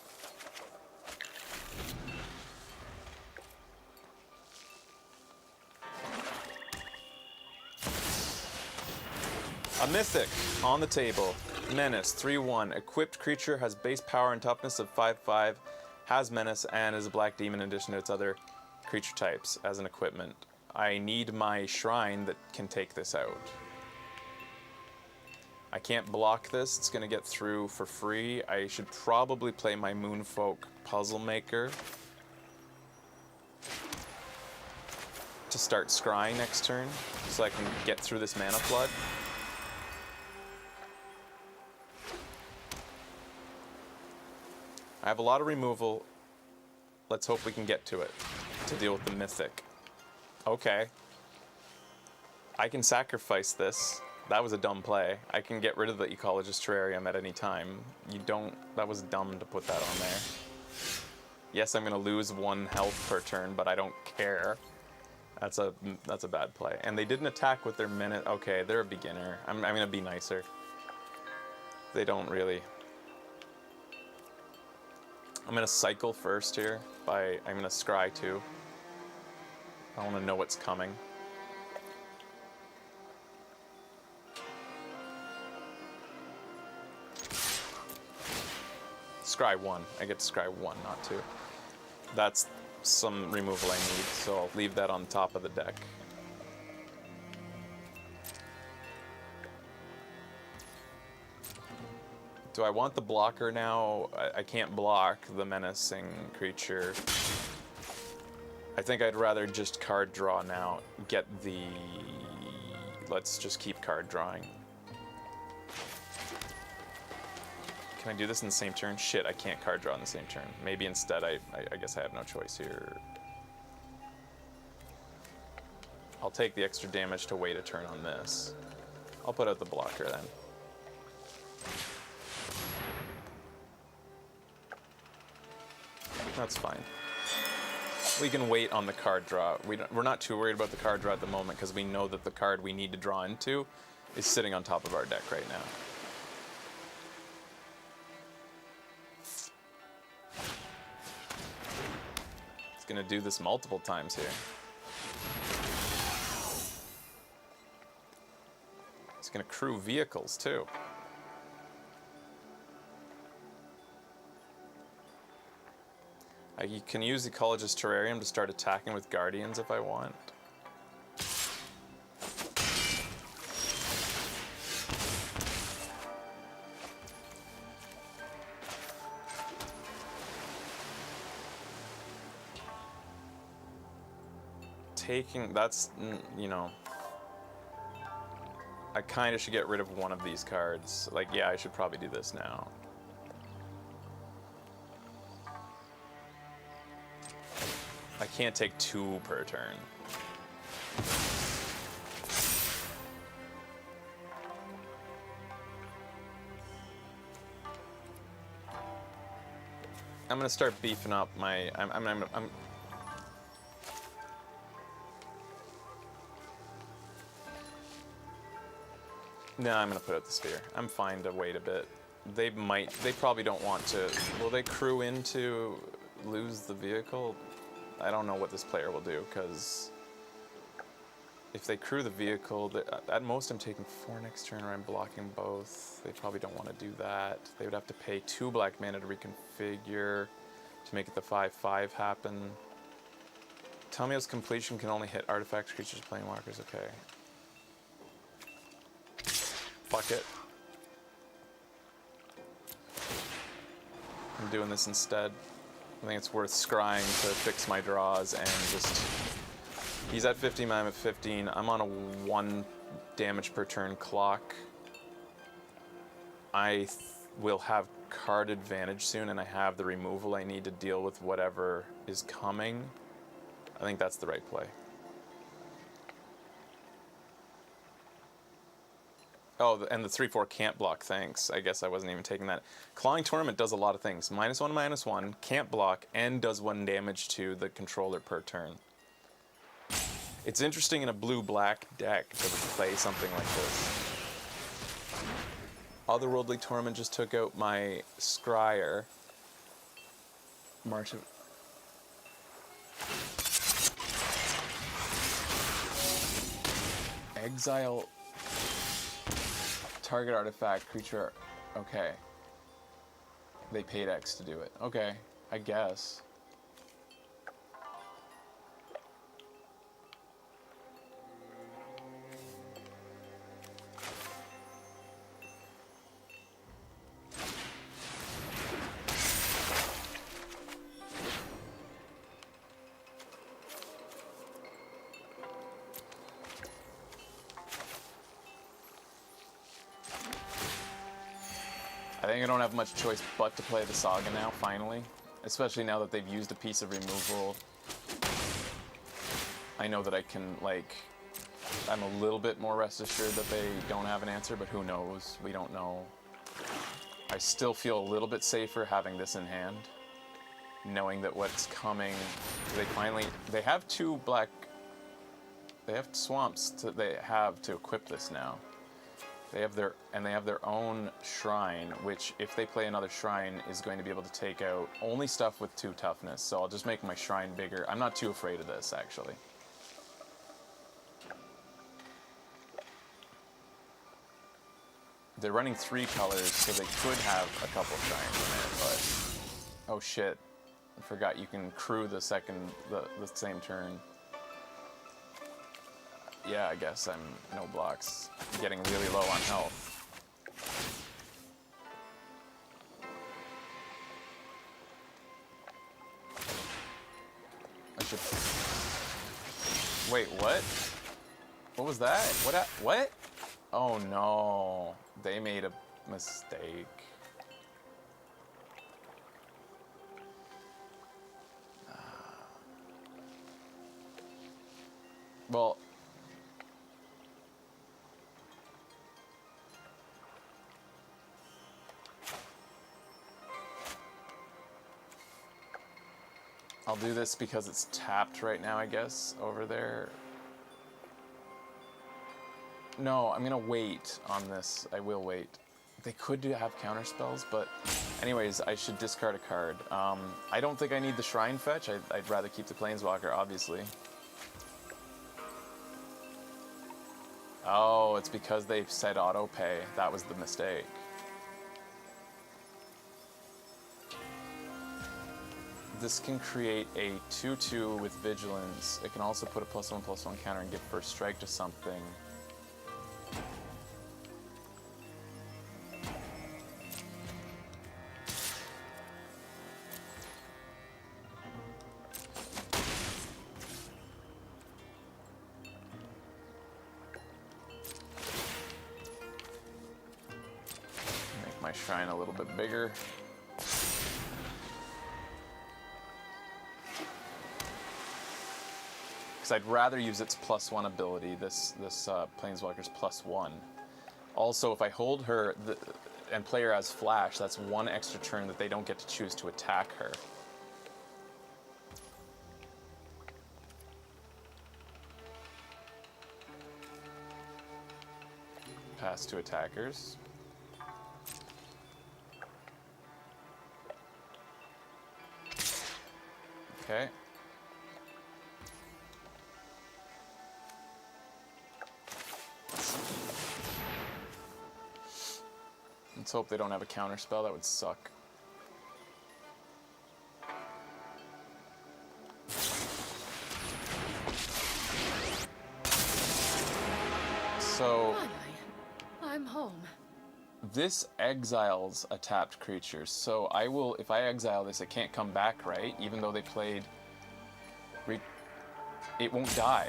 A mythic on the table. Menace, 3/1. Equipped creature has base power and toughness of 5/5, has menace, and is a black demon in addition to its other creature types as an equipment. I need my shrine that can take this out. I can't block this, it's gonna get through for free. I should probably play my Moonfolk Puzzle Maker to start scrying next turn, so I can get through this mana flood. I have a lot of removal. Let's hope we can get to it to deal with the mythic. Okay. I can sacrifice this. That was a dumb play. I can get rid of the Ecologist Terrarium at any time. That was dumb to put that on there. Yes, I'm gonna lose 1 health per turn, but I don't care. That's a bad play. And they didn't attack with their minute. Okay, they're a beginner. I'm gonna be nicer. They don't really. I'm gonna cycle first here I'm gonna scry 2. I wanna know what's coming. Scry 1. I get to scry 1, not 2. That's some removal I need, so I'll leave that on top of the deck. Do I want the blocker now? I can't block the menacing creature. I think I'd rather just card draw now. Let's just keep card drawing. Can I do this in the same turn? Shit, I can't card draw in the same turn. Maybe instead I guess I have no choice here. I'll take the extra damage to wait a turn on this. I'll put out the blocker then. That's fine. We can wait on the card draw. We're not too worried about the card draw at the moment because we know that the card we need to draw into is sitting on top of our deck right now. It's gonna do this multiple times here. It's gonna crew vehicles too. I can use Ecologist Terrarium to start attacking with Guardians if I want. That's, you know, I kind of should get rid of one of these cards. Like, yeah, I should probably do this now. I can't take 2 per turn. I'm gonna start beefing up my. No, I'm gonna put out the sphere. I'm fine to wait a bit. They probably don't want to. Will they crew in to lose the vehicle? I don't know what this player will do, because if they crew the vehicle, at most I'm taking 4 next turn, or I'm blocking both. They probably don't want to do that. They would have to pay 2 black mana to reconfigure to make it the 5/5 happen. Tamio's completion can only hit artifacts, creatures, planeswalkers. Okay. Fuck it. I'm doing this instead. I think it's worth scrying to fix my draws and just... He's at 15, I'm at 15. I'm on a 1 damage per turn clock. I will have card advantage soon, and I have the removal I need to deal with whatever is coming. I think that's the right play. Oh, and the 3/4 can't block, thanks. I guess I wasn't even taking that. Clawing Torment does a lot of things. -1/-1, can't block, and does 1 damage to the controller per turn. It's interesting in a blue-black deck to play something like this. Otherworldly Torment just took out my Scryer. March of... Exile... Target artifact, creature... Okay. They paid X to do it. Okay, I guess. I think I don't have much choice but to play the Saga now, finally. Especially now that they've used a piece of removal. I know that I can, like... I'm a little bit more rest assured that they don't have an answer, but who knows? We don't know. I still feel a little bit safer having this in hand. Knowing that what's coming... They have 2 black... They have swamps they have to equip this now. They have their own shrine, which if they play another shrine is going to be able to take out only stuff with 2 toughness. So I'll just make my shrine bigger. I'm not too afraid of this, actually. They're running 3 colors, so they could have a couple shrines in it, but oh shit! I forgot you can crew the same turn. Yeah, I guess I'm no blocks. Getting really low on health. I should... Wait, what? What was that? What? Oh no. They made a mistake. Well... I'll do this because it's tapped right now, I guess, over there. No, I'm gonna wait on this. I will wait. They could have counter spells, but anyways, I should discard a card. I don't think I need the Shrine Fetch. I'd rather keep the Planeswalker, obviously. Oh, it's because they said auto pay. That was the mistake. This can create a 2/2 with Vigilance. It can also put a +1/+1 counter and give first strike to something. Make my shrine a little bit bigger. I'd rather use its +1 ability, this Planeswalker's +1. Also, if I hold her, and player has flash, that's one extra turn that they don't get to choose to attack her. Pass to attackers. Okay. Let's hope they don't have a counter spell. That would suck. So Finally, I'm home. this exiles a tapped creature. So I will, if I exile this, it can't come back, right? Even though they played, it won't die.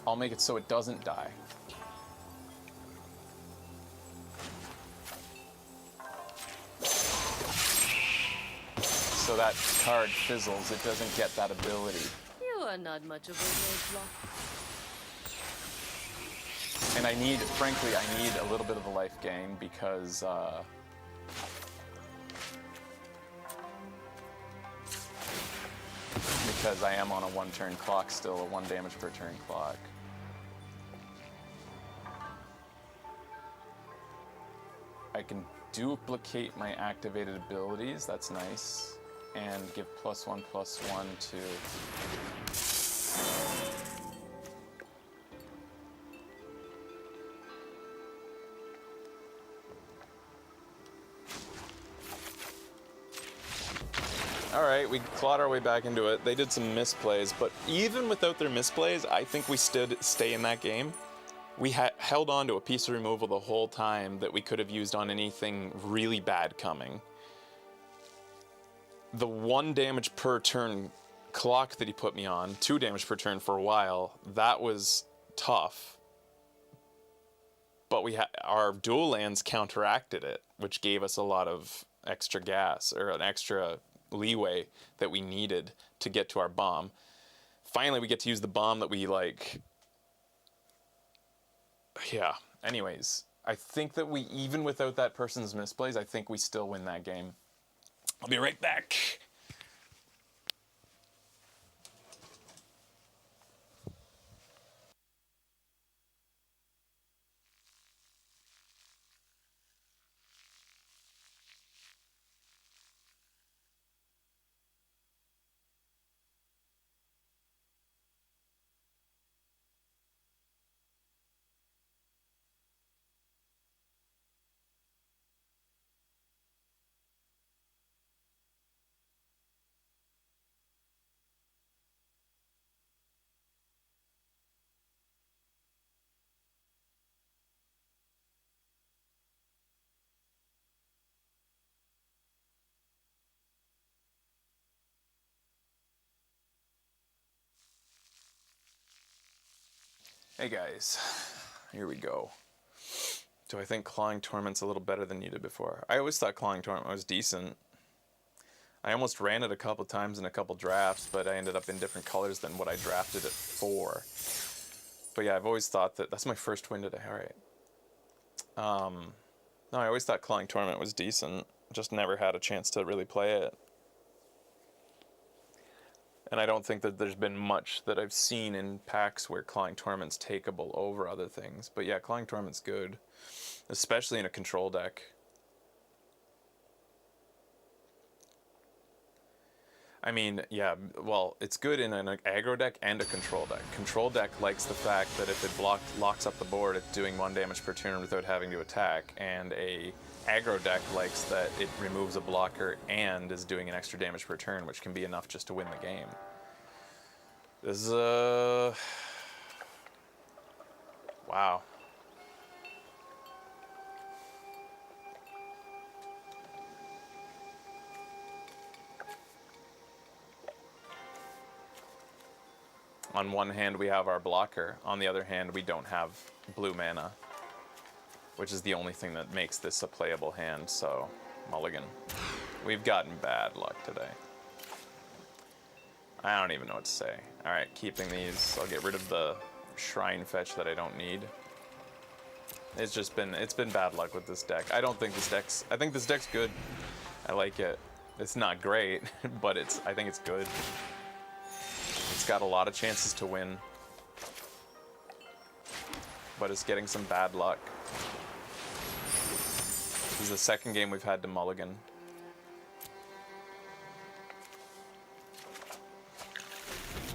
I'll make it so it doesn't die. So that card fizzles. It doesn't get that ability. You are not much of a roadblock. And frankly, I need a little bit of the life gain because I am on a 1-turn clock still, a 1 damage per turn clock. I can duplicate my activated abilities, that's nice. And give +1/+1 to... Alright, we clawed our way back into it. They did some misplays, but even without their misplays, I think we stay in that game. We held on to a piece of removal the whole time that we could have used on anything really bad coming. The 1 damage per turn clock that he put me on, 2 damage per turn for a while, that was tough. But our dual lands counteracted it, which gave us a lot of extra gas, or an extra leeway that we needed to get to our bomb. Finally, we get to use the bomb that we like. Yeah, anyways, I think that we, even without that person's misplays, I think we still win that game. I'll be right back. Hey guys, here we go. Do I think Clawing Torment's a little better than you did before? I always thought Clawing Torment was decent. I almost ran it a couple times in a couple drafts, but I ended up in different colors than what I drafted it for. But yeah, I've always thought that's my first win today. All right. No, I always thought Clawing Torment was decent. Just never had a chance to really play it. And I don't think that there's been much that I've seen in packs where Clawing Torment's takeable over other things. But yeah, Clawing Torment's good, especially in a control deck. I mean, yeah, well, it's good in an aggro deck and a control deck. Control deck likes the fact that if it locks up the board, it's doing 1 damage per turn without having to attack, and a aggro deck likes that it removes a blocker and is doing an extra damage per turn, which can be enough just to win the game. This is, wow. On one hand, we have our blocker. On the other hand, we don't have blue mana, which is the only thing that makes this a playable hand, so mulligan. We've gotten bad luck today. I don't even know what to say. All right, keeping these. I'll get rid of the shrine fetch that I don't need. it's been bad luck with this deck. I think this deck's good. I like it. It's not great, but I think it's good. It's got a lot of chances to win, but it's getting some bad luck. This is the second game we've had to mulligan.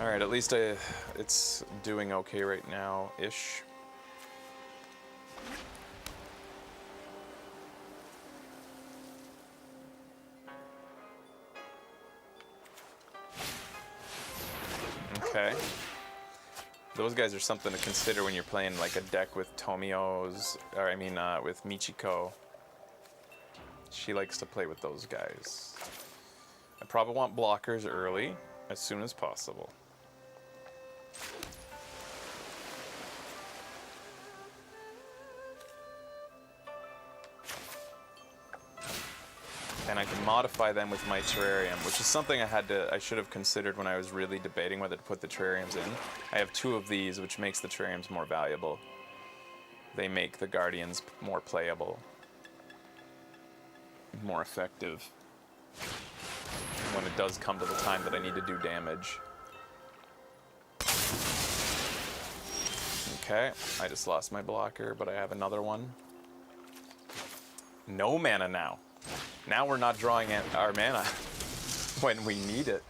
All right, at least it's doing okay right now-ish. Okay. Those guys are something to consider when you're playing like a deck with Tomio's, or I mean with Michiko. She likes to play with those guys. I probably want blockers early, as soon as possible. And I can modify them with my terrarium, which is something I should have considered when I was really debating whether to put the terrariums in. I have 2 of these, which makes the terrariums more valuable. They make the guardians more playable, more effective when it does come to the time that I need to do damage. Okay, I just lost my blocker, but I have another one. No mana now. Now we're not drawing our mana when we need it.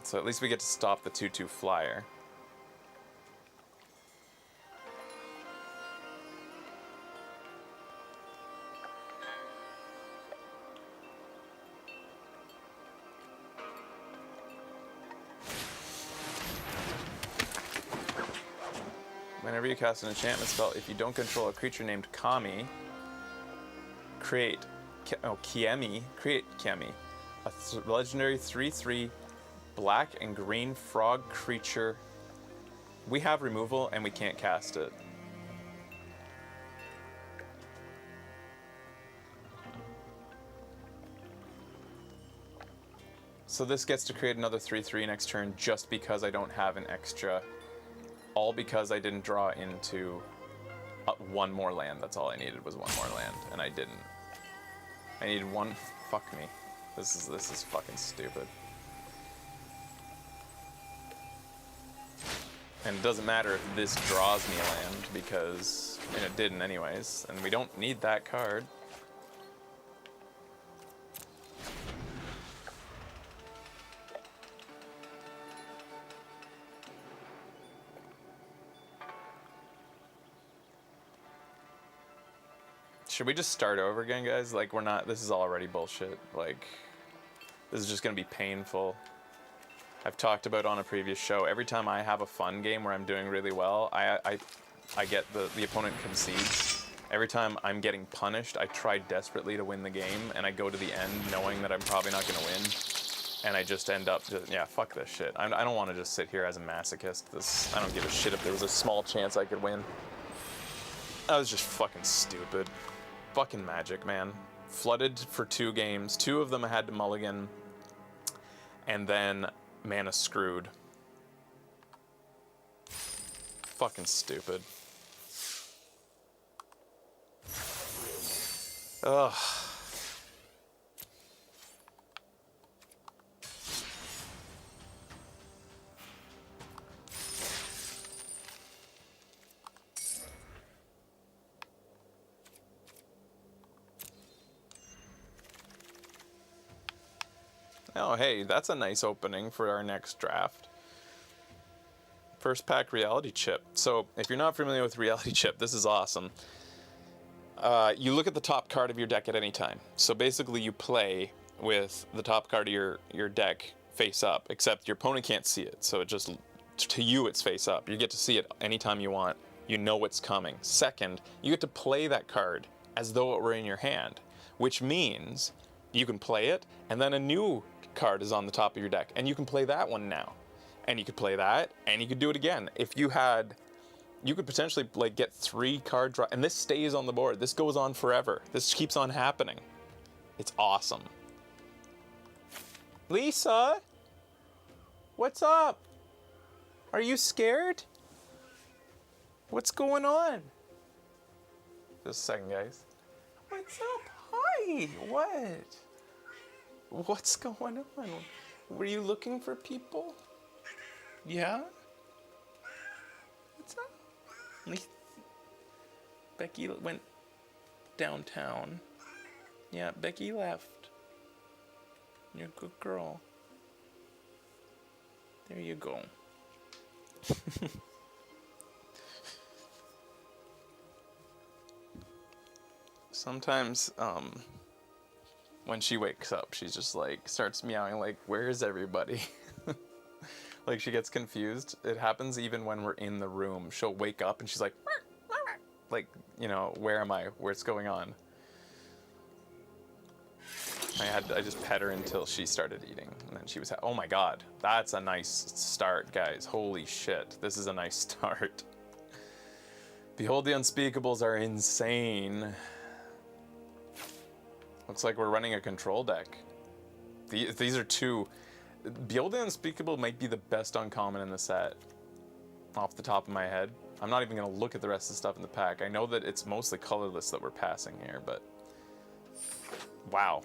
So at least we get to stop the 2/2 flyer. Whenever you cast an enchantment spell, if you don't control a creature named Kami, create Kiemi, a legendary 3/3 black and green frog creature. We have removal and we can't cast it. So this gets to create another 3/3 next turn just because I don't have an extra. All because I didn't draw into one more land. That's all I needed was one more land, and I didn't. I needed one. Fuck me. This is fucking stupid. And it doesn't matter if this draws me a land because, and it didn't anyways, and we don't need that card. Should we just start over again, guys? Like, we're not, this is already bullshit. Like, this is just gonna be painful. I've talked about on a previous show, every time I have a fun game where I'm doing really well, I get the opponent concedes. Every time I'm getting punished, I try desperately to win the game, and I go to the end knowing that I'm probably not gonna win. And I just end up, yeah, fuck this shit. I don't wanna just sit here as a masochist. I don't give a shit if there was a small chance I could win. That was just fucking stupid. Fucking Magic, man. Flooded for 2 games. 2 of them I had to mulligan. And then mana screwed. Fucking stupid. Ugh. Oh, hey, that's a nice opening for our next draft. First pack Reality Chip. So, if you're not familiar with Reality Chip, this is awesome. You look at the top card of your deck at any time. So basically you play with the top card of your deck face up, except your opponent can't see it. So it just, to you, it's face up. You get to see it anytime you want. You know what's coming. Second, you get to play that card as though it were in your hand, which means you can play it, and then a new card is on the top of your deck, and you can play that one now. And you could play that, and you could do it again. If you had, you could potentially like get 3 card draw, and this stays on the board. This goes on forever. This keeps on happening. It's awesome. Lisa? What's up? Are you scared? What's going on? Just a second, guys. What's up? Hi. What? What's going on? Were you looking for people? Yeah? What's up? Becky went downtown. Yeah, Becky left. You're a good girl. There you go. Sometimes, when she wakes up, she's just like, starts meowing like, where is everybody? Like she gets confused. It happens even when we're in the room. She'll wake up and she's like, like, you know, where am I? What's going on? I just pet her until she started eating, and then she was, oh my god, that's a nice start, guys. Holy shit, this is a nice start. Behold, the unspeakables are insane. Looks like we're running a control deck. These are two. Behold, the unspeakable might be the best uncommon in the set, off the top of my head. I'm not even gonna look at the rest of the stuff in the pack. I know that it's mostly colorless that we're passing here, but wow.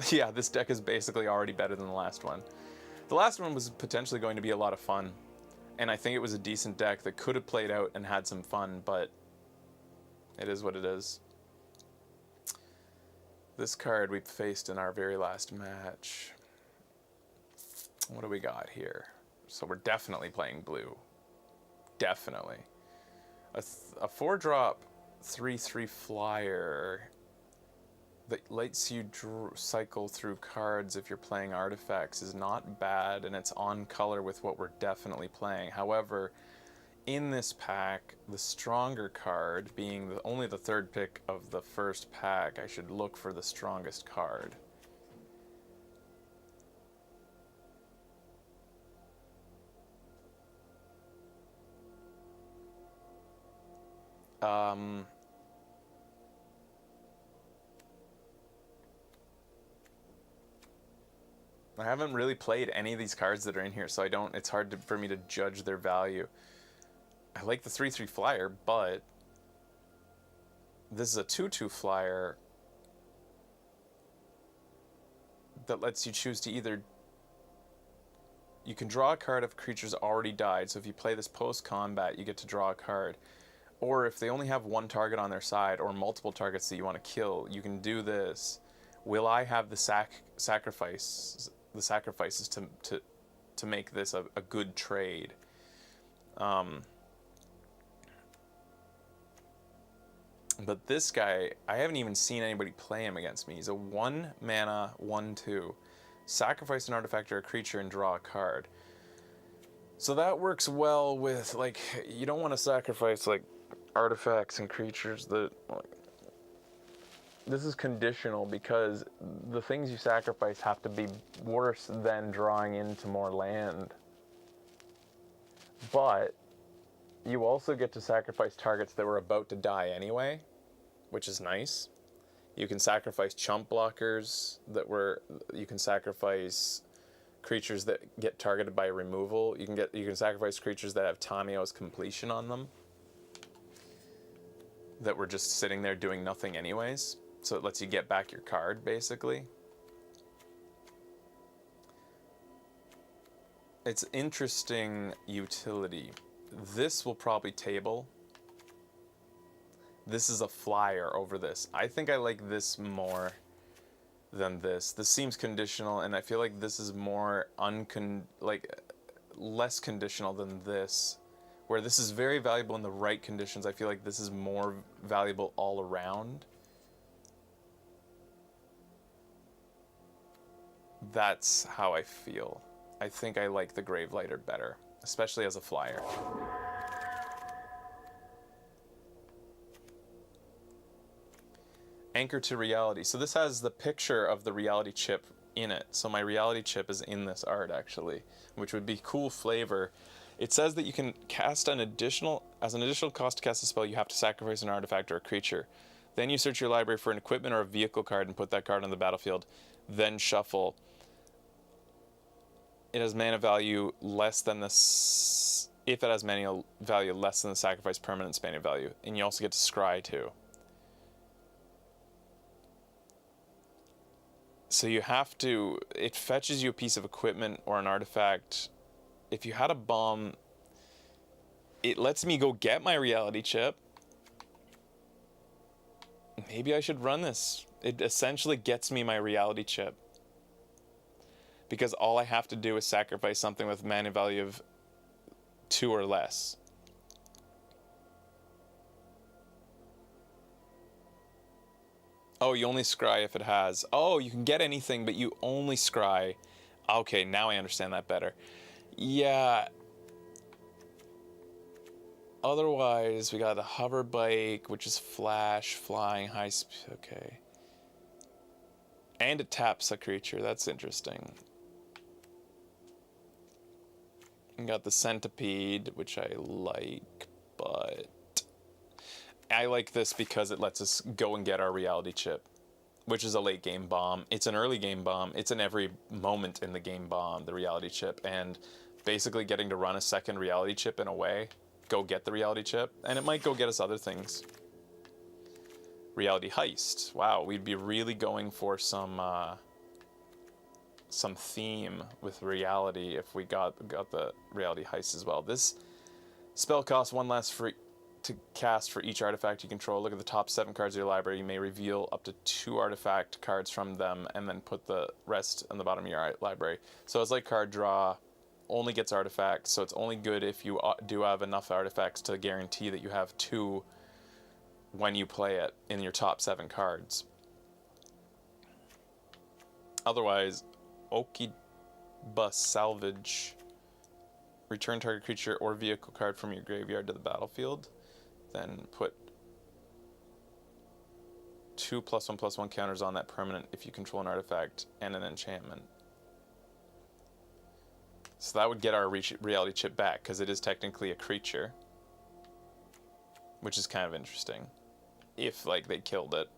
Yeah, this deck is basically already better than the last one. The last one was potentially going to be a lot of fun, and I think it was a decent deck that could have played out and had some fun, but it is what it is. This card we faced in our very last match. What do we got here? So we're definitely playing blue. Definitely. A 4-drop 3/3 flyer that lets you cycle through cards if you're playing artifacts is not bad, and it's on color with what we're definitely playing. However, in this pack, the stronger card, being only the third pick of the first pack, I should look for the strongest card. I haven't really played any of these cards that are in here, so it's hard for me to judge their value. I like the 3/3 flyer, but this is a 2/2 flyer that lets you choose to either... You can draw a card if a creature's already died, so if you play this post-combat, you get to draw a card. Or if they only have one target on their side, or multiple targets that you want to kill, you can do this. Will I have the sacrifices to make this a good trade? But this guy, I haven't even seen anybody play him against me. He's a 1 mana, 1/2. Sacrifice an artifact or a creature and draw a card. So that works well with, like, you don't want to sacrifice, like, artifacts and creatures that, like, this is conditional because the things you sacrifice have to be worse than drawing into more land. But you also get to sacrifice targets that were about to die anyway, which is nice. You can sacrifice chump blockers you can sacrifice creatures that get targeted by removal. You can sacrifice creatures that have Tamiyo's completion on them, that were just sitting there doing nothing anyways. So it lets you get back your card, basically. It's interesting utility. This will probably table. This is a flyer over this. I think I like this more than this. This seems conditional, and I feel like this is more less conditional than this. Where this is very valuable in the right conditions, I feel like this is more valuable all around. That's how I feel. I think I like the Gravelighter better, especially as a flyer. Anchor to reality. So this has the picture of the reality chip in it. So my reality chip is in this art, actually, which would be cool flavor. It says that you can cast as an additional cost to cast a spell, you have to sacrifice an artifact or a creature. Then you search your library for an equipment or a vehicle card and put that card on the battlefield. then shuffle. It has mana value less than the... if it has mana value less than the sacrifice permanent's mana value. And you also get to scry too. So you have to... it fetches you a piece of equipment or an artifact. If you had a bomb, it lets me go get my reality chip. Maybe I should run this. It essentially gets me my reality chip. Because all I have to do is sacrifice something with mana value of 2 or less. Oh, you only scry if it has. Oh, you can get anything, but you only scry. Okay, now I understand that better. Yeah. Otherwise, we got a hover bike, which is flash, flying, high speed. Okay. And it taps a creature. That's interesting. We got the centipede, which I like, but I like this because it lets us go and get our reality chip, which is a late game bomb. It's an early game bomb. It's an every moment in the game bomb, the reality chip, and basically getting to run a second reality chip in a way. Go get the reality chip, and it might go get us other things. Reality heist. Wow, we'd be really going for some theme with reality if we got the reality heist as well. This spell costs 1 less to cast for each artifact you control. Look at the top 7 cards of your library. You may reveal up to 2 artifact cards from them, and then put the rest on the bottom of your library. So it's like card draw. Only gets artifacts, so it's only good if you do have enough artifacts to guarantee that you have 2 when you play it in your top 7 cards. Otherwise, Okiba Salvage. Return target creature or vehicle card from your graveyard to the battlefield. Then put 2 +1/+1 counters on that permanent if you control an artifact and an enchantment. So that would get our reality chip back, because it is technically a creature. Which is kind of interesting. If, like, they killed it.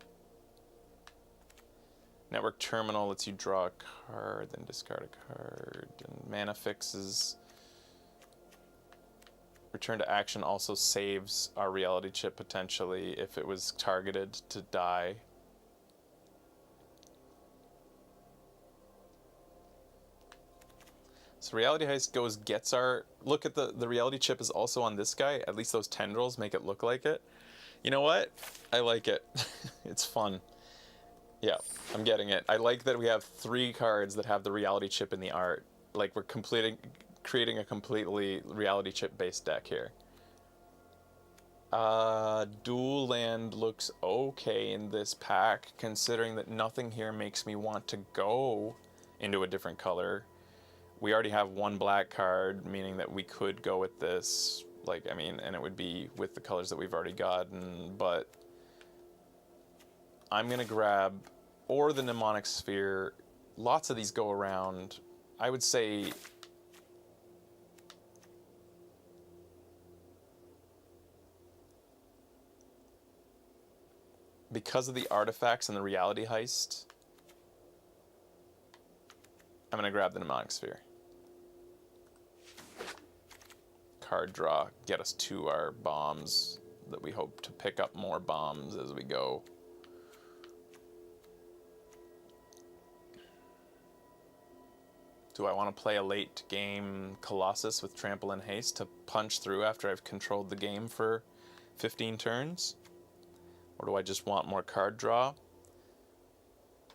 Network Terminal lets you draw a card, then discard a card. And mana fixes. Return to action also saves our reality chip potentially if it was targeted to die. So Reality Heist gets our... Look at the reality chip is also on this guy. At least those tendrils make it look like it. You know what? I like it. It's fun. Yeah, I'm getting it. I like that we have 3 cards that have the reality chip in the art. Like, we're creating a completely reality chip based deck here. Dual land looks okay in this pack, considering that nothing here makes me want to go into a different color. We already have 1 black card, meaning that we could go with this, like, I mean, and it would be with the colors that we've already gotten, but I'm gonna grab, or the Mnemonic Sphere. Lots of these go around. I would say because of the artifacts and the reality heist, I'm gonna grab the Mnemonic Sphere. Card draw, get us to our bombs that we hope to pick up more bombs as we go. Do I want to play a late game Colossus with Trample and Haste to punch through after I've controlled the game for 15 turns? Or do I just want more card draw?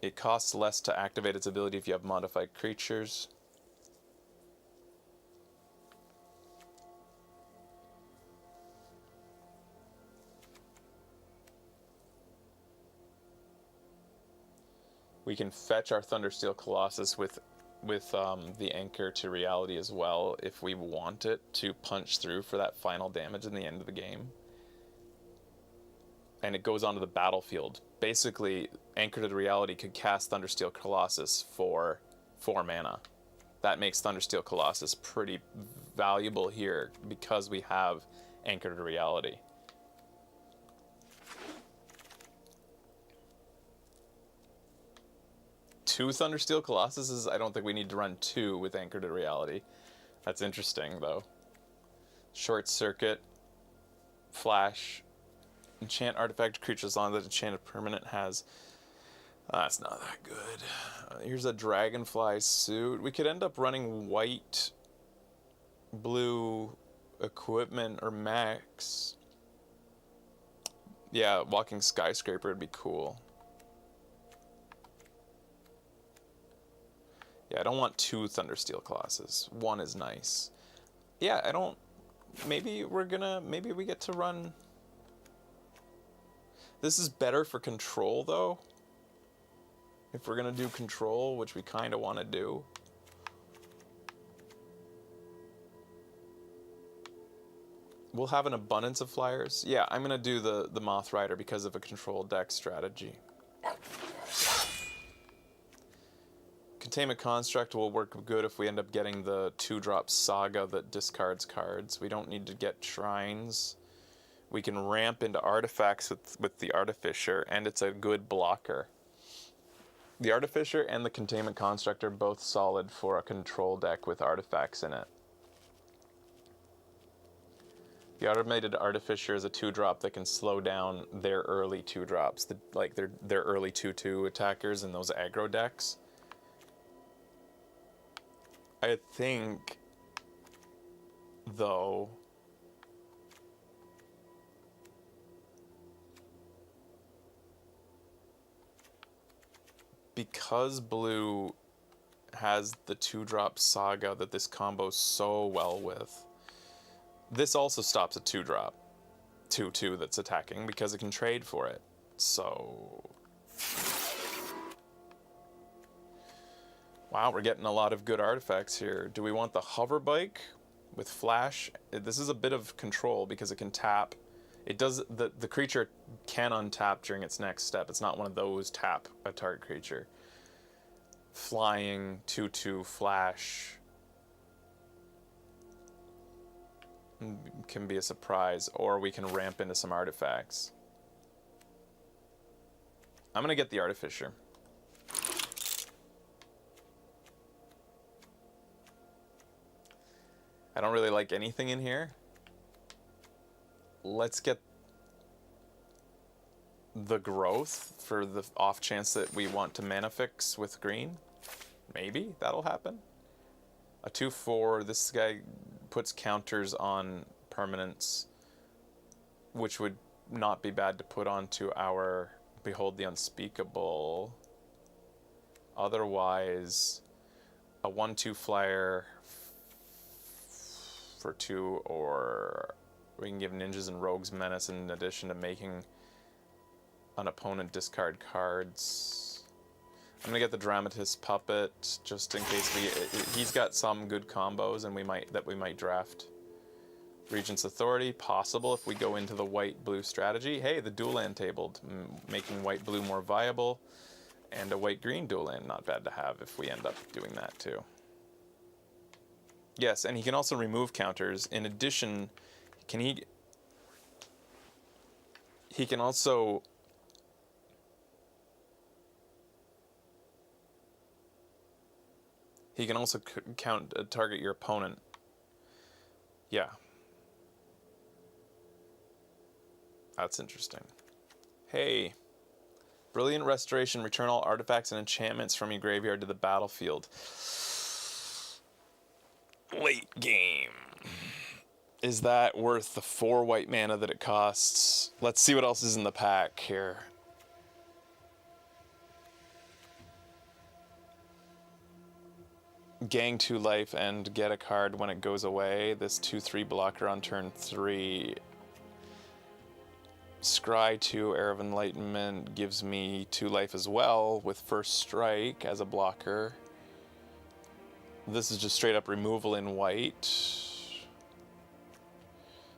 It costs less to activate its ability if you have modified creatures. We can fetch our Thundersteel Colossus with the Anchor to Reality as well if we want it to punch through for that final damage in the end of the game. And it goes onto the battlefield. Basically, Anchor to Reality could cast Thundersteel Colossus for 4 mana. That makes Thundersteel Colossus pretty valuable here because we have Anchor to Reality. 2 Thundersteel Colossuses. I don't think we need to run 2 with Anchor to Reality. That's interesting, though. Short Circuit, Flash, enchant artifact creatures on that enchanted permanent has. That's not that good. Here's a Dragonfly suit. We could end up running white, blue equipment or max. Yeah, Walking Skyscraper would be cool. Yeah, I don't want 2 Thundersteel Colossus. 1 is nice. Yeah, I don't... Maybe we get to run... This is better for control, though. If we're gonna do control, which we kind of want to do. We'll have an abundance of flyers. Yeah, I'm gonna do the Moth Rider because of a control deck strategy. Containment Construct will work good if we end up getting the 2-drop Saga that discards cards. We don't need to get Shrines. We can ramp into artifacts with the Artificer, and it's a good blocker. The Artificer and the Containment Construct are both solid for a control deck with artifacts in it. The Automated Artificer is a 2-drop that can slow down their early 2-drops, like their early 2/2 attackers in those aggro decks. I think, though, because blue has the 2-drop Saga that this combos so well with, this also stops a 2-drop 2/2 that's attacking because it can trade for it. So... Wow, we're getting a lot of good artifacts here. Do we want the hover bike with flash? This is a bit of control because it can tap. It does the creature can untap during its next step. It's not one of those tap a target creature. Flying 2/2 flash can be a surprise, or we can ramp into some artifacts. I'm gonna get the Artificer. I don't really like anything in here. Let's get the growth for the off chance that we want to mana fix with green. Maybe that'll happen. A 2/4, this guy puts counters on permanents, which would not be bad to put onto our Behold the Unspeakable. Otherwise, a 1/2 flyer for 2, or we can give Ninjas and Rogues Menace in addition to making an opponent discard cards. I'm gonna get the Dramatist Puppet just in case he's got some good combos and we might draft. Regent's Authority, possible if we go into the white-blue strategy. Hey, the dual land tabled, making white-blue more viable, and a white-green dual land, not bad to have if we end up doing that too. Yes, and he can also remove counters. In addition, he can also target your opponent. Yeah. That's interesting. Hey. Brilliant Restoration. Return all artifacts and enchantments from your graveyard to the battlefield. Late game. Is that worth the 4 white mana that it costs? Let's see what else is in the pack here. Gang 2 life and get a card when it goes away. This 2/3 blocker on turn 3. Scry 2 Air of Enlightenment gives me 2 life as well with First Strike as a blocker. This is just straight up removal in white.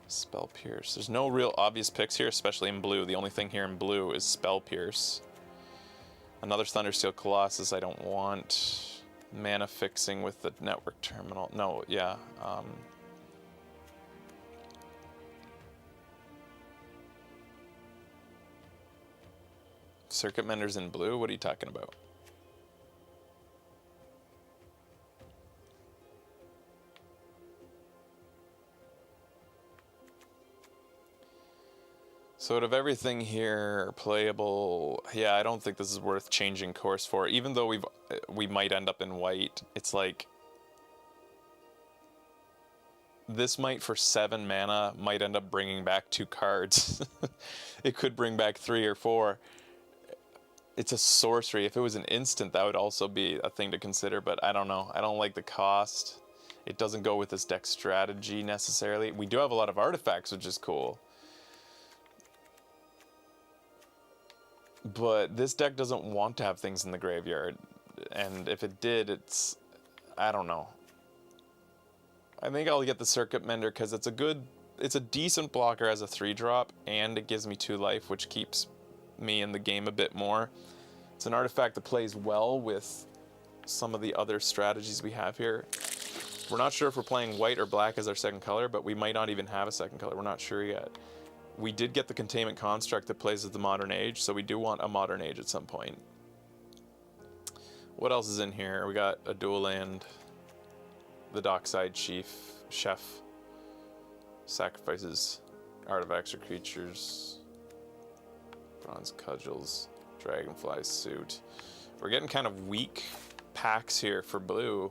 Spell Pierce. There's no real obvious picks here, especially in blue. The only thing here in blue is Spell Pierce. Another Thundersteel Colossus I don't want. Mana fixing with the network terminal. No, yeah. Circuit Menders in blue? What are you talking about? So out of everything here, playable, yeah, I don't think this is worth changing course for. Even though we might end up in white, it's like this might for 7 mana might end up bringing back 2 cards. It could bring back 3 or 4. It's a sorcery. If it was an instant, that would also be a thing to consider, but I don't know. I don't like the cost. It doesn't go with this deck strategy necessarily. We do have a lot of artifacts, which is cool. But this deck doesn't want to have things in the graveyard, and if it did, I don't know. I think I'll get the Circuit Mender because it's a decent blocker as a 3-drop, and it gives me 2 life, which keeps me in the game a bit more. It's an artifact that plays well with some of the other strategies we have here. We're not sure if we're playing white or black as our second color, but we might not even have a second color. We're not sure yet. We did get the Containment Construct that plays as the Modern Age, so we do want a Modern Age at some point. What else is in here? We got a dual land, the Dockside Chef, sacrifices artifacts or creatures, Bronze Cudgels, Dragonfly Suit. We're getting kind of weak packs here for blue.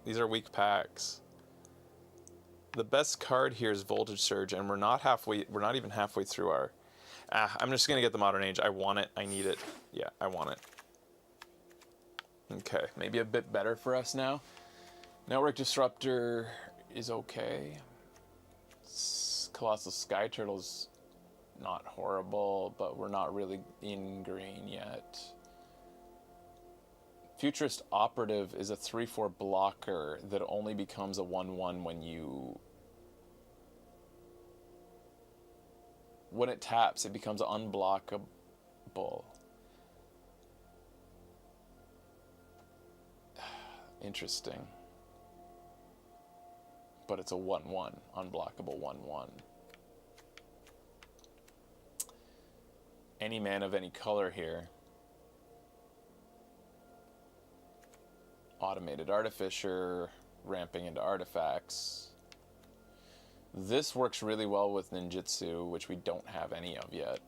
These are weak packs. The best card here is Voltage Surge, and we're not even halfway through our... I'm just going to get the Modern Age. I want it. I need it. Yeah, I want it. Okay, maybe a bit better for us now. Network Disruptor is okay. Colossal Sky Turtle's not horrible, but we're not really in green yet. Futurist Operative is a 3/4 blocker that only becomes a 1/1 when it taps, it becomes unblockable. Interesting. But it's a 1/1, unblockable 1/1. Any man of any color here. Automated Artificer, ramping into artifacts. This works really well with ninjutsu, which we don't have any of yet.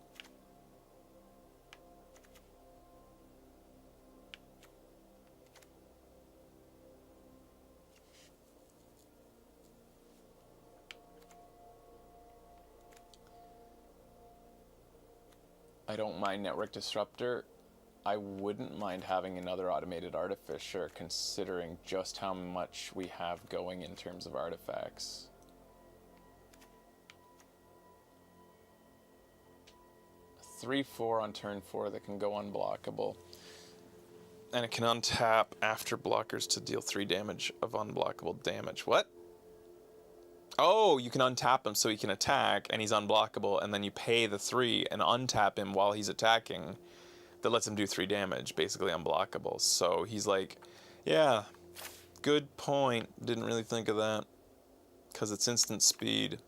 I don't mind Network Disruptor. I wouldn't mind having another Automated Artificer, considering just how much we have going in terms of artifacts. A 3/4 on turn 4 that can go unblockable. And it can untap after blockers to deal 3 damage of unblockable damage. What? Oh, you can untap him so he can attack, and he's unblockable, and then you pay the 3 and untap him while he's attacking. That lets him do 3 damage, basically unblockable. So he's like, yeah, good point. Didn't really think of that. Because it's instant speed.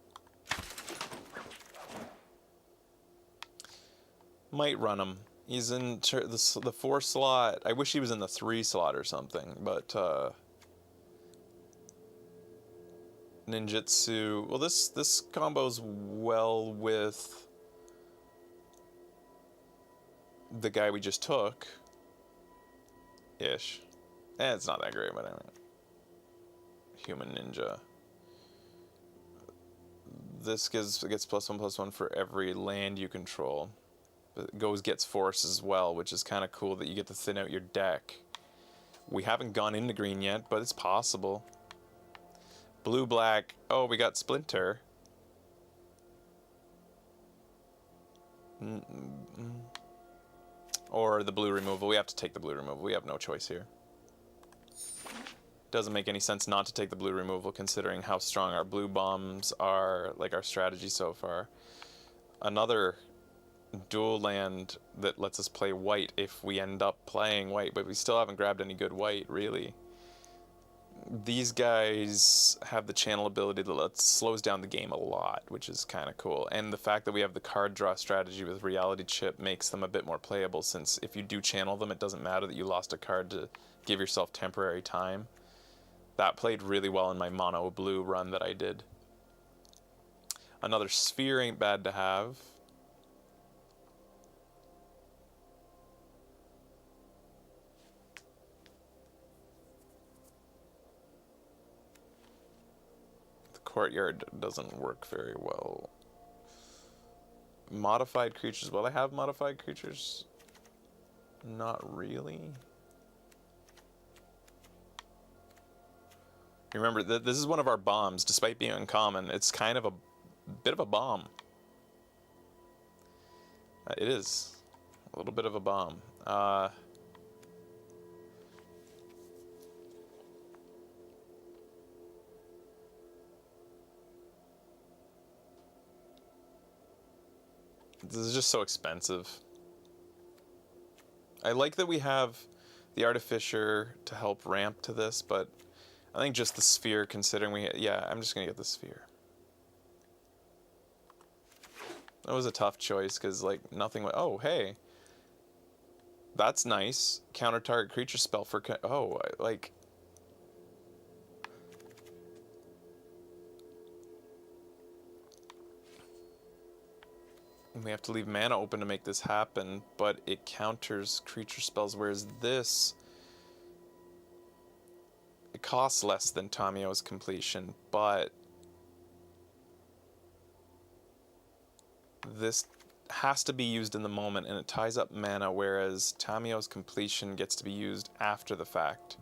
Might run him. He's in the 4 slot. I wish he was in the 3 slot or something, but ninjutsu. Well, this combo's well with the guy we just took. Ish. It's not that great, but I mean, Human Ninja. This gets +1/+1 for every land you control. But it gets force as well, which is kind of cool that you get to thin out your deck. We haven't gone into green yet, but it's possible. Blue-black. Oh, we got Splinter. Or the blue removal. We have to take the blue removal. We have no choice here. Doesn't make any sense not to take the blue removal, considering how strong our blue bombs are, like our strategy so far. Another dual land that lets us play white if we end up playing white, but we still haven't grabbed any good white, really. These guys have the channel ability that slows down the game a lot, which is kind of cool. And the fact that we have the card draw strategy with Reality Chip makes them a bit more playable, since if you do channel them, it doesn't matter that you lost a card to give yourself temporary time. That played really well in my mono blue run that I did. Another sphere ain't bad to have. The courtyard doesn't work very well. Modified creatures. Will I have modified creatures? Not really. Remember, this is one of our bombs. Despite being uncommon, it's kind of a bit of a bomb. It is. A little bit of a bomb. This is just so expensive. I like that we have the Artificer to help ramp to this, but I think just the sphere, considering yeah, I'm just gonna get the sphere. That was a tough choice, because, like, nothing went, oh, hey. That's nice. Counter target creature spell for, like... We have to leave mana open to make this happen, but it counters creature spells, whereas this... It costs less than Tamio's completion, but... This has to be used in the moment, and it ties up mana, whereas Tamio's completion gets to be used after the fact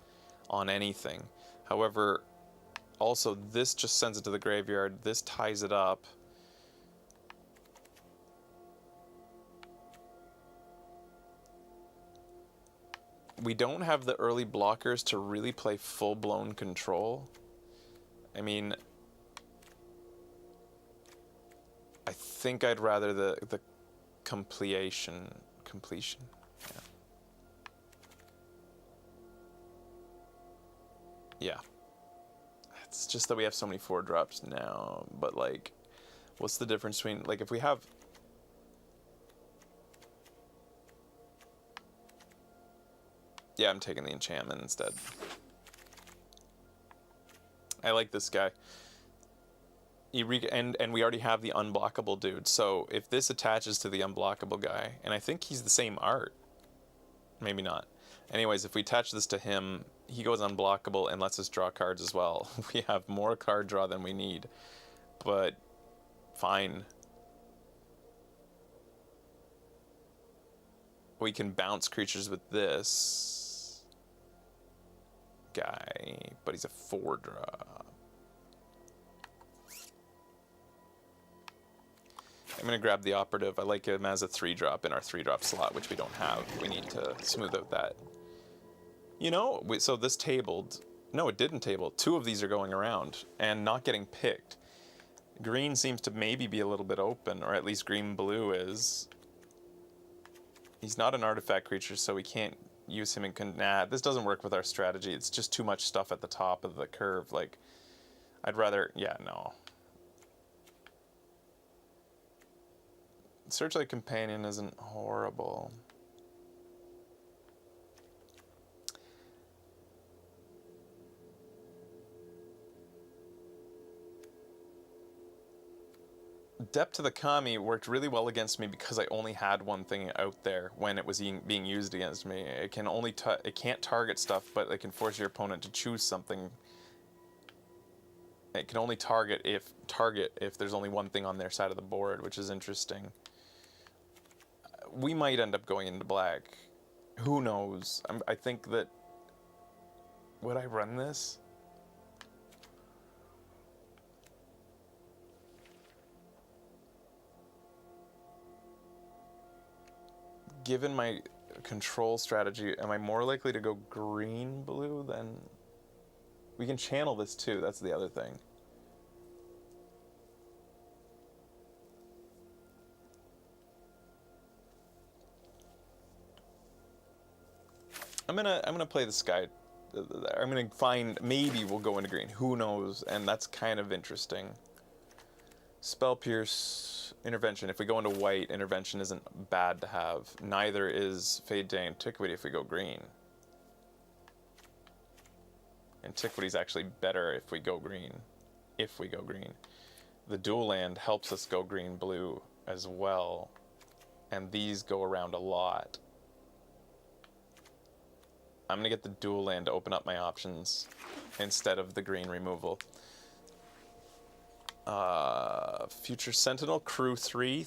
on anything. However, also, this just sends it to the graveyard. This ties it up. We don't have the early blockers to really play full-blown control. I mean, I think I'd rather the completion. Yeah. Yeah. It's just that we have so many 4-drops now, but, like, what's the difference between, like, if we have... Yeah, I'm taking the enchantment instead. I like this guy. And we already have the unblockable dude, so if this attaches to the unblockable guy, and I think he's the same art. Maybe not. Anyways, if we attach this to him, he goes unblockable and lets us draw cards as well. We have more card draw than we need. But, fine. We can bounce creatures with this guy, but he's a 4-drop. I'm going to grab the Operative. I like him as a 3-drop in our 3-drop slot, which we don't have. We need to smooth out that. You know, so this tabled. No, it didn't table. 2 of these are going around and not getting picked. Green seems to maybe be a little bit open, or at least green-blue is. He's not an artifact creature, so we can't use him in... Nah, this doesn't work with our strategy. It's just too much stuff at the top of the curve. Like, I'd rather... Yeah, no. Searchlight Companion isn't horrible. Depth to the Kami worked really well against me because I only had one thing out there when it was being used against me. It can only it can't target stuff, but it can force your opponent to choose something. It can only target if there's only one thing on their side of the board, which is interesting. We might end up going into black. Who knows? I think that... Would I run this? Given my control strategy, am I more likely to go green-blue than... We can channel this too, that's the other thing. I'm gonna play this guy. I'm gonna find, maybe we'll go into green, who knows, and that's kind of interesting. Spell Pierce, Intervention. If we go into white, Intervention isn't bad to have. Neither is Fade to Antiquity if we go green. Antiquity's actually better if we go green. the dual land helps us go green-blue as well. And these go around a lot. I'm going to get the dual land to open up my options instead of the green removal. Future Sentinel, crew 3.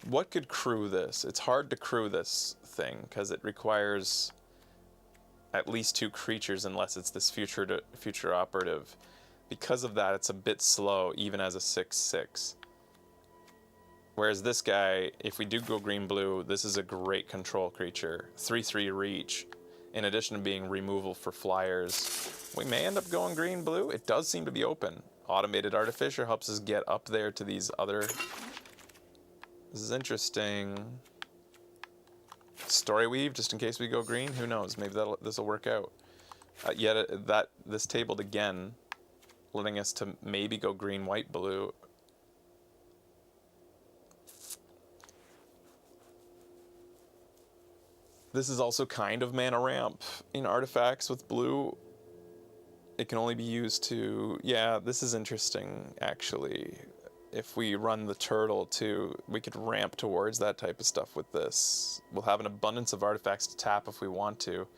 What could crew this? It's hard to crew this thing because it requires at least 2 creatures unless it's this future operative. Because of that, it's a bit slow even as a 6/6. Whereas this guy, if we do go green-blue, this is a great control creature. 3/3 reach, in addition to being removal for flyers. We may end up going green-blue. It does seem to be open. Automated Artificer helps us get up there to these other... This is interesting. Story Weave, just in case we go green. Who knows? Maybe this will work out. Yet this tabled again, letting us to maybe go green, white, blue. This is also kind of mana ramp in artifacts with blue. It can only be used to... Yeah, this is interesting, actually. If we run the turtle, too, we could ramp towards that type of stuff with this. We'll have an abundance of artifacts to tap if we want to.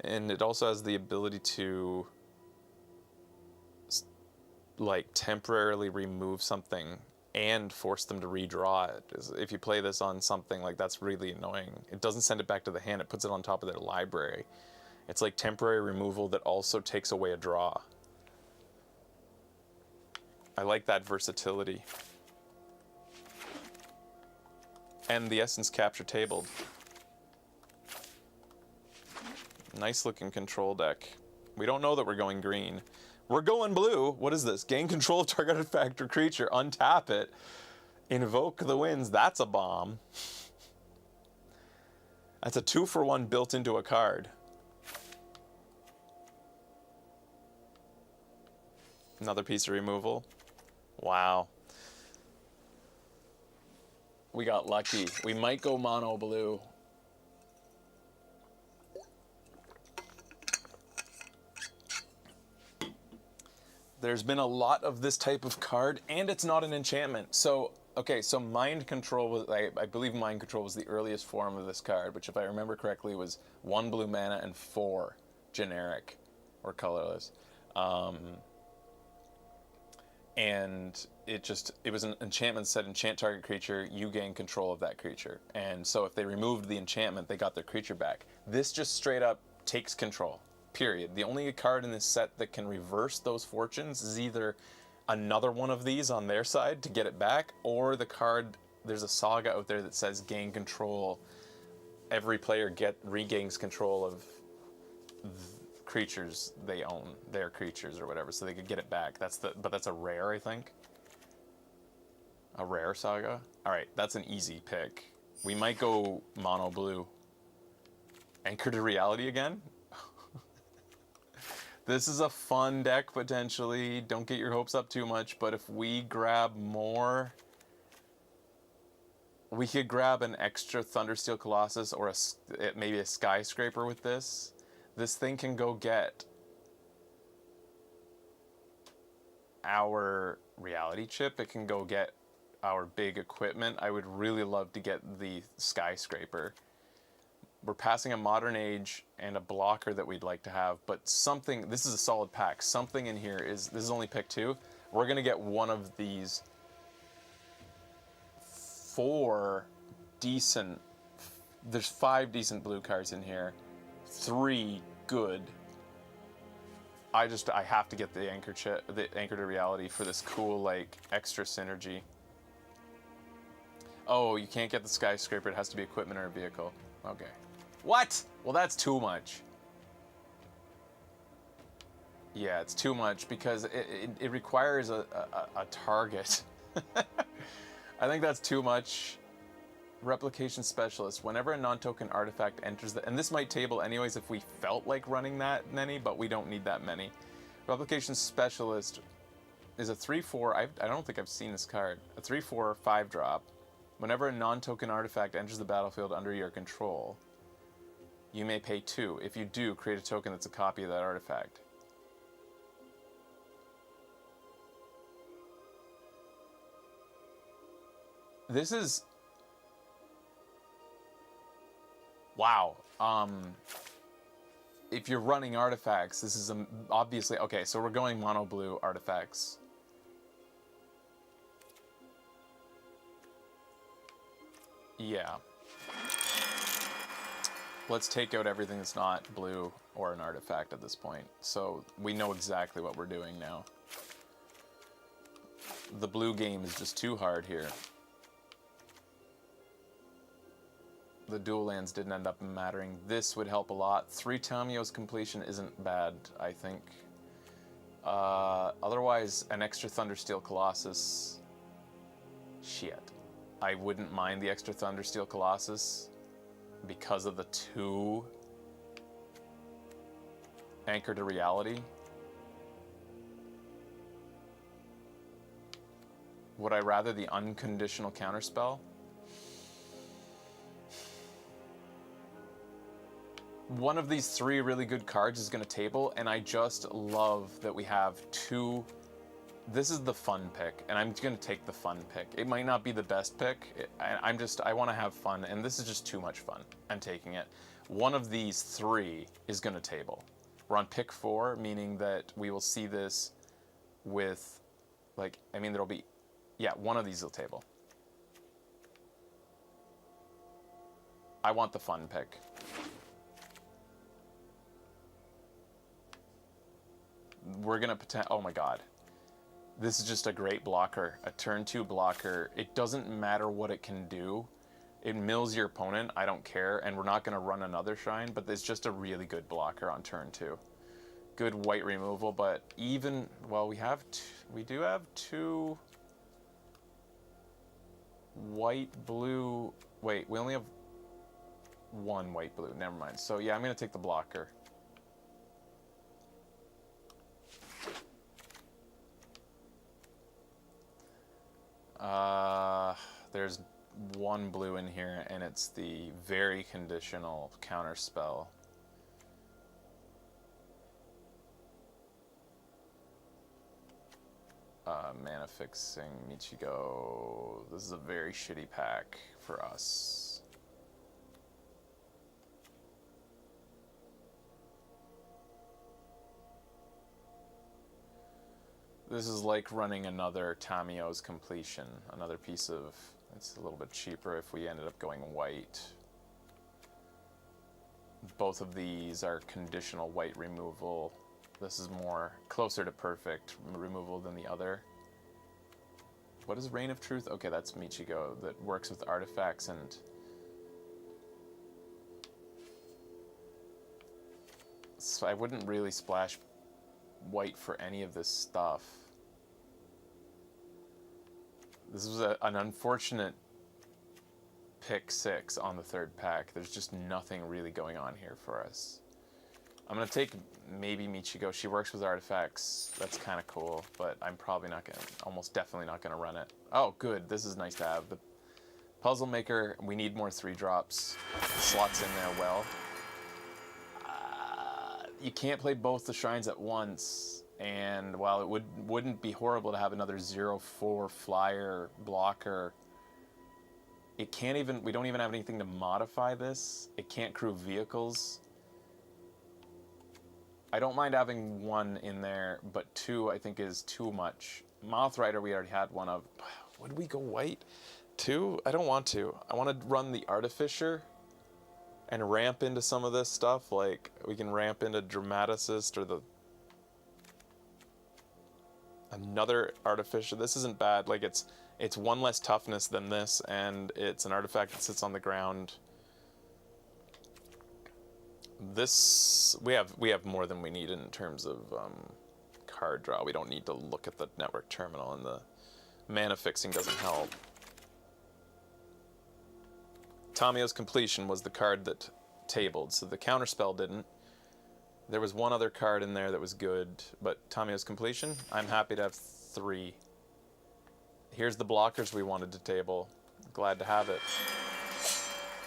And it also has the ability to... like, temporarily remove something and force them to redraw it. If you play this on something, like, that's really annoying. It doesn't send it back to the hand, it puts it on top of their library. It's like temporary removal that also takes away a draw. I like that versatility. And the Essence Capture tabled. Nice looking control deck. We don't know that we're going green. We're going blue. What is this? Gain control of target artifact or creature. Untap it. Invoke the winds. That's a bomb. That's a 2-for-1 built into a card. Another piece of removal. Wow. We got lucky. We might go mono blue. There's been a lot of this type of card, and it's not an enchantment. So, okay, so Mind Control was, I believe Mind Control was the earliest form of this card, which if I remember correctly was 1 blue mana and 4 generic or colorless. And it was an enchantment that said enchant target creature, you gain control of that creature. And so if they removed the enchantment, they got their creature back. This just straight up takes control, period. The only card in this set that can reverse those fortunes is either another one of these on their side to get it back, or the card, there's a saga out there that says gain control. Every player regains control of creatures they own, their creatures or whatever, so they could get it back. But that's a rare, I think. A rare saga. All right, that's an easy pick. We might go mono blue. Anchor to Reality again. This is a fun deck potentially. Don't get your hopes up too much, but if we grab more, we could grab an extra Thundersteel Colossus or maybe a Skyscraper with this. This thing can go get our reality chip. It can go get our big equipment. I would really love to get the Skyscraper. We're passing a Modern Age and a blocker that we'd like to have, but something, this is a solid pack. Something in here this is only pick 2. We're gonna get one of these 4 decent, there's 5 decent blue cards in here. 3 good. I have to get the Anchor to Reality for this cool, like, extra synergy. Oh, you can't get the Skyscraper. It has to be equipment or a vehicle. Okay. What? Well, that's too much. Yeah, it's too much because it requires a target. I think that's too much. Replication Specialist. Whenever a non-token artifact enters and this might table anyways if we felt like running that many, but we don't need that many. Replication Specialist is a 3/4. I don't think I've seen this card. A 3/4 5-drop. Whenever a non-token artifact enters the battlefield under your control, you may pay 2. If you do, create a token that's a copy of that artifact. This is... Wow. If you're running artifacts, this is obviously... Okay, so we're going mono blue artifacts. Yeah. Let's take out everything that's not blue or an artifact at this point. So we know exactly what we're doing now. The blue game is just too hard here. The dual lands didn't end up mattering. This would help a lot. 3 Tamiyo's completion isn't bad, I think. Otherwise, an extra Thundersteel Colossus. Shit. I wouldn't mind the extra Thundersteel Colossus because of the 2 Anchor to Reality. Would I rather the unconditional counterspell? One of these 3 really good cards is going to table, and I just love that we have 2. This is the fun pick, and I'm going to take the fun pick. It might not be the best pick. I want to have fun, and this is just too much fun. I'm taking it. One of these 3 is going to table. We're on pick 4, meaning that we will see this with, like, I mean, there'll be, yeah, one of these will table. I want the fun pick. We're going to pretend, oh my god. This is just a great blocker, a turn 2 blocker. It doesn't matter what it can do. It mills your opponent, I don't care, and we're not going to run another shrine, but it's just a really good blocker on turn 2. Good white removal, but even, well, we do have 2 white, blue, wait, we only have 1 white, blue, never mind. So yeah, I'm going to take the blocker. There's 1 blue in here, and it's the very conditional counter spell. Mana fixing Michigo. This is a very shitty pack for us. This is like running another Tamiyo's completion, another piece of... It's a little bit cheaper if we ended up going white. Both of these are conditional white removal. This is more closer to perfect removal than the other. What is Reign of Truth? Okay, that's Michigo that works with artifacts and... So I wouldn't really splash white for any of this stuff. This was an unfortunate pick 6 on the 3rd pack. There's just nothing really going on here for us. I'm going to take maybe Michigo. She works with artifacts. That's kind of cool, but I'm probably not going to, almost definitely not going to run it. Oh, good. This is nice to have. The Puzzle Maker, we need more 3-drops. Slots in there well. You can't play both the shrines at once. And while it wouldn't be horrible to have another 0/4 flyer blocker, it can't even, we don't even have anything to modify this. It can't crew vehicles. I don't mind having 1 in there, but 2 I think is too much. Moth Rider we already had 1 of. Would we go white? 2? I don't want to. I want to run the Artificer and ramp into some of this stuff. Like, we can ramp into Dramaticist or the... Another Artificer. This isn't bad. Like, it's 1 less toughness than this, and it's an artifact that sits on the ground. This we have more than we need in terms of card draw. We don't need to look at the network terminal, and the mana fixing doesn't help. Tamiyo's Completion was the card that tabled, so the counterspell didn't. There was 1 other card in there that was good, but Tamiyo's Completion, I'm happy to have 3. Here's the blockers we wanted to table. Glad to have it.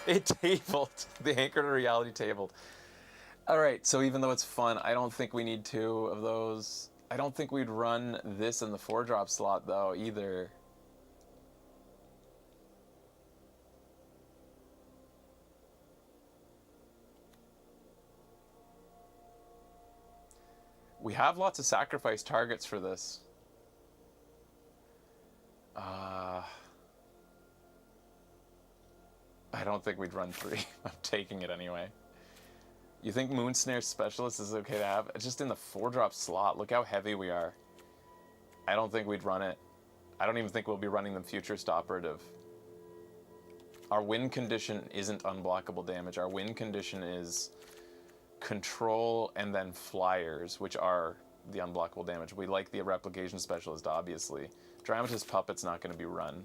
It tabled. The Anchor to Reality tabled. Alright, so even though it's fun, I don't think we need 2 of those. I don't think we'd run this in the 4-drop slot, though, either. We have lots of sacrifice targets for this. I don't think we'd run 3. I'm taking it anyway. You think Moonsnare Specialist is okay to have? Just in the 4-drop slot. Look how heavy we are. I don't think we'd run it. I don't even think we'll be running them Futurist Operative. Our win condition isn't unblockable damage. Our win condition is control and then flyers, which are the unblockable damage. We like the Replication Specialist, obviously. Dramatist Puppet's not going to be run.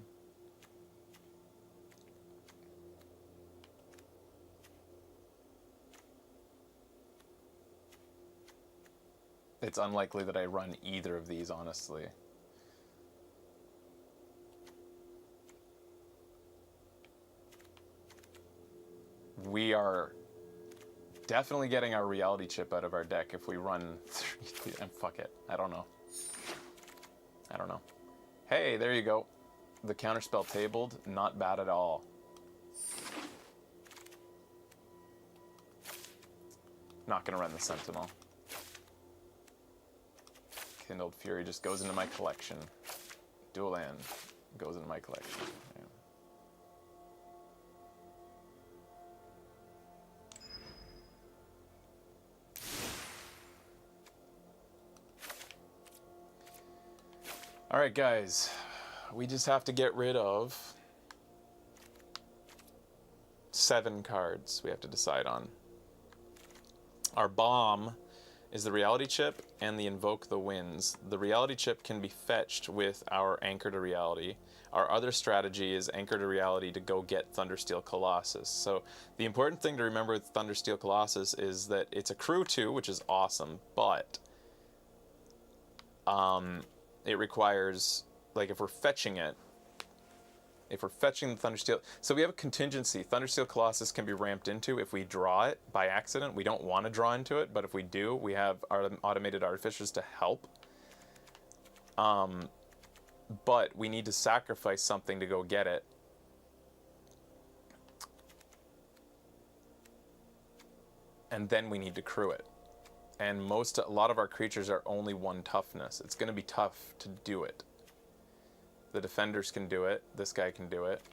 It's unlikely that I run either of these, honestly. We are definitely getting our reality chip out of our deck if we run 3, and fuck it. I don't know. Hey, there you go. The counterspell tabled, not bad at all. Not gonna run the Sentinel. Kindled Fury just goes into my collection. Dual Land goes into my collection. Yeah. Alright guys, we just have to get rid of 7 cards we have to decide on. Our bomb is the reality chip and the invoke the winds. The reality chip can be fetched with our anchor to reality. Our other strategy is anchor to reality to go get Thundersteel Colossus. So the important thing to remember with Thundersteel Colossus is that it's a crew 2, which is awesome, but it requires, like, if we're fetching the Thundersteel... So we have a contingency. Thundersteel Colossus can be ramped into if we draw it by accident. We don't want to draw into it, but if we do, we have our automated artificers to help. But we need to sacrifice something to go get it. And then we need to crew it. And a lot of our creatures are only 1 toughness. It's going to be tough to do it. The defenders can do it. This guy can do it.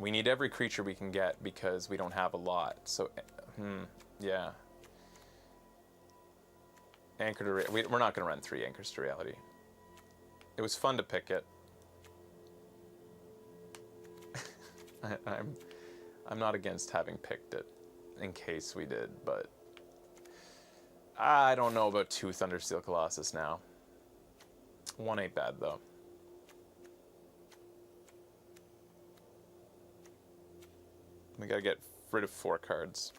We need every creature we can get because we don't have a lot. So, yeah. Anchor to we're not going to run 3 anchors to reality. It was fun to pick it. I'm not against having picked it in case we did, but I don't know about 2 Thundersteel Colossus now. 1 ain't bad though. We gotta get rid of 4 cards.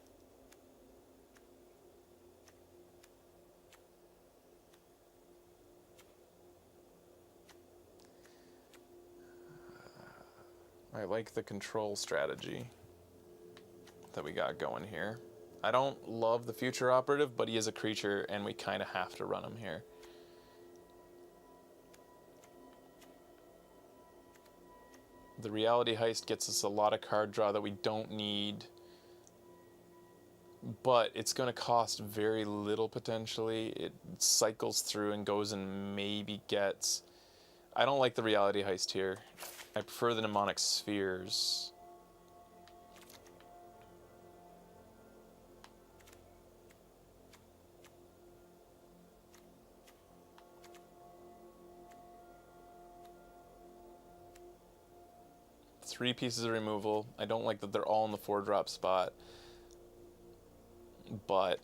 I like the control strategy that we got going here. I don't love the Future Operative, but he is a creature, and we kind of have to run him here. The Reality Heist gets us a lot of card draw that we don't need, but it's going to cost very little potentially. It cycles through and goes and maybe gets... I don't like the Reality Heist here. I prefer the Mnemonic Spheres. Three pieces of removal. I don't like that they're all in the 4-drop spot. But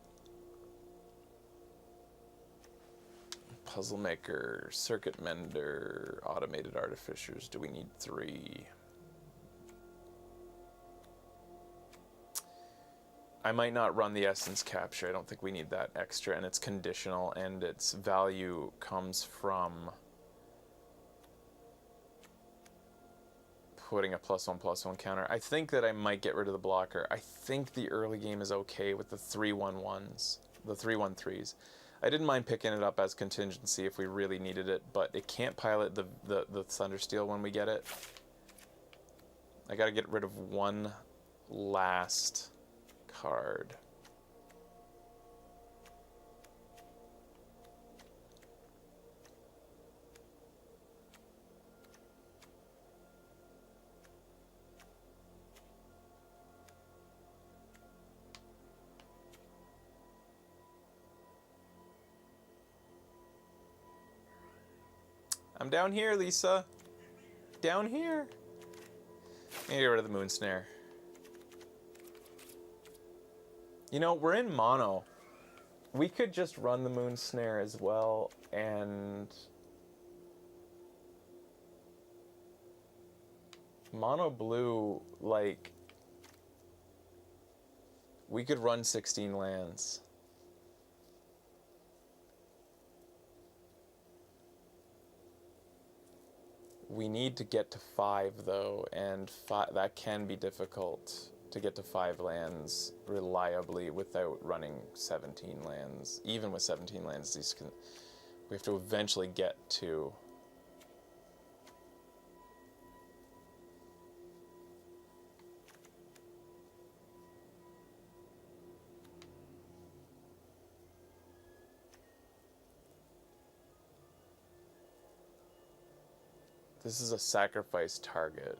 Puzzle Maker, Circuit Mender, Automated Artificers. Do we need 3? I might not run the Essence Capture. I don't think we need that extra, and it's conditional, and its value comes from putting a +1/+1 counter. I think that I might get rid of the blocker. I think the early game is okay with the 3/1/1s, the 3/1/3s. I didn't mind picking it up as contingency if we really needed it, but it can't pilot the Thundersteel when we get it. I gotta get rid of 1 last card. I'm down here, Lisa. Down here. I'm gonna get rid of the moon snare. You know, we're in mono. We could just run the moon snare as well, and mono blue, like, we could run 16 lands. We need to get to 5 though, and that can be difficult to get to 5 lands reliably without running 17 lands. Even with 17 lands, we have to eventually get to. This is a sacrifice target.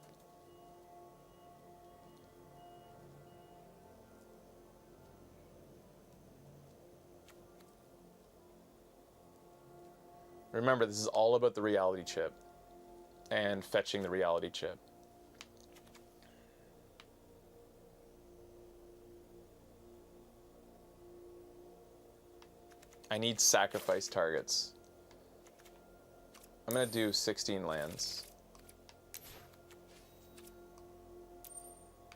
Remember, this is all about the reality chip and fetching the reality chip. I need sacrifice targets. I'm gonna do 16 lands.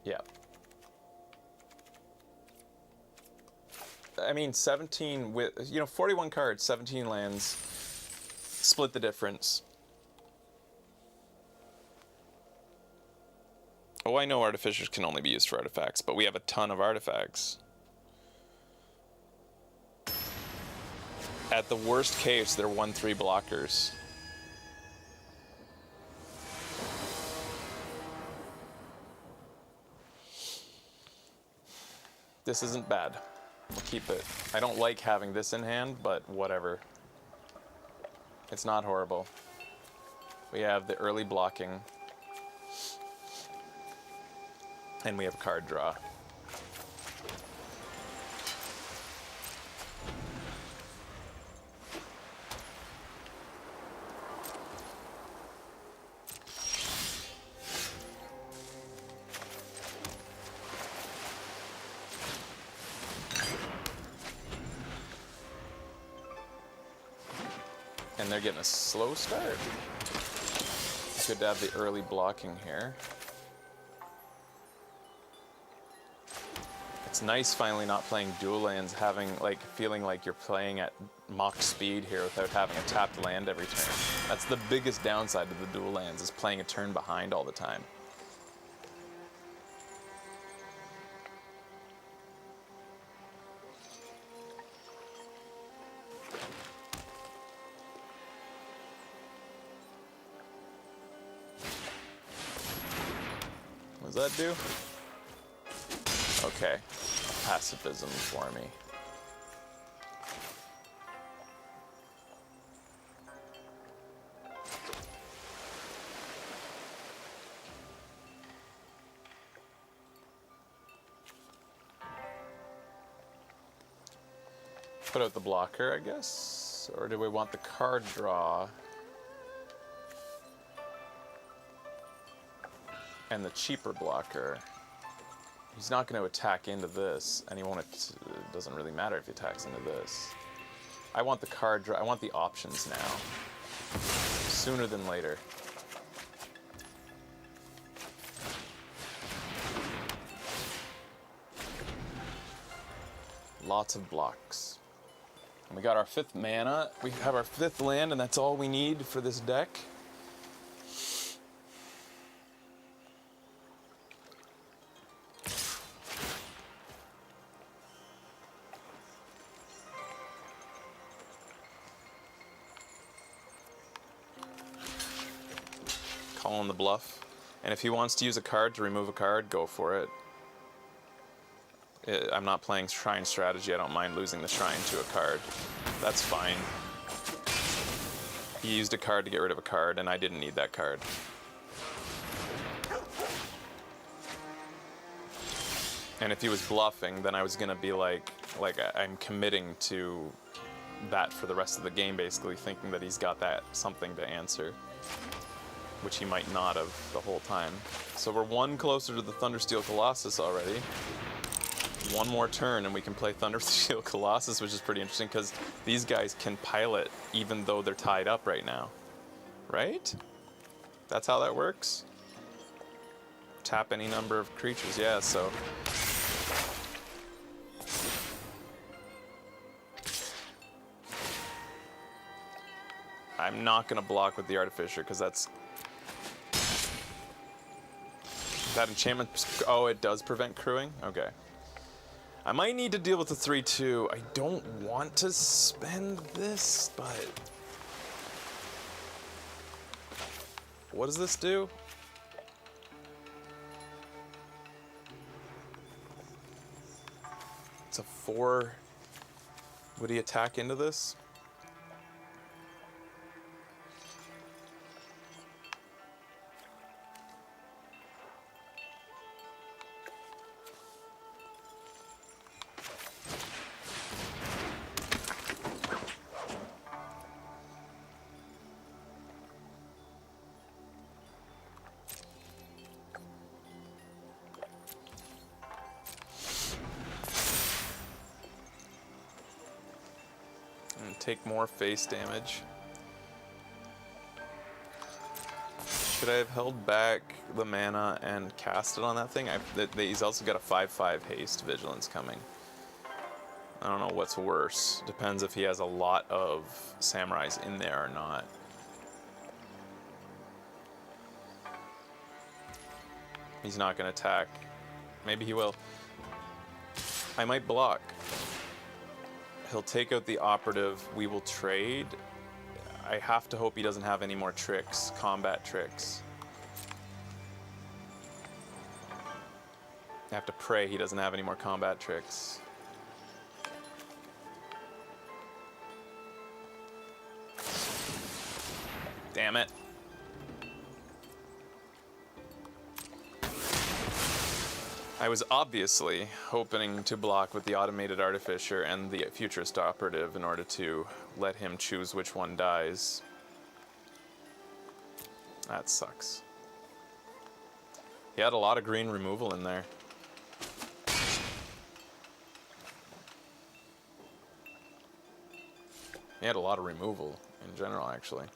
Yeah. I mean, 17 with, 41 cards, 17 lands. Split the difference. Oh, I know artificers can only be used for artifacts, but we have a ton of artifacts. At the worst case, they're 1/3 blockers. This isn't bad. We'll keep it. I don't like having this in hand, but whatever. It's not horrible. We have the early blocking. And we have card draw. And they're getting a slow start. Good to have the early blocking here. It's nice finally not playing dual lands, feeling like you're playing at Mach speed here without having a tapped land every turn. That's the biggest downside to the dual lands, is playing a turn behind all the time. What does that do? Okay, pacifism for me. Put out the blocker, I guess? Or do we want the card draw? And the cheaper blocker. He's not going to attack into this, and he won't. It doesn't really matter if he attacks into this. I want the card draw. I want the options now. Sooner than later. Lots of blocks. And we got our 5th mana. We have our 5th land, and that's all we need for this deck. Calling the bluff. And if he wants to use a card to remove a card, go for it. I'm not playing Shrine strategy. I don't mind losing the Shrine to a card. That's fine. He used a card to get rid of a card, and I didn't need that card. And if he was bluffing, then I was gonna be like I'm committing to that for the rest of the game, basically thinking that he's got that something to answer, which he might not have the whole time. So we're one closer to the Thundersteel Colossus already. One more turn and we can play Thundersteel Colossus, which is pretty interesting because these guys can pilot even though they're tied up right now. Right? That's how that works? Tap any number of creatures, yeah, so... I'm not gonna block with the Artificer because that's... That enchantment... Oh, it does prevent crewing? Okay. I might need to deal with the 3-2. I don't want to spend this, but... What does this do? It's a 4. Would he attack into this? Take more face damage. Should I have held back the mana and cast it on that thing? He's also got a 5/5 haste vigilance coming. I don't know what's worse. Depends if he has a lot of samurais in there or not. He's not going to attack. Maybe he will. I might block. He'll take out the operative. We will trade. I have to hope he doesn't have any more tricks, combat tricks. I have to pray he doesn't have any more combat tricks. Damn it. I was obviously hoping to block with the Automated Artificer and the Futurist Operative in order to let him choose which one dies. That sucks. He had a lot of green removal in there. He had a lot of removal in general, actually.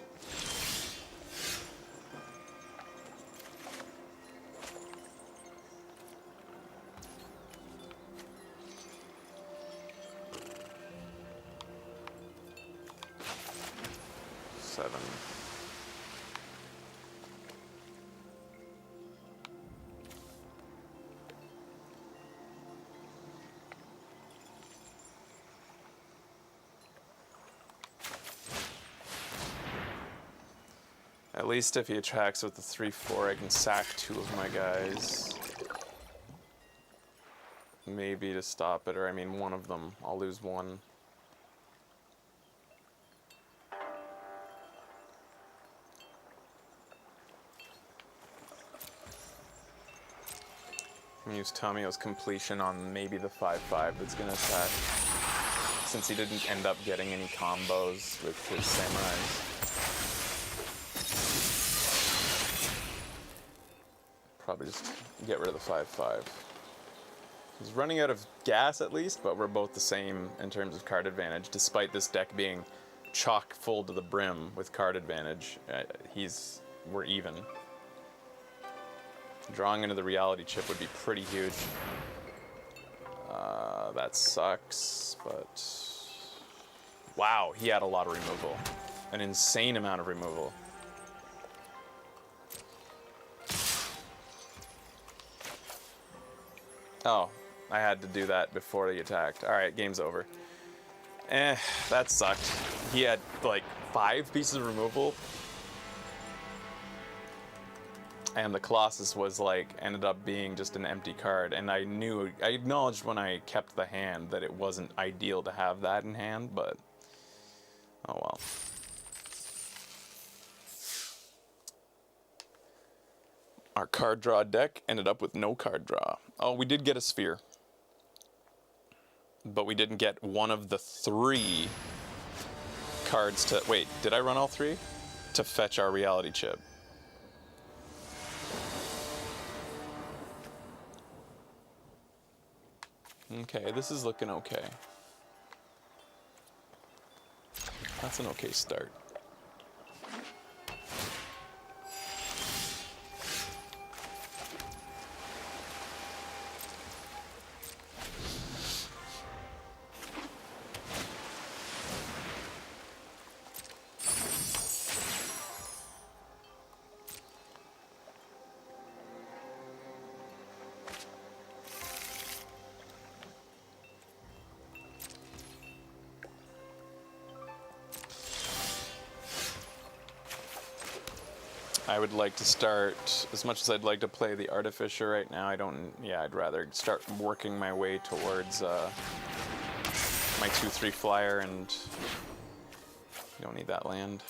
At least if he attracts with the 3/4, I can sack 2 of my guys. Maybe to stop it, or I mean one of them. I'll lose 1. I'm gonna use Tomio's completion on maybe the 5/5 that's gonna attack. Since he didn't end up getting any combos with his samurais. Probably just get rid of the 5/5. He's running out of gas at least, but we're both the same in terms of card advantage, despite this deck being chock full to the brim with card advantage. We're even. Drawing into the reality chip would be pretty huge. That sucks, but... Wow, he had a lot of removal. An insane amount of removal. Oh, I had to do that before he attacked. Alright, game's over. That sucked. He had, like, 5 pieces of removal. And the Colossus was, like, ended up being just an empty card. And I acknowledged when I kept the hand that it wasn't ideal to have that in hand, but... Oh well. Our card draw deck ended up with no card draw. Oh, we did get a sphere. But we didn't get one of the 3 cards to... Wait, did I run all 3? To fetch our reality chip. Okay, this is looking okay. That's an okay start. I would like to start, as much as I'd like to play the Artificer right now, I'd rather start working my way towards my 2/3 flyer, and you don't need that land.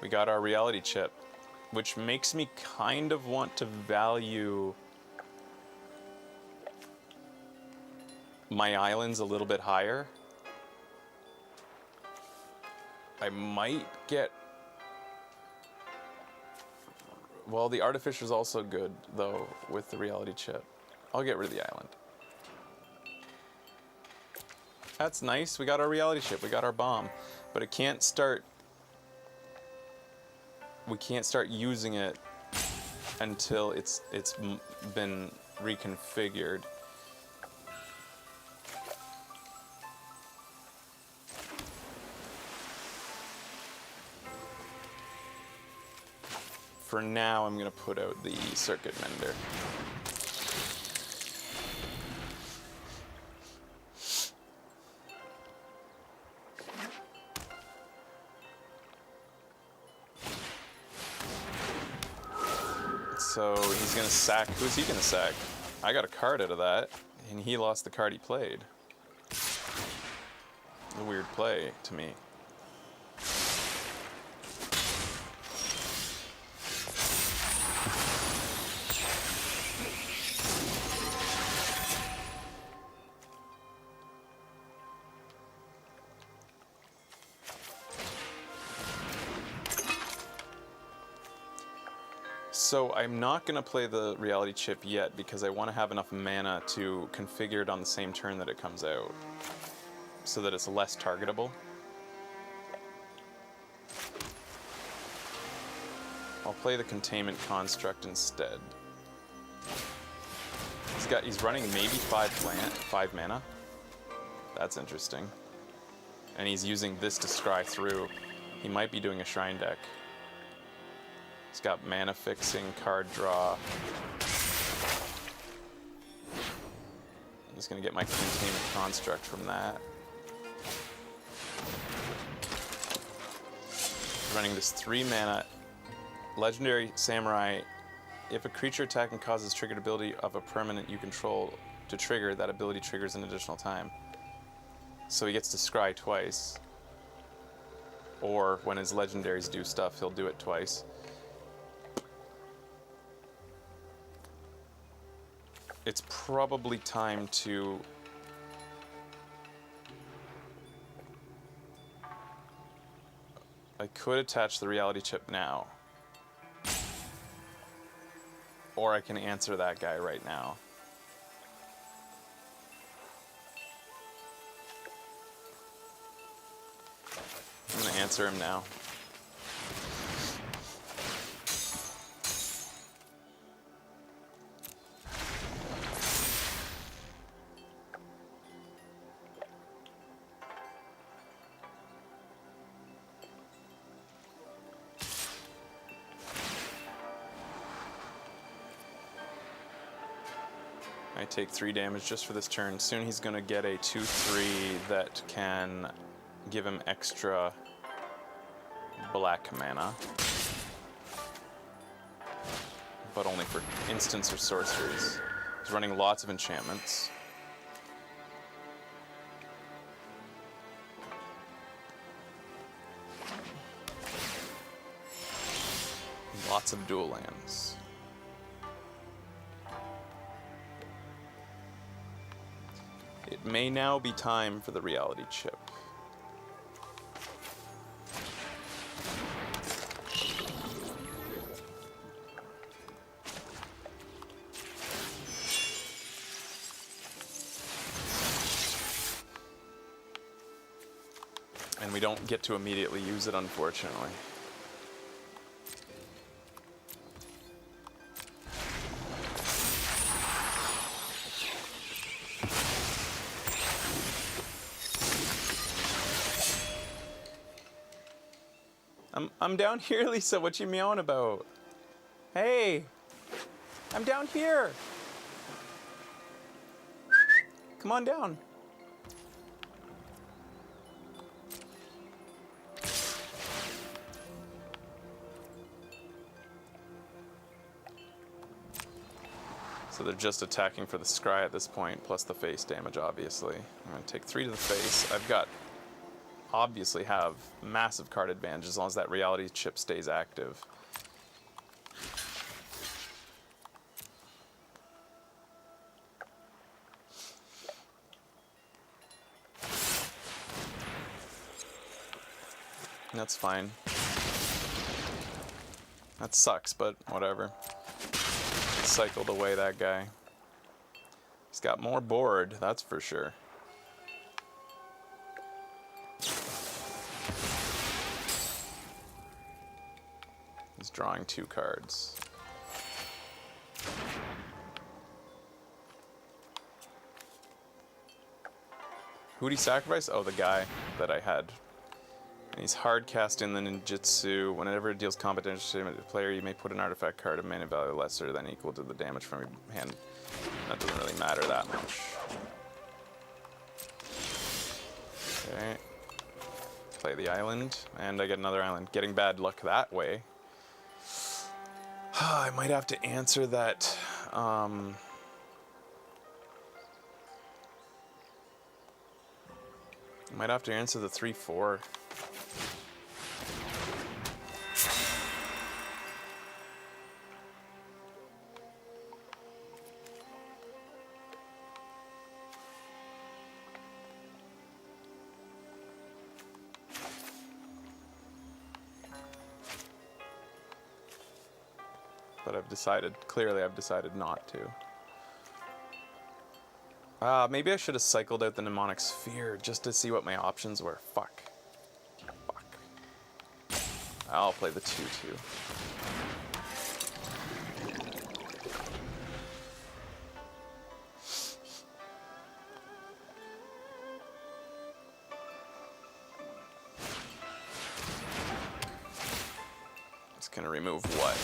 We got our reality chip, which makes me kind of want to value my islands a little bit higher. I might get... Well, the Artificer's also good, though, with the reality chip. I'll get rid of the island. That's nice. We got our reality chip. We got our bomb. But it can't start... We can't start using it until it's been reconfigured. For now, I'm going to put out the circuit mender. So he's going to sack. Who's he going to sack? I got a card out of that, and he lost the card he played. A weird play to me. So I'm not going to play the reality chip yet because I want to have enough mana to configure it on the same turn that it comes out, so that it's less targetable. I'll play the containment construct instead. He's running maybe 5 mana. That's interesting. And he's using this to scry through. He might be doing a shrine deck. He's got mana fixing, card draw. I'm just gonna get my containment construct from that. Running this 3 mana legendary samurai. If a creature attacking causes triggered ability of a permanent you control to trigger, that ability triggers an additional time. So he gets to scry twice. Or when his legendaries do stuff, he'll do it twice. It's probably time to... I could attach the reality chip now. Or I can answer that guy right now. I'm gonna answer him now. I take 3 damage just for this turn. Soon he's gonna get a 2/3 that can give him extra black mana. But only for instants or sorceries. He's running lots of enchantments. Lots of dual lands. It may now be time for the reality chip. And we don't get to immediately use it, unfortunately. I'm down here, Lisa. What you meowing about? Hey, I'm down here. Come on down. So they're just attacking for the scry at this point, plus the face damage, obviously. I'm going to take 3 to the face. I've got, obviously have massive card advantage as long as that reality chip stays active. That's fine. That sucks, but whatever. Cycled away that guy. He's got more board, that's for sure. He's drawing 2 cards. Who'd he sacrifice? Oh, the guy that I had. And he's hard casting the ninjutsu. Whenever it deals combat damage to the player, you may put an artifact card of mana value lesser than equal to the damage from your hand. That doesn't really matter that much. Okay. Play the island, and I get another island. Getting bad luck that way. I might have to answer that. I might have to answer the 3/4. But clearly I've decided not to. Maybe I should have cycled out the mnemonic sphere just to see what my options were. Fuck. I'll play the 2/2. It's gonna remove what?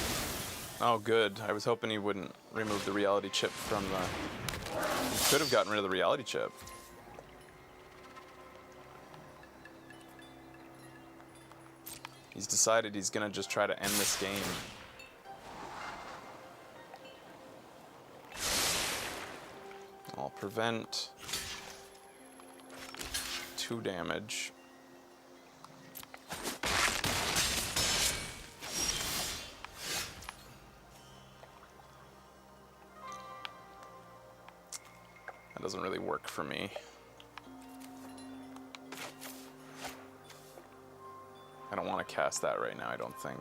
Oh, good. I was hoping he wouldn't remove the reality chip from the... He could have gotten rid of the reality chip. He's decided he's gonna just try to end this game. I'll prevent 2 damage. That doesn't really work for me. I don't want to cast that right now, I don't think.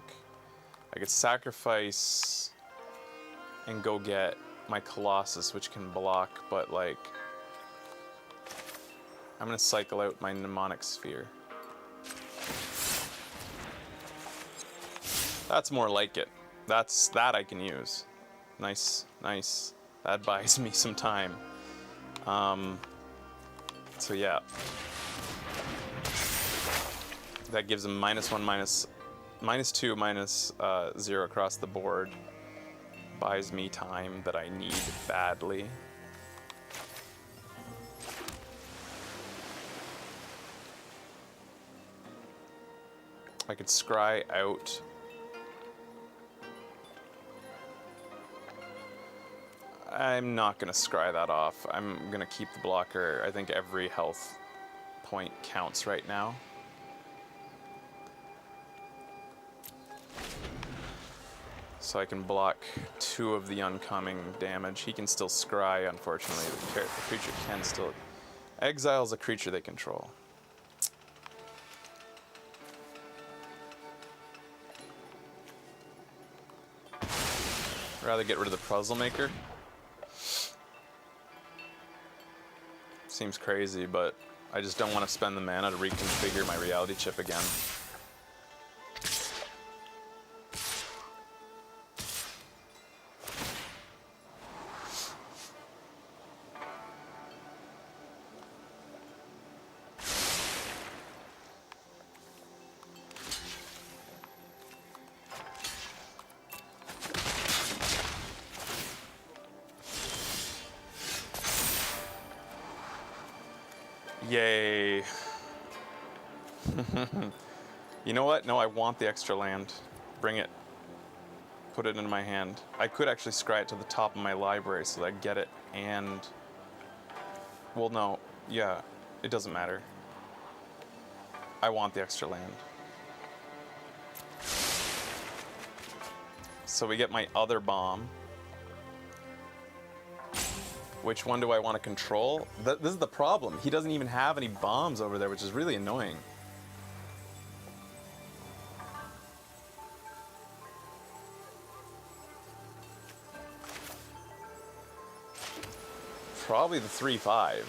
I could sacrifice and go get my Colossus, which can block, but like... I'm going to cycle out my mnemonic sphere. That's more like it. That I can use. Nice, nice. That buys me some time. So yeah. That gives him -1, -2, -0 across the board. Buys me time that I need badly. I could scry out. I'm not going to scry that off. I'm going to keep the blocker. I think every health point counts right now. So I can block 2 of the oncoming damage. He can still scry, unfortunately. The creature can still... Exile's a creature they control. Rather get rid of the Puzzle Maker. Seems crazy, but I just don't want to spend the mana to reconfigure my reality chip again. Yay. You know what? No, I want the extra land. Bring it. Put it in my hand. I could actually scry it to the top of my library so that I get it and... Well, no. Yeah. It doesn't matter. I want the extra land. So we get my other bomb. Which one do I want to control? This is the problem. He doesn't even have any bombs over there, which is really annoying. Probably the 3/5.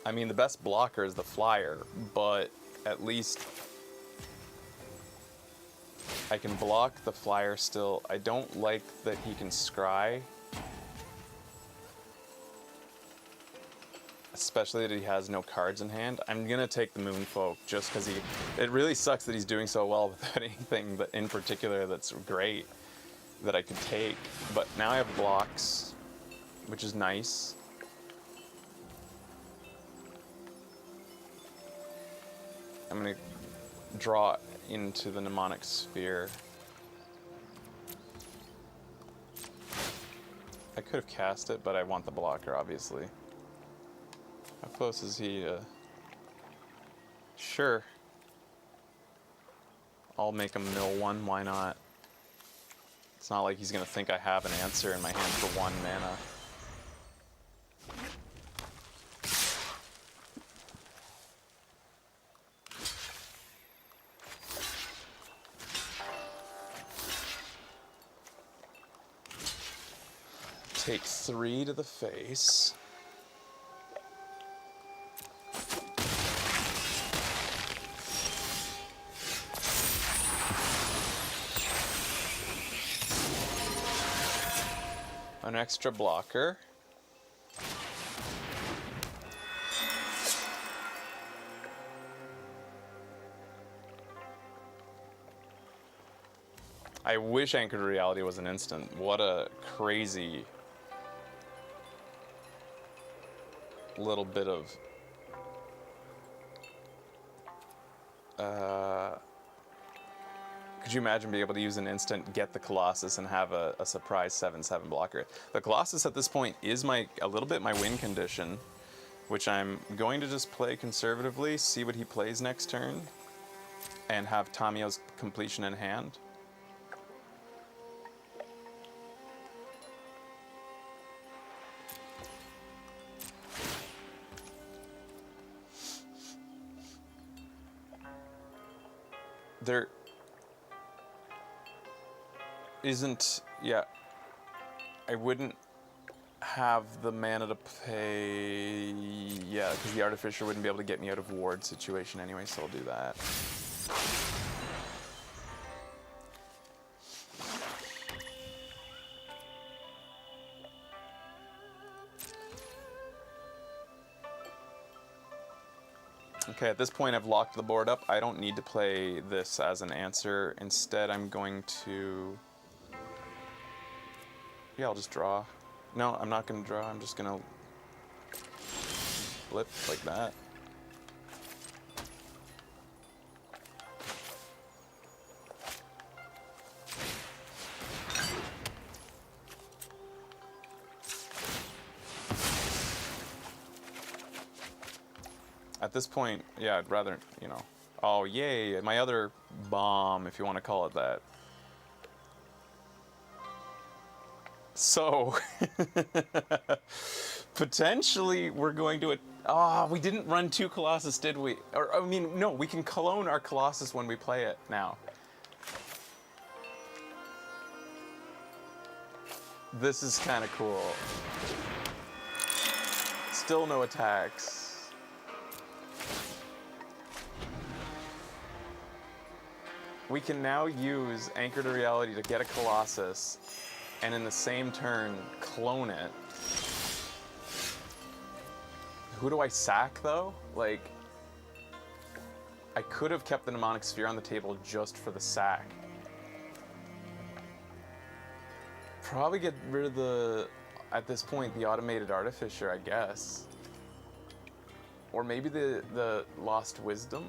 I mean, the best blocker is the flyer, but at least I can block the flyer still. I don't like that he can scry. Especially that he has no cards in hand. I'm gonna take the Moonfolk just because it really sucks that he's doing so well without anything but in particular that's great that I could take. But now I have blocks, which is nice. I'm gonna draw into the Mnemonic Sphere. I could have cast it, but I want the blocker, obviously. How close is he? Sure. I'll make him mill 1, why not? It's not like he's gonna think I have an answer in my hand for 1 mana. Take 3 to the face. An extra blocker. I wish Anchored Reality was an instant. What a crazy little bit of could you imagine being able to use an instant, get the Colossus, and have a surprise 7/7 blocker? The Colossus at this point is a little bit my win condition, which I'm going to just play conservatively, see what he plays next turn, and have Tamio's completion in hand. There isn't, yeah, I wouldn't have the mana to pay, yeah, because the Artificer wouldn't be able to get me out of ward situation anyway, so I'll do that. Okay, at this point I've locked the board up. I don't need to play this as an answer. Instead, I'm going to... Yeah, I'll just draw. No, I'm not going to draw. I'm just going to flip like that. this point, yeah, I'd rather, you know. Oh, yay, my other bomb, if you want to call it that. So, potentially we're going to... we didn't run 2 Colossus, did we? Or, I mean, no, we can clone our Colossus when we play it now. This is kind of cool. Still no attacks. We can now use Anchor to Reality to get a Colossus, and in the same turn, clone it. Who do I sack, though? Like, I could have kept the Mnemonic Sphere on the table just for the sack. Probably get rid of the, at this point, the Automated Artificer, I guess. Or maybe the Lost Wisdom?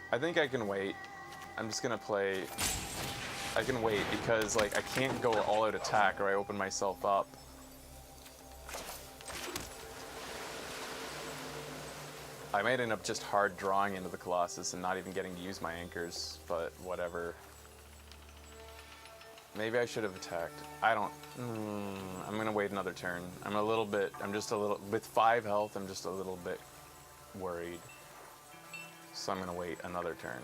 I think I can wait. I'm just gonna play... I can wait because, like, I can't go all-out attack or I open myself up. I might end up just hard drawing into the Colossus and not even getting to use my anchors, but whatever. Maybe I should have attacked. I don't... I'm gonna wait another turn. I'm just a little... With 5 health, I'm just a little bit worried. So I'm gonna wait another turn.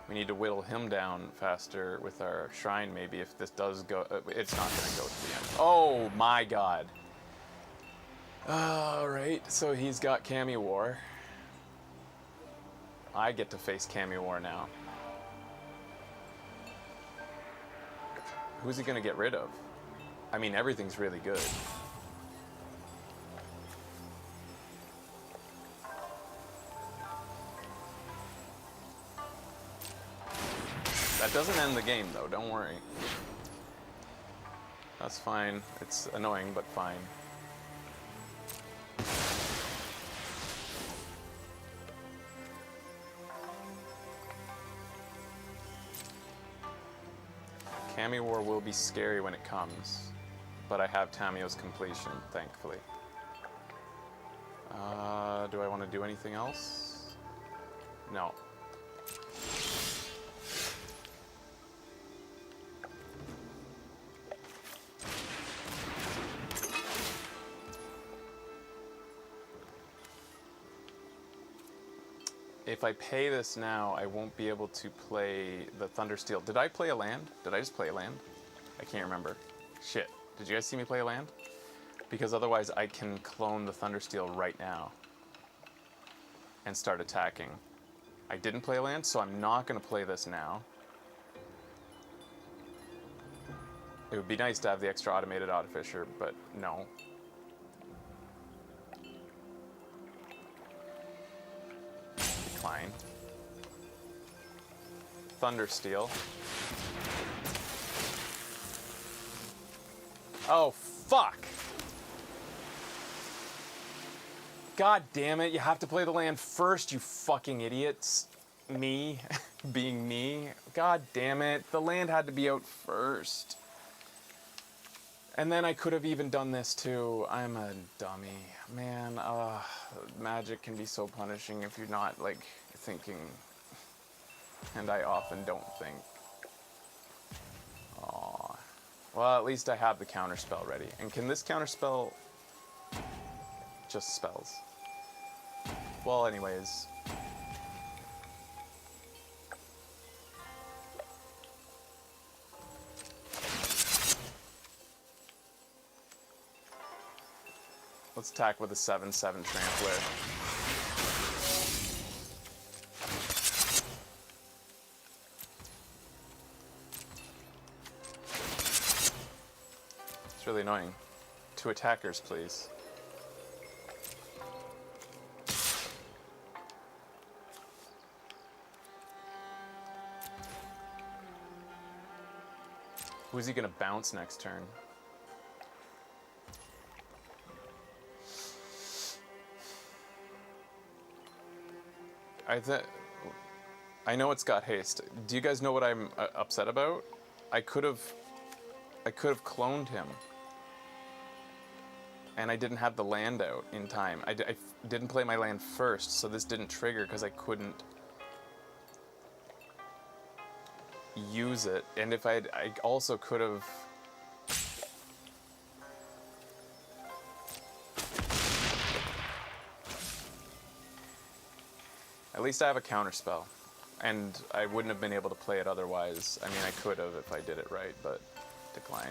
We need to whittle him down faster with our shrine, maybe, if this does go... it's not gonna go to the end. Oh my god. Alright, so he's got Kamigawa. I get to face Kamigawa now. Who's he gonna get rid of? I mean, everything's really good. That doesn't end the game, though, don't worry. That's fine. It's annoying, but fine. Kamigawa will be scary when it comes, but I have Tamio's completion, thankfully. Do I want to do anything else? No. If I pay this now, I won't be able to play the Thundersteel. Did I play a land? Did I just play a land? I can't remember. Shit. Did you guys see me play a land? Because otherwise I can clone the Thundersteel right now and start attacking. I didn't play a land, so I'm not going to play this now. It would be nice to have the extra Automated Artificer, but no. Decline. Thundersteel. Oh, fuck! God damn it, you have to play the land first, you fucking idiots. Me, being me. God damn it, the land had to be out first. And then I could have even done this too. I'm a dummy. Man, Magic can be so punishing if you're not, like, thinking. And I often don't think. Aw. Well, at least I have the counterspell ready. And can this counterspell... just spells? Well, anyways. Let's attack with a 7/7 Trampler. It's really annoying. 2 attackers, please. Who's he gonna bounce next turn? I know it's got haste. Do you guys know what I'm upset about? I could have cloned him. And I didn't have the land out in time. I didn't play my land first, so this didn't trigger because I couldn't use it. And if I also could have... At least I have a counterspell. And I wouldn't have been able to play it otherwise. I mean, I could have if I did it right, but decline.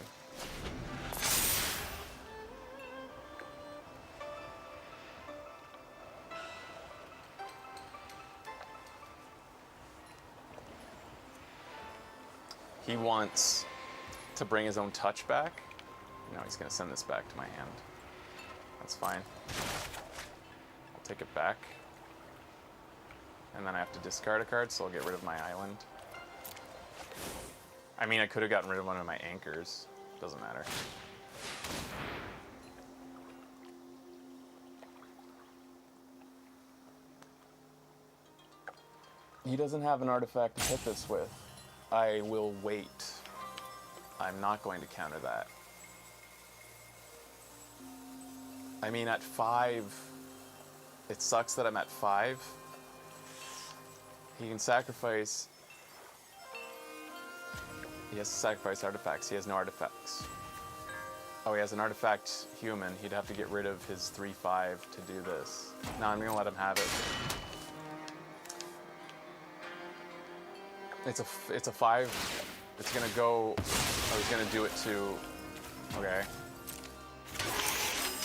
He wants to bring his own touch back. No, he's going to send this back to my hand. That's fine. I'll take it back. And then I have to discard a card, so I'll get rid of my island. I mean, I could have gotten rid of one of my anchors. Doesn't matter. He doesn't have an artifact to hit this with. I will wait. I'm not going to counter that. I mean, at 5, it sucks that I'm at 5. He can sacrifice... He has to sacrifice artifacts. He has no artifacts. Oh, he has an artifact human. He'd have to get rid of his 3/5 to do this. No, I'm going to let him have it. It's a 5. It's going to go... Oh, he's going to do it to... Okay.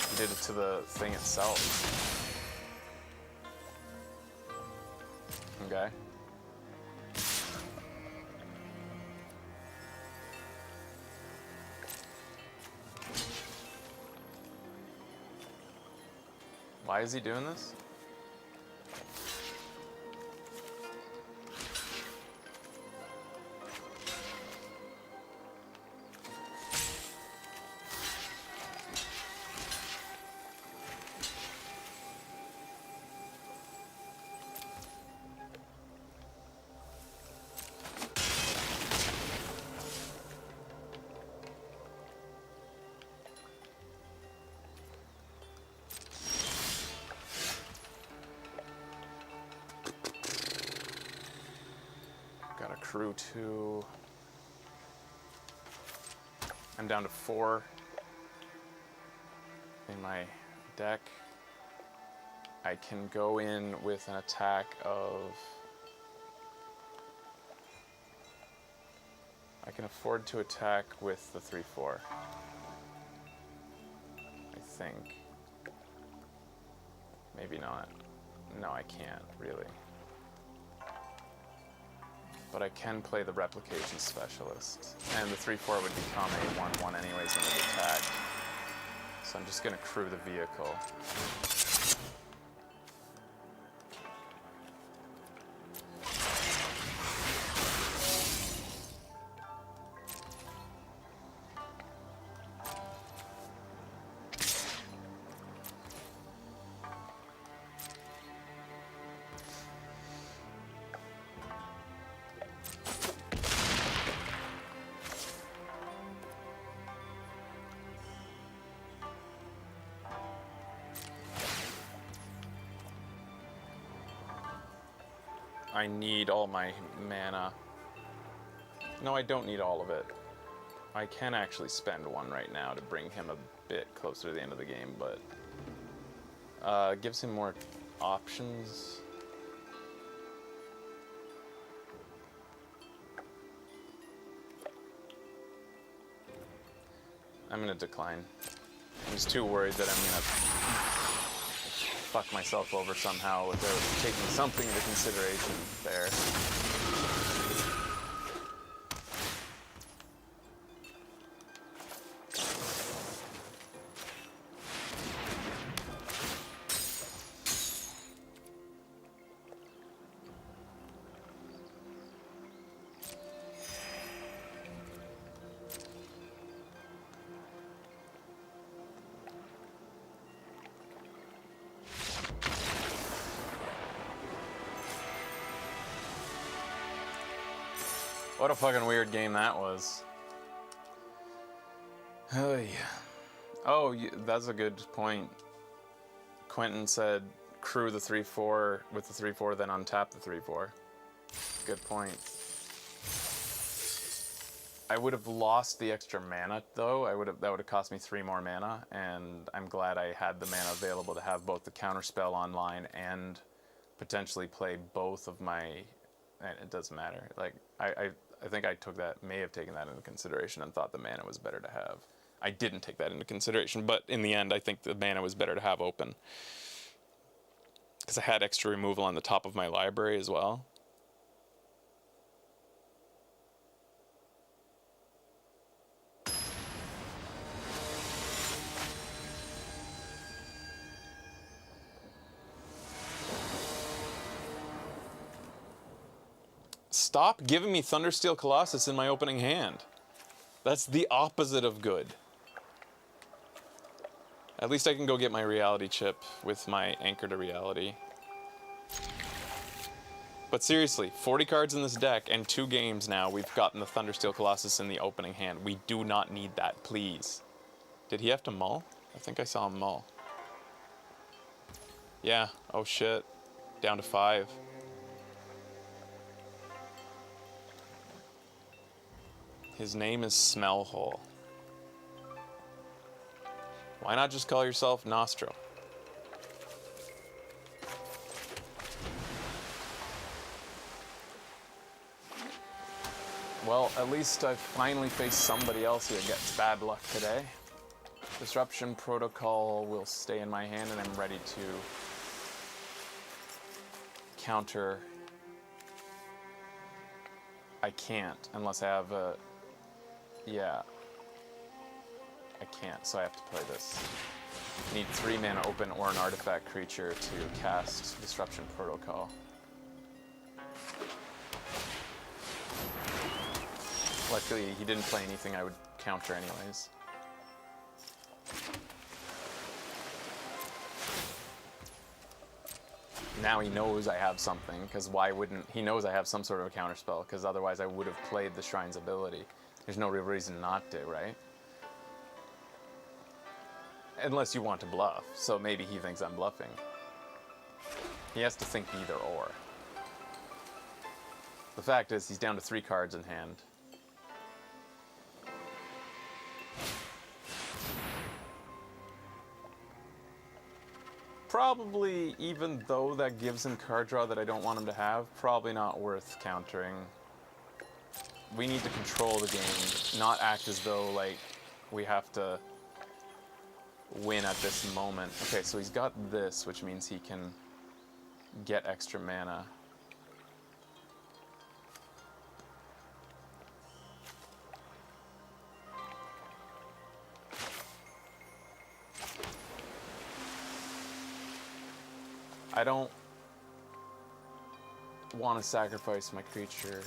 He did it to the thing itself. Okay. Why is he doing this? Crew 2. I'm down to 4 in my deck. I can go in with an attack of... I can afford to attack with the 3/4. I think. Maybe not. No, I can't, really. But I can play the Replication Specialist. And the 3/4 would become a 1/1 anyways when it attacked. So I'm just going to crew the vehicle. I need all my mana. No, I don't need all of it. I can actually spend one right now to bring him a bit closer to the end of the game, but gives him more options. I'm gonna decline. I'm just too worried that I'm gonna fuck myself over somehow without taking something into consideration there. What a fucking weird game that was. Oh, yeah. Oh, that's a good point. Quentin said crew the 3-4 with the 3-4, then untap the 3-4. Good point. I would have lost the extra mana though. That would have cost me 3 more mana, and I'm glad I had the mana available to have both the counterspell online and potentially play both of my. And it doesn't matter. Like I think I may have taken that into consideration and thought the mana was better to have. I didn't take that into consideration, but in the end, I think the mana was better to have open because I had extra removal on the top of my library as well. Stop giving me Thundersteel Colossus in my opening hand. That's the opposite of good. At least I can go get my reality chip with my Anchor to Reality. But seriously, 40 cards in this deck and 2 games now we've gotten the Thundersteel Colossus in the opening hand. We do not need that, please. Did he have to mull? I think I saw him mull. Yeah, oh shit. Down to 5. His name is Smellhole. Why not just call yourself Nostro? Well, at least I finally faced somebody else who gets bad luck today. Disruption Protocol will stay in my hand, and I'm ready to counter. I can't unless I have a. Yeah. I can't, so I have to play this. I need 3 mana open or an artifact creature to cast Disruption Protocol. Luckily, he didn't play anything I would counter anyways. Now he knows I have something, because why wouldn't... He knows I have some sort of a counterspell, because otherwise I would have played the Shrine's ability. There's no real reason not to, right? Unless you want to bluff, so maybe he thinks I'm bluffing. He has to think either or. The fact is, he's down to 3 cards in hand. Probably, even though that gives him card draw that I don't want him to have, probably not worth countering. We need to control the game, not act as though, like, we have to win at this moment. Okay, so he's got this, which means he can get extra mana. I don't want to sacrifice my creature.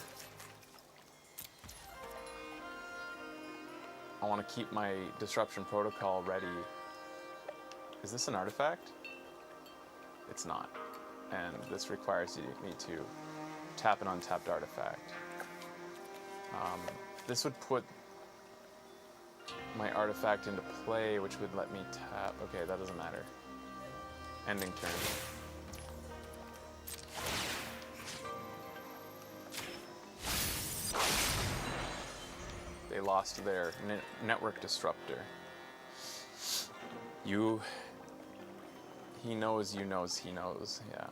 I want to keep my Disruption Protocol ready. Is this an artifact? It's not. And this requires me to tap an untapped artifact. This would put my artifact into play, which would let me tap. Okay, that doesn't matter. Ending turn. They lost their network disruptor. He knows, he knows, yeah.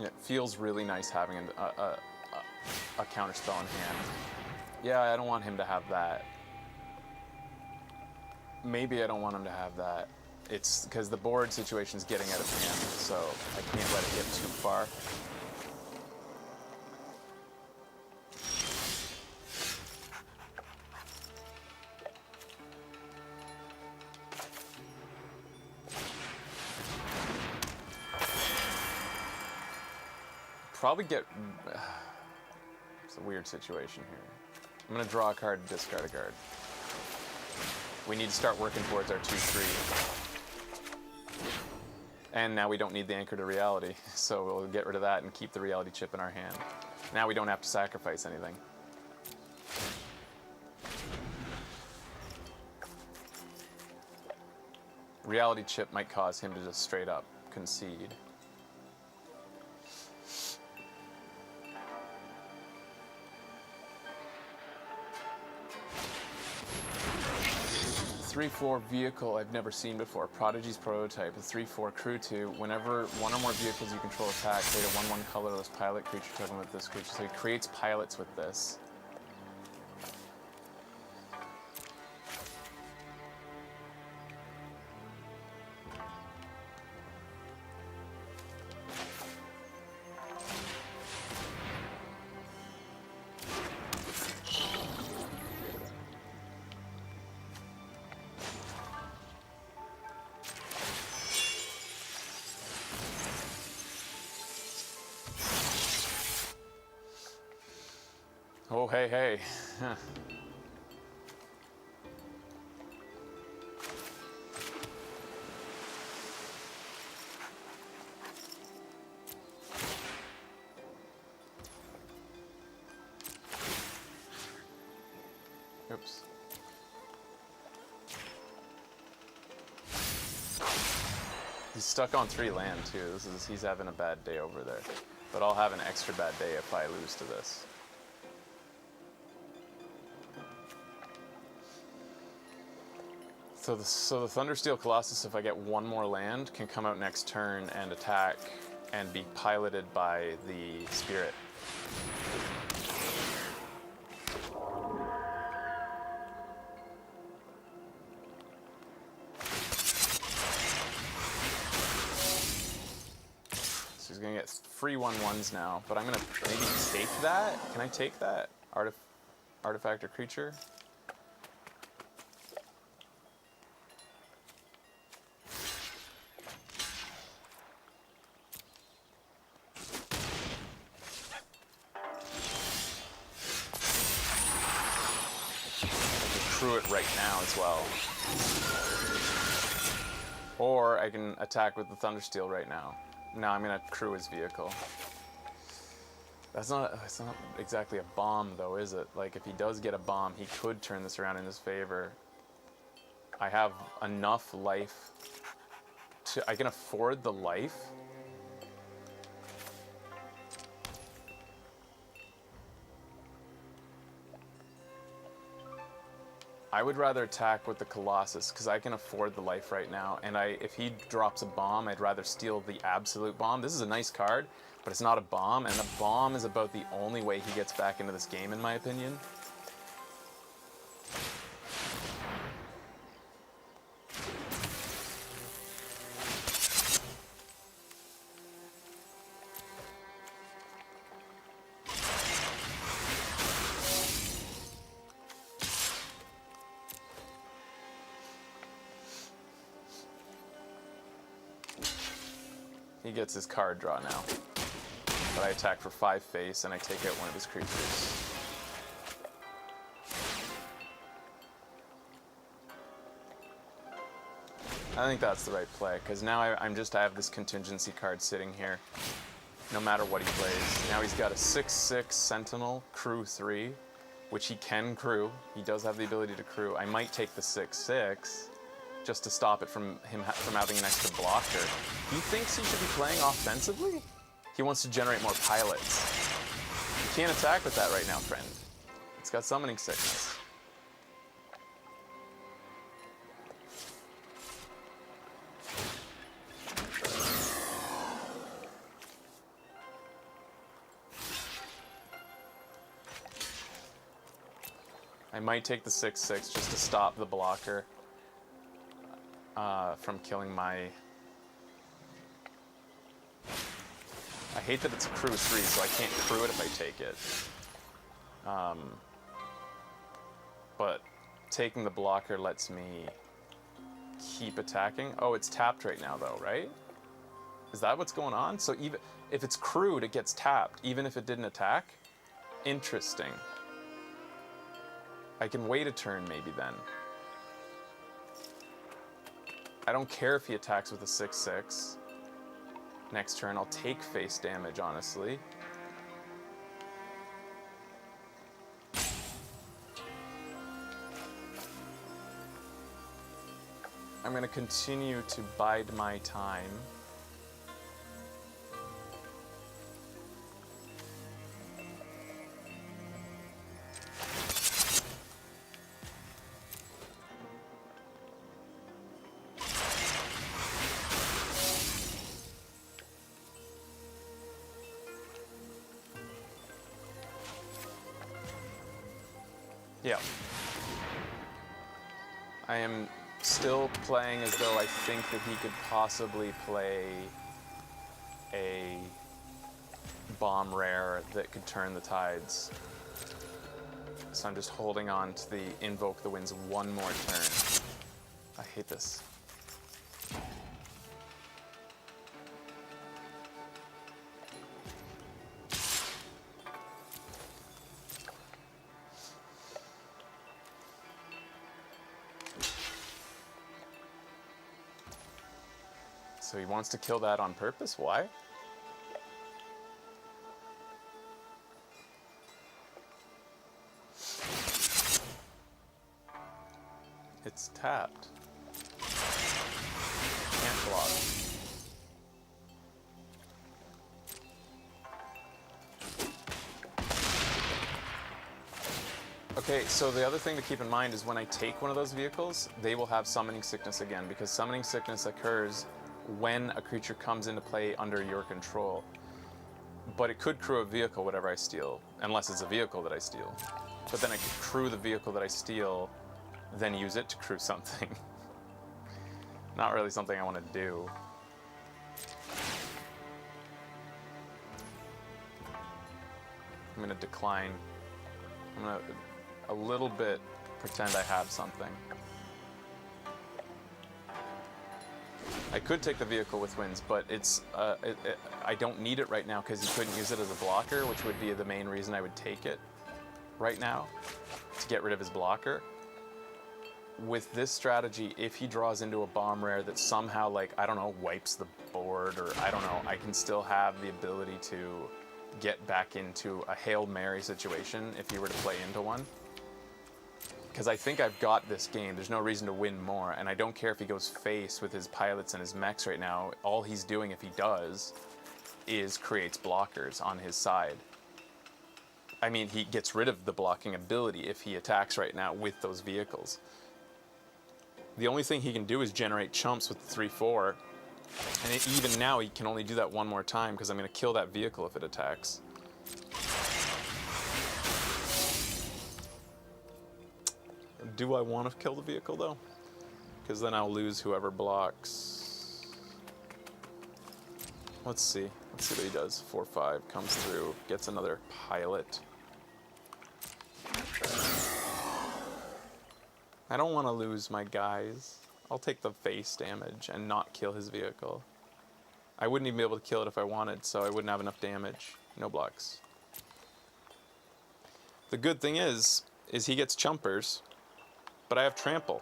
It feels really nice having a counterspell in hand. Yeah, I don't want him to have that. Maybe I don't want him to have that. It's because the board situation's getting out of hand, so I can't let it get too far. Probably get... It's a weird situation here. I'm going to draw a card and discard a card. We need to start working towards our 2-3. And now we don't need the anchor to reality, so we'll get rid of that and keep the reality chip in our hand. Now we don't have to sacrifice anything. Reality chip might cause him to just straight up concede. A 3-4 vehicle I've never seen before. Prodigy's prototype, a 3-4 crew 2. Whenever one or more vehicles you control attack, create a 1/1 colorless pilot creature token with this creature. So he creates pilots with this. Oh, hey, hey. Huh. Oops. He's stuck on 3 land, too. He's having a bad day over there. But I'll have an extra bad day if I lose to this. So the Thundersteel Colossus, if I get 1 more land, can come out next turn and attack and be piloted by the Spirit. So he's gonna get 3 1/1s now, but I'm gonna maybe take that. Can I take that? Artifact or creature? Crew it right now as well. Or I can attack with the Thundersteel right now. No, I'm gonna crew his vehicle. It's not exactly a bomb though, is it? Like if he does get a bomb, he could turn this around in his favor. I have enough life I can afford the life. I would rather attack with the Colossus because I can afford the life right now, and if he drops a bomb, I'd rather steal the absolute bomb. This is a nice card, but it's not a bomb, and the bomb is about the only way he gets back into this game, in my opinion. He gets his card draw now. But I attack for 5 face and I take out one of his creatures. I think that's the right play, because now I have this contingency card sitting here, no matter what he plays. Now he's got a 6/6 Sentinel, crew 3, which he can crew. He does have the ability to crew. I might take the 6/6 just to stop it from having an extra blocker. He thinks he should be playing offensively? He wants to generate more pilots. You can't attack with that right now, friend. It's got summoning sickness. I might take the 6/6 just to stop the blocker from killing my... I hate that it's a crew 3, so I can't crew it if I take it. But taking the blocker lets me keep attacking. Oh, it's tapped right now though, right? Is that what's going on? So even if it's crewed, it gets tapped, even if it didn't attack? Interesting. I can wait a turn maybe then. I don't care if he attacks with a 6/6. next turn. I'll take face damage, honestly. I'm going to continue to bide my time. Yeah. I am still playing as though I think that he could possibly play a bomb rare that could turn the tides. So I'm just holding on to the Invoke the Winds one more turn. I hate this. So he wants to kill that on purpose? Why? It's tapped. Can't block. Okay, so the other thing to keep in mind is when I take one of those vehicles, they will have Summoning Sickness again, because Summoning Sickness occurs when a creature comes into play under your control. But it could crew a vehicle, whatever I steal, unless it's a vehicle that I steal. But then I could crew the vehicle that I steal, then use it to crew something. Not really something I want to do. I'm going to decline. I'm going to a little bit pretend I have something. I could take the vehicle with winds, but it's I don't need it right now because he couldn't use it as a blocker, which would be the main reason I would take it right now, to get rid of his blocker. With this strategy, if he draws into a bomb rare that somehow, like, I don't know, wipes the board, or I don't know, I can still have the ability to get back into a Hail Mary situation if he were to play into one. Because I think I've got this game. There's no reason to win more, and I don't care if he goes face with his pilots and his mechs right now. All he's doing, if he does, is creates blockers on his side. I mean, he gets rid of the blocking ability if he attacks right now with those vehicles. The only thing he can do is generate chumps with the 3-4, and even now he can only do that one more time because I'm going to kill that vehicle if it attacks. Do I want to kill the vehicle, though? Because then I'll lose whoever blocks. Let's see. Let's see what he does. 4-5 comes through, gets another pilot. I don't want to lose my guys. I'll take the face damage and not kill his vehicle. I wouldn't even be able to kill it if I wanted, so I wouldn't have enough damage. No blocks. The good thing is he gets chumpers. But I have trample.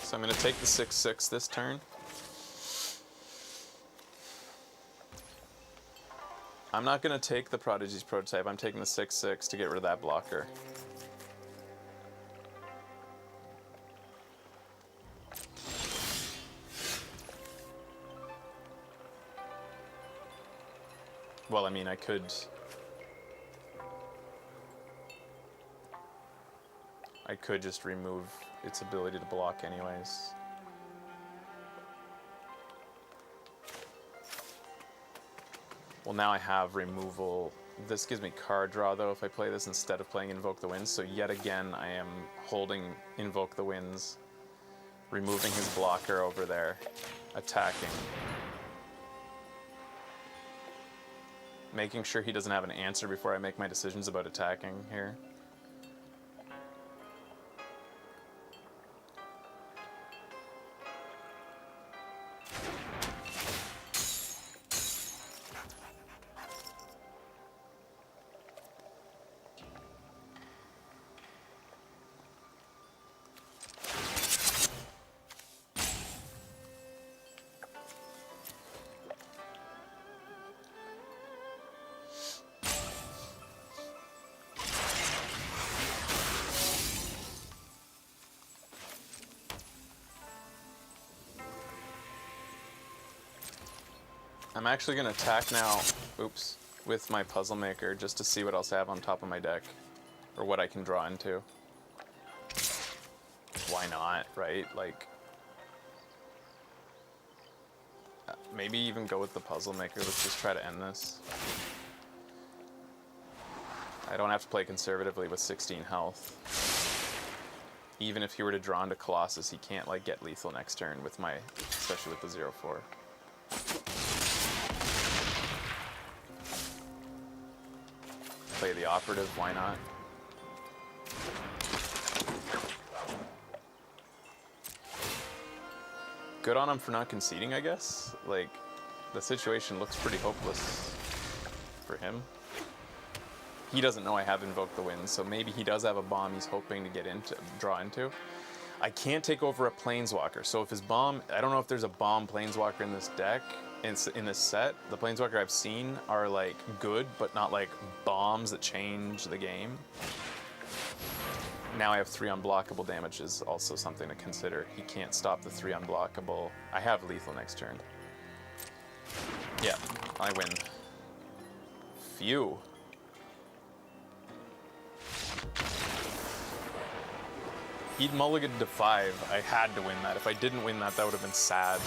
So I'm going to take the 6-6 this turn. I'm not going to take the Prodigy's Prototype. I'm taking the 6-6 to get rid of that blocker. Well, I mean, I could just remove its ability to block anyways. Well, now I have removal. This gives me card draw, though, if I play this instead of playing Invoke the Winds. So yet again, I am holding Invoke the Winds, removing his blocker over there, attacking. Making sure he doesn't have an answer before I make my decisions about attacking here. I'm actually going to attack now, oops, with my Puzzle Maker just to see what else I have on top of my deck. Or what I can draw into. Why not, right? Like, maybe even go with the Puzzle Maker. Let's just try to end this. I don't have to play conservatively with 16 health. Even if he were to draw into Colossus, he can't like get lethal next turn with my, especially with the 0/4. Play the Operative, why not? Good on him for not conceding, I guess. Like, the situation looks pretty hopeless for him. He doesn't know I have Invoked the Wind, so maybe he does have a bomb he's hoping to get into, draw into. I can't take over a Planeswalker, so if his bomb, I don't know if there's a bomb Planeswalker in this deck, in this set. The Planeswalker I've seen are like good, but not like bombs that change the game. Now I have 3 unblockable damage is also something to consider. He can't stop the 3 unblockable. I have lethal next turn. Yeah, I win. Phew. He'd mulliganed to 5. I had to win that. If I didn't win that, that would have been sad.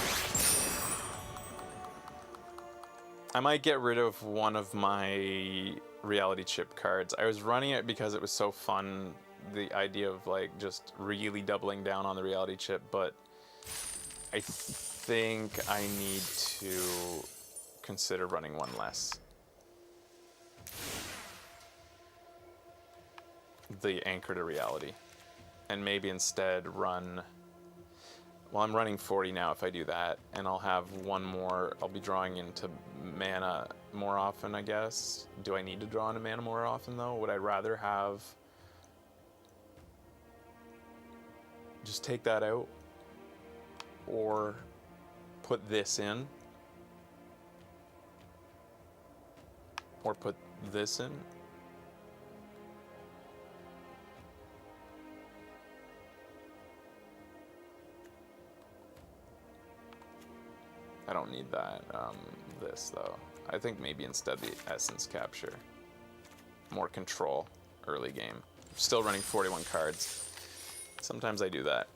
I might get rid of one of my reality chip cards. I was running it because it was so fun, the idea of like just really doubling down on the reality chip, but I think I need to consider running one less. The Anchor to Reality. And maybe instead run, well, I'm running 40 now if I do that, and I'll have one more. I'll be drawing into mana more often, I guess. Do I need to draw into mana more often though? Would I rather have just take that out or put this in or put this in? I don't need that, this though. I think maybe instead the Essence Capture. More control early game. Still running 41 cards. Sometimes I do that.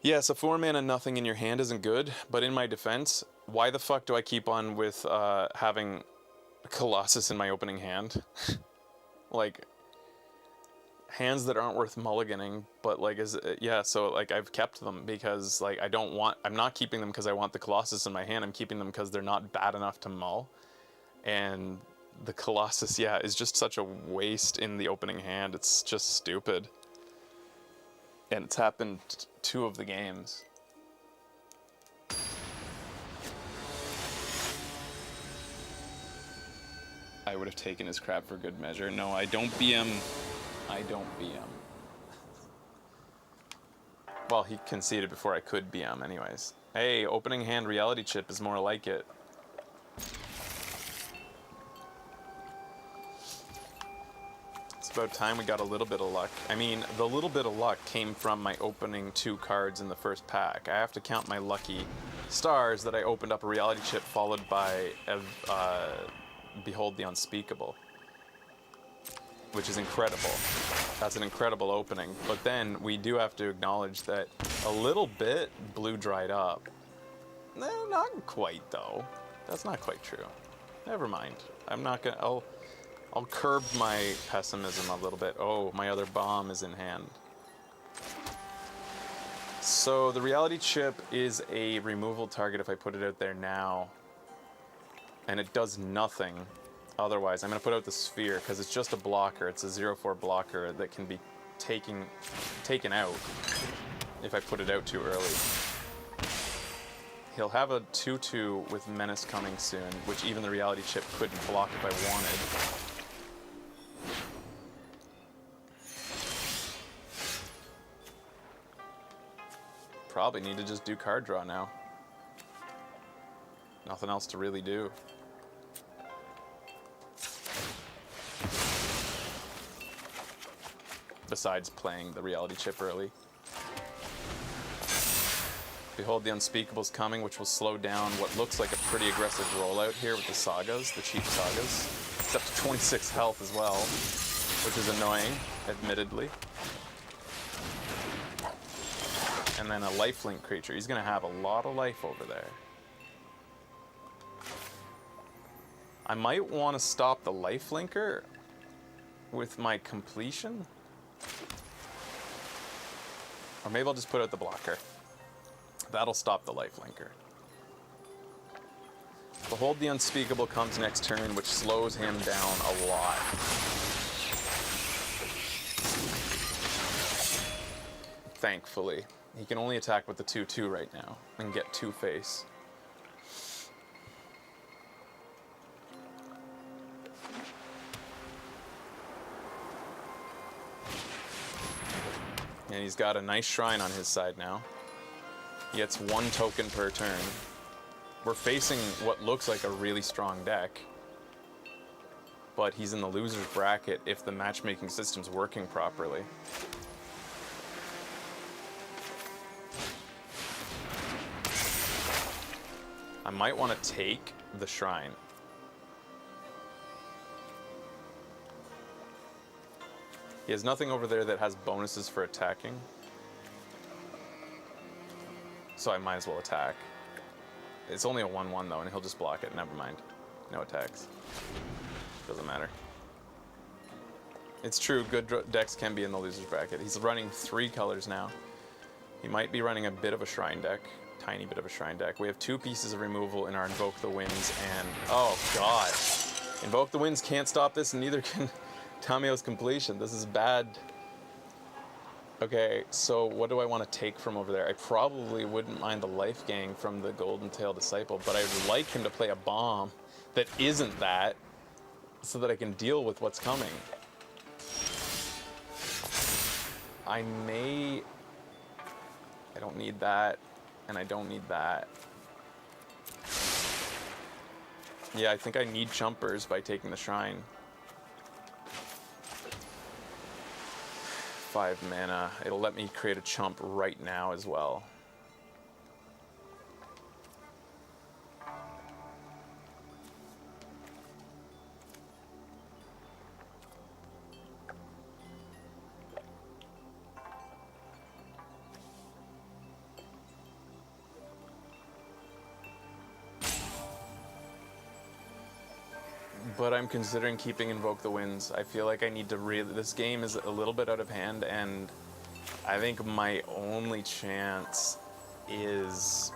Yeah, so 4 mana nothing in your hand isn't good, but in my defense, why the fuck do I keep on with having Colossus in my opening hand? Like, hands that aren't worth mulliganing, but like yeah, so like I've kept them because like I'm not keeping them because I want the Colossus in my hand. I'm keeping them because they're not bad enough to mull. And the Colossus, yeah, is just such a waste in the opening hand. It's just stupid. And it's happened 2 of the games. I would have taken his crap for good measure. No, I don't BM. I don't BM. Well, he conceded before I could BM anyways. Hey, opening hand reality chip is more like it. It's about time we got a little bit of luck. I mean, the little bit of luck came from my opening 2 cards in the first pack. I have to count my lucky stars that I opened up a reality chip followed by Behold the Unspeakable, which is incredible. That's an incredible opening. But then we do have to acknowledge that a little bit blue dried up. No, not quite though. That's not quite true. Never mind. I'm not gonna, I'll curb my pessimism a little bit. Oh, my other bomb is in hand. So the reality chip is a removal target if I put it out there now. And it does nothing. Otherwise, I'm going to put out the sphere because it's just a blocker. It's a 0/4 blocker that can be taken out if I put it out too early. He'll have a 2/2 with Menace coming soon, which even the reality chip couldn't block if I wanted. Probably need to just do card draw now. Nothing else to really do. Besides playing the reality chip early. Behold the Unspeakable's coming, which will slow down what looks like a pretty aggressive rollout here with the sagas, the cheap sagas. It's up to 26 health as well, which is annoying, admittedly. And then a lifelink creature. He's going to have a lot of life over there. I might want to stop the lifelinker with my completion. Or maybe I'll just put out the blocker. That'll stop the lifelinker. Behold the Unspeakable comes next turn, which slows him down a lot. Thankfully. He can only attack with the 2/2 right now and get 2 face. And he's got a nice shrine on his side now. He gets 1 token per turn. We're facing what looks like a really strong deck. But he's in the loser's bracket if the matchmaking system's working properly. I might want to take the shrine. He has nothing over there that has bonuses for attacking. So I might as well attack. It's only a 1/1 though, and he'll just block it. Never mind. No attacks. Doesn't matter. It's true, good decks can be in the loser's bracket. He's running 3 colors now. He might be running a bit of a shrine deck. Tiny bit of a shrine deck. We have 2 pieces of removal in our Invoke the Winds, and oh god. Invoke the Winds can't stop this, and neither can Tamio's completion. This is bad. Okay, so what do I want to take from over there? I probably wouldn't mind the Life Gang from the Golden Tail Disciple, but I would like him to play a bomb that isn't that, so that I can deal with what's coming. I don't need that, and I don't need that. Yeah, I think I need Chumpers by taking the Shrine. 5 mana. It'll let me create a chump right now as well. But I'm considering keeping Invoke the Winds. I feel like I need to really... This game is a little bit out of hand, and I think my only chance is...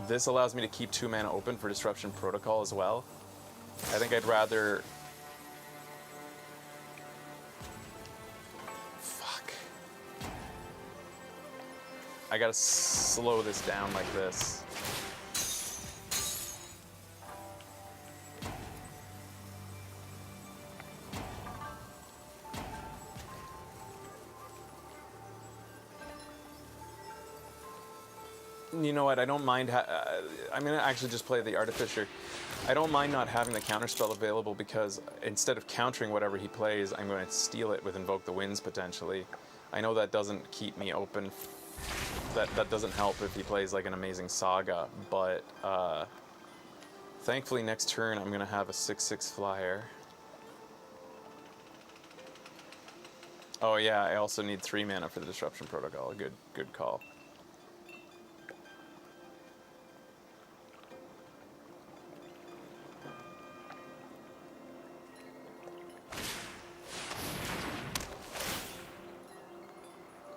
This allows me to keep 2 mana open for Disruption Protocol as well. I think I'd rather... Fuck. I gotta slow this down like this. You know what, I don't mind, I'm going to actually just play the Artificer. I don't mind not having the counterspell available because instead of countering whatever he plays, I'm going to steal it with Invoke the Winds potentially. I know that doesn't keep me open, that doesn't help if he plays like an amazing Saga, but thankfully next turn I'm going to have a 6/6 flyer. Oh yeah, I also need 3 mana for the Disruption Protocol, a good call.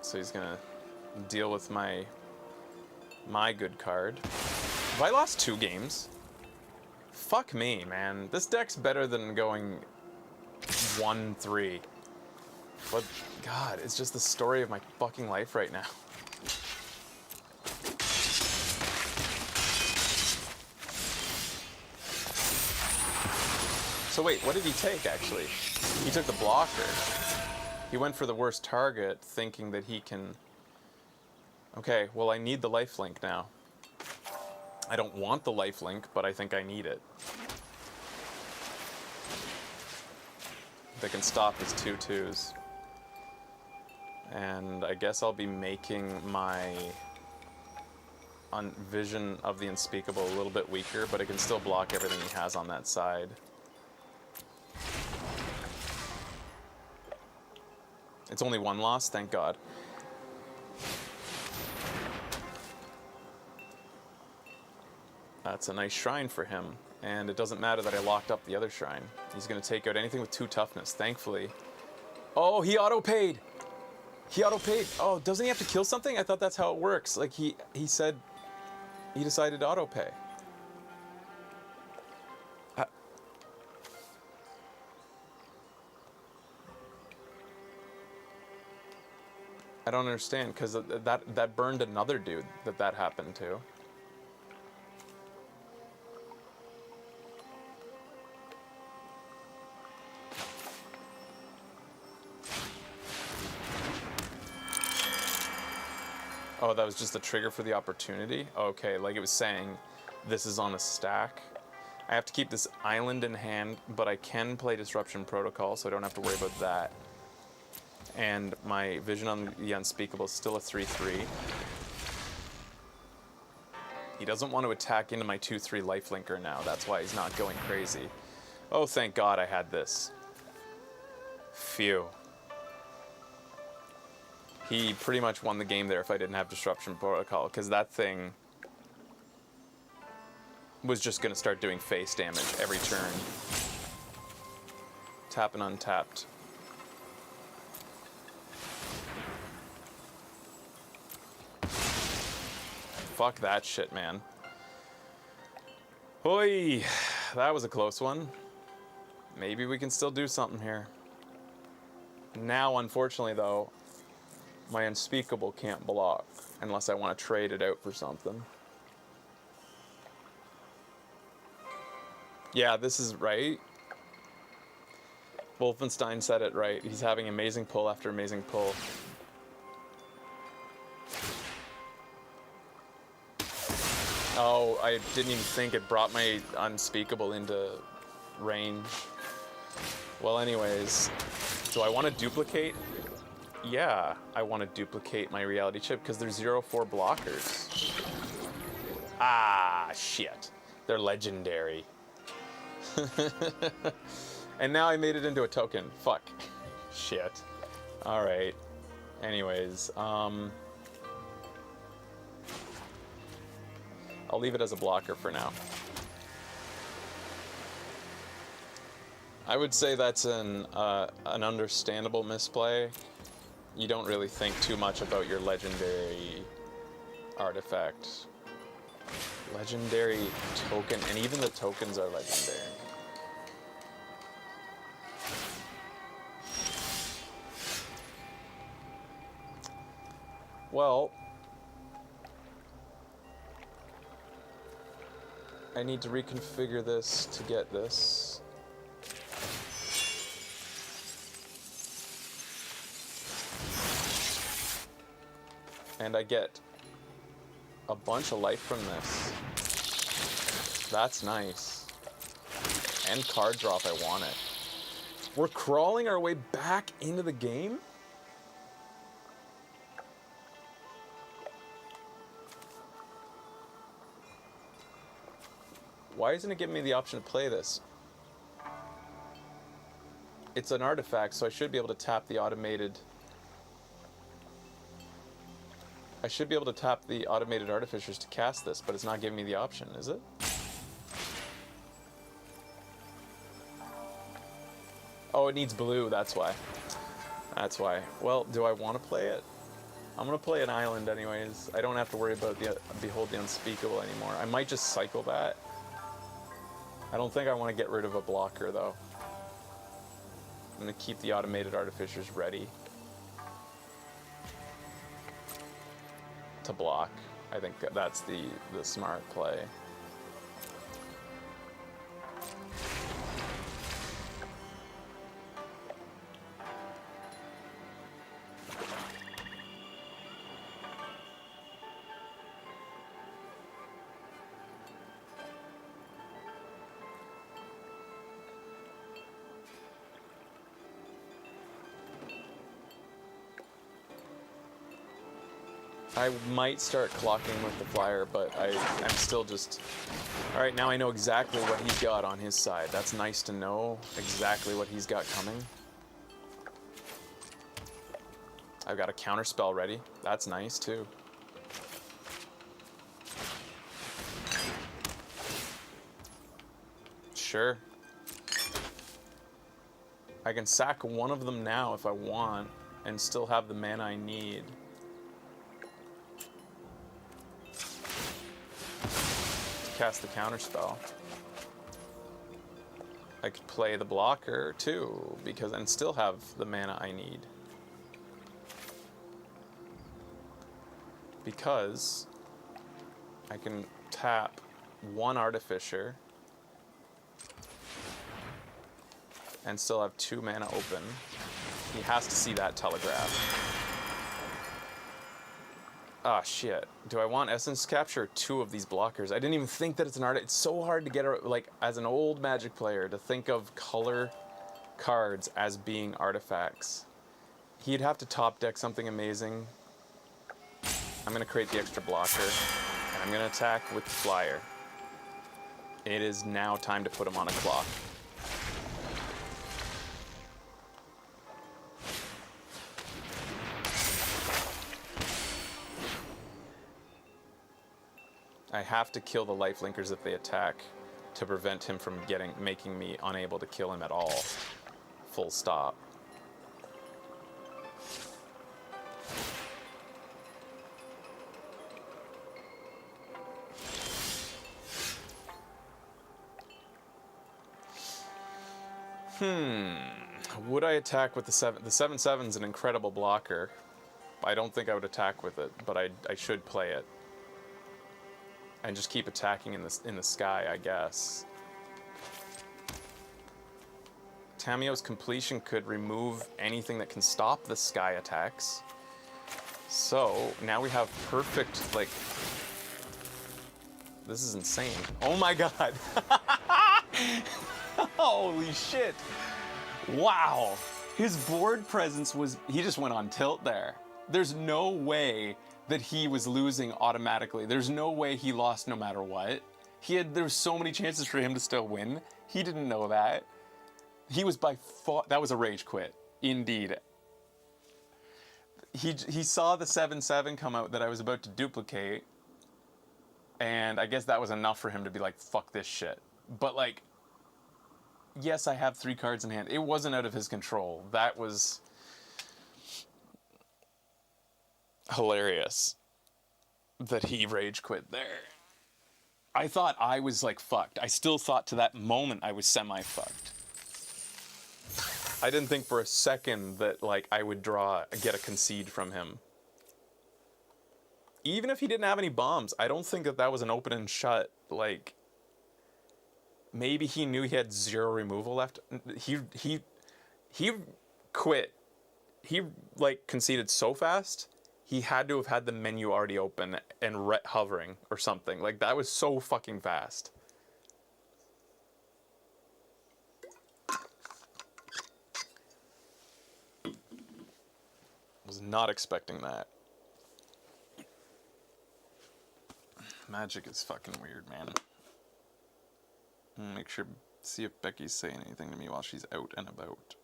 So he's gonna deal with my good card. Have I lost 2 games? Fuck me, man. This deck's better than going 1-3. What? God, it's just the story of my fucking life right now. So wait, what did he take actually? He took the blocker. He went for the worst target, thinking that he can... Okay, well I need the lifelink now. I don't want the lifelink, but I think I need it. They can stop his 2/2s. And I guess I'll be making my vision of the unspeakable a little bit weaker, but it can still block everything he has on that side. It's only one loss, thank God. That's a nice shrine for him. And it doesn't matter that I locked up the other shrine. He's going to take out anything with 2 toughness, thankfully. Oh, he auto-paid! He auto-paid. Oh, doesn't he have to kill something? I thought that's how it works. Like, he said he decided to auto-pay. I don't understand, because that burned another dude that happened to. Oh, that was just a trigger for the opportunity? Okay, like it was saying, this is on a stack. I have to keep this island in hand, but I can play Disruption Protocol, so I don't have to worry about that. And my vision on the unspeakable is still a 3/3. He doesn't want to attack into my 2/3 lifelinker now. That's why he's not going crazy. Oh, thank God I had this. Phew. He pretty much won the game there if I didn't have Disruption Protocol, because that thing was just going to start doing face damage every turn. Tap and untapped. Fuck that shit, man. Hoi! That was a close one. Maybe we can still do something here. Now, unfortunately, though, my unspeakable can't block unless I want to trade it out for something. Yeah, this is right. Wolfenstein said it right. He's having amazing pull after amazing pull. Oh, I didn't even think it brought my unspeakable into range. Well, anyways, do I want to duplicate? Yeah, I want to duplicate my reality chip because they're 0-4 blockers. Ah, shit. They're legendary. And now I made it into a token. Fuck. Shit. Alright. Anyways, I'll leave it as a blocker for now. I would say that's an understandable misplay. You don't really think too much about your legendary artifact. Legendary token, and even the tokens are legendary. Well, I need to reconfigure this to get this. And I get a bunch of life from this. That's nice. And card drop, I want it. We're crawling our way back into the game? Why isn't it giving me the option to play this? It's an artifact, so I should be able to tap the automated... I should be able to tap the automated artificers to cast this, but it's not giving me the option, is it? Oh, it needs blue, that's why. That's why. Well, do I want to play it? I'm going to play an island anyways. I don't have to worry about the Behold the Unspeakable anymore. I might just cycle that. I don't think I want to get rid of a blocker, though. I'm going to keep the automated artificers ready to block. I think that's the smart play. I might start clocking with the flyer, but I'm still just... Alright, now I know exactly what he's got on his side. That's nice to know exactly what he's got coming. I've got a counter spell ready. That's nice, too. Sure. I can sack one of them now if I want, and still have the mana I need. Cast the counter spell. I could play the blocker too, and still have the mana I need. Because I can tap one Artificer and still have 2 mana open. He has to see that telegraph. Ah, shit. Do I want Essence Capture or 2 of these blockers? I didn't even think that it's an art. It's so hard to get, like, as an old Magic player, to think of color cards as being artifacts. He'd have to top deck something amazing. I'm going to create the extra blocker, and I'm going to attack with the flyer. It is now time to put him on a clock. I have to kill the lifelinkers if they attack to prevent him from making me unable to kill him at all. Full stop. Would I attack with the 7? The 7/7's an incredible blocker. I don't think I would attack with it, but I should play it. And just keep attacking in the sky, I guess. Tamiyo's completion could remove anything that can stop the sky attacks. So now we have perfect, like... This is insane. Oh my god! Holy shit! Wow! His board presence was... He just went on tilt there. There's no way that he was losing automatically. There's no way he lost no matter what. There was so many chances for him to still win. He didn't know that. He was by far... That was a rage quit. Indeed. He saw the 7/7 come out that I was about to duplicate. And I guess that was enough for him to be like, fuck this shit. But like... Yes, I have 3 cards in hand. It wasn't out of his control. That was... hilarious that he rage quit there. I thought I was like fucked. I still thought to that moment I was semi-fucked. I didn't think for a second that like I would get a concede from him. Even if he didn't have any bombs, I don't think that was an open and shut, like... Maybe he knew he had 0 removal left. He quit. He like conceded so fast. He had to have had the menu already open and hovering or something. Like, that was so fucking fast. Was not expecting that. Magic is fucking weird, man. Make sure, see if Becky's saying anything to me while she's out and about.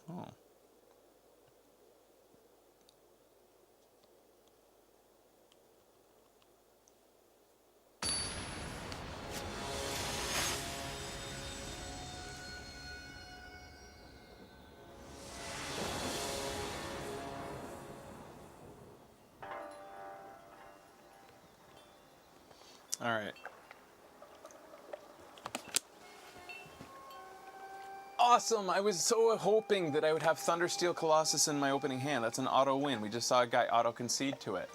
Oh. All right. Awesome! I was so hoping that I would have Thundersteel Colossus in my opening hand. That's an auto win. We just saw a guy auto concede to it.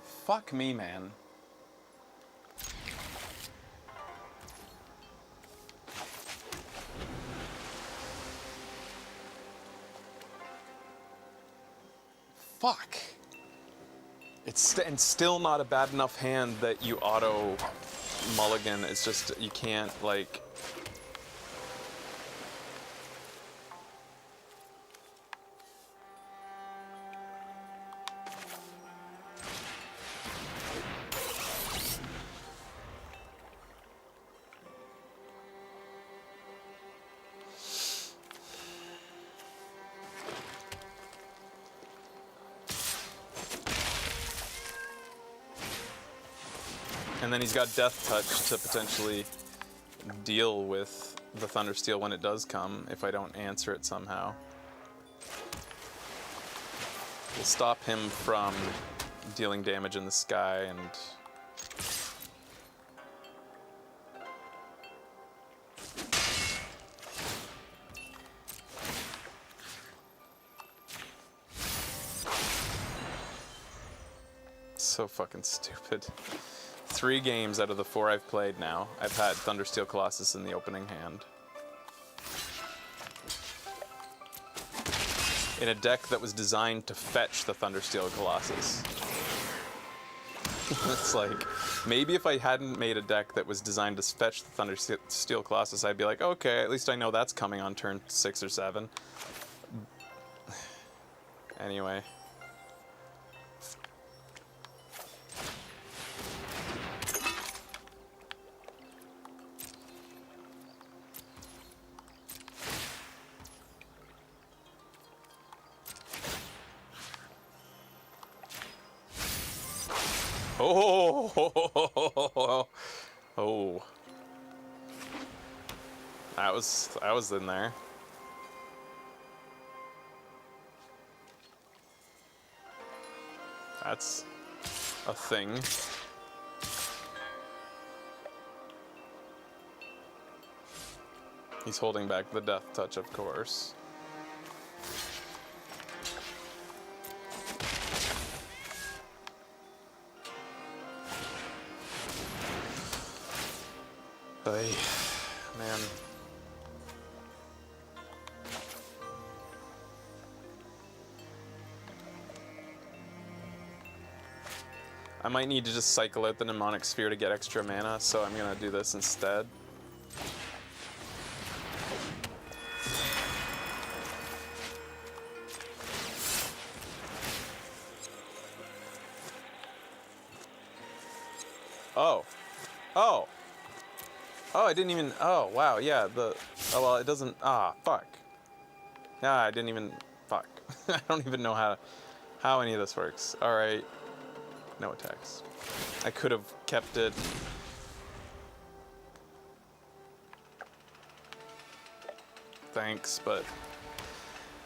Fuck me, man. Fuck. It's still not a bad enough hand that you auto mulligan. It's just, you can't, like... And then he's got Death Touch to potentially deal with the Thundersteel when it does come, if I don't answer it somehow. We'll stop him from dealing damage in the sky and... So fucking stupid. 3 games out of the 4 I've played now, I've had Thundersteel Colossus in the opening hand. In a deck that was designed to fetch the Thundersteel Colossus. It's like, maybe if I hadn't made a deck that was designed to fetch the Thundersteel Colossus, I'd be like, okay, at least I know that's coming on turn 6 or 7. Anyway. Oh, oh, that was in there. That's a thing. He's holding back the Death Touch, of course. Ay, man. I might need to just cycle out the Mnemonic Sphere to get extra mana, so I'm gonna do this instead. Oh. Oh! Oh, I didn't even... Oh, wow, yeah, the... Oh, well, it doesn't... Ah, fuck. Yeah, I didn't even... Fuck. I don't even know how any of this works. Alright. No attacks. I could have kept it... Thanks, but...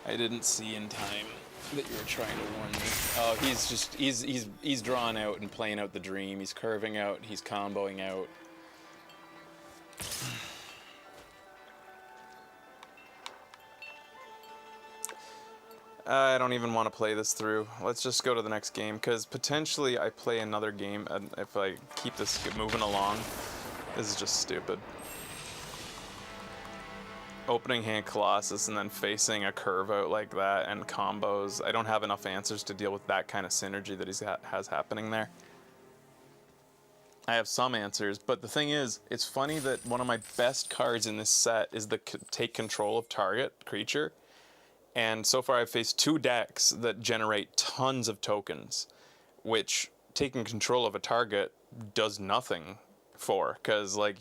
I didn't see in time that you were trying to warn me. Oh, he's just... He's drawing out and playing out the dream. He's curving out. He's comboing out. I don't even want to play this through. Let's just go to the next game, because potentially I play another game, and if I keep this moving along, this is just stupid. Opening hand Colossus and then facing a curve out like that and combos. I don't have enough answers to deal with that kind of synergy that he has happening there. I have some answers, but the thing is, it's funny that one of my best cards in this set is the take control of target creature. And so far I've faced 2 decks that generate tons of tokens, which taking control of a target does nothing for, because like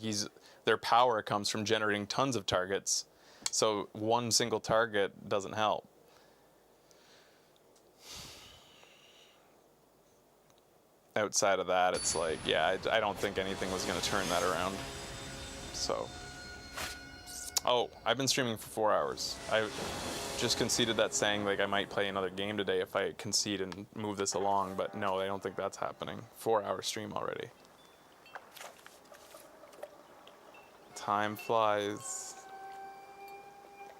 their power comes from generating tons of targets, so one single target doesn't help. Outside of that, it's like, yeah, I don't think anything was going to turn that around. So... Oh, I've been streaming for 4 hours. I just conceded that saying like I might play another game today if I concede and move this along, but no, I don't think that's happening. 4-hour stream already. Time flies.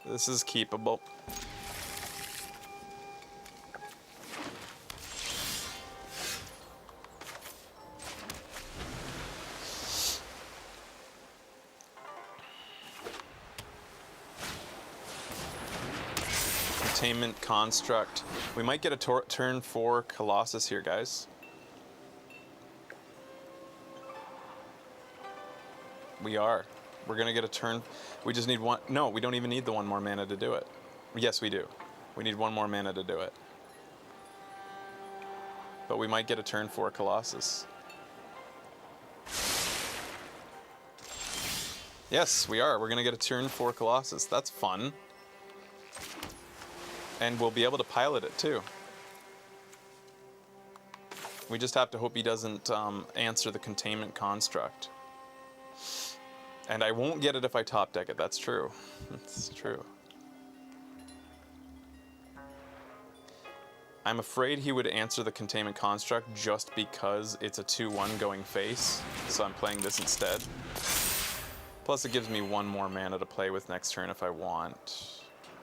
This is keepable. Containment Construct. We might get a turn 4 Colossus here, guys. We are. We're gonna get a turn. We just need one. No, we don't even need the 1 more mana to do it. Yes, we do. We need 1 more mana to do it. But we might get a turn 4 Colossus. Yes, we are. We're gonna get a turn 4 Colossus. That's fun. And we'll be able to pilot it too. We just have to hope he doesn't answer the containment construct. And I won't get it if I top deck it, that's true. That's true. I'm afraid he would answer the containment construct just because it's a 2-1 going face, so I'm playing this instead. Plus it gives me one more mana to play with next turn if I want.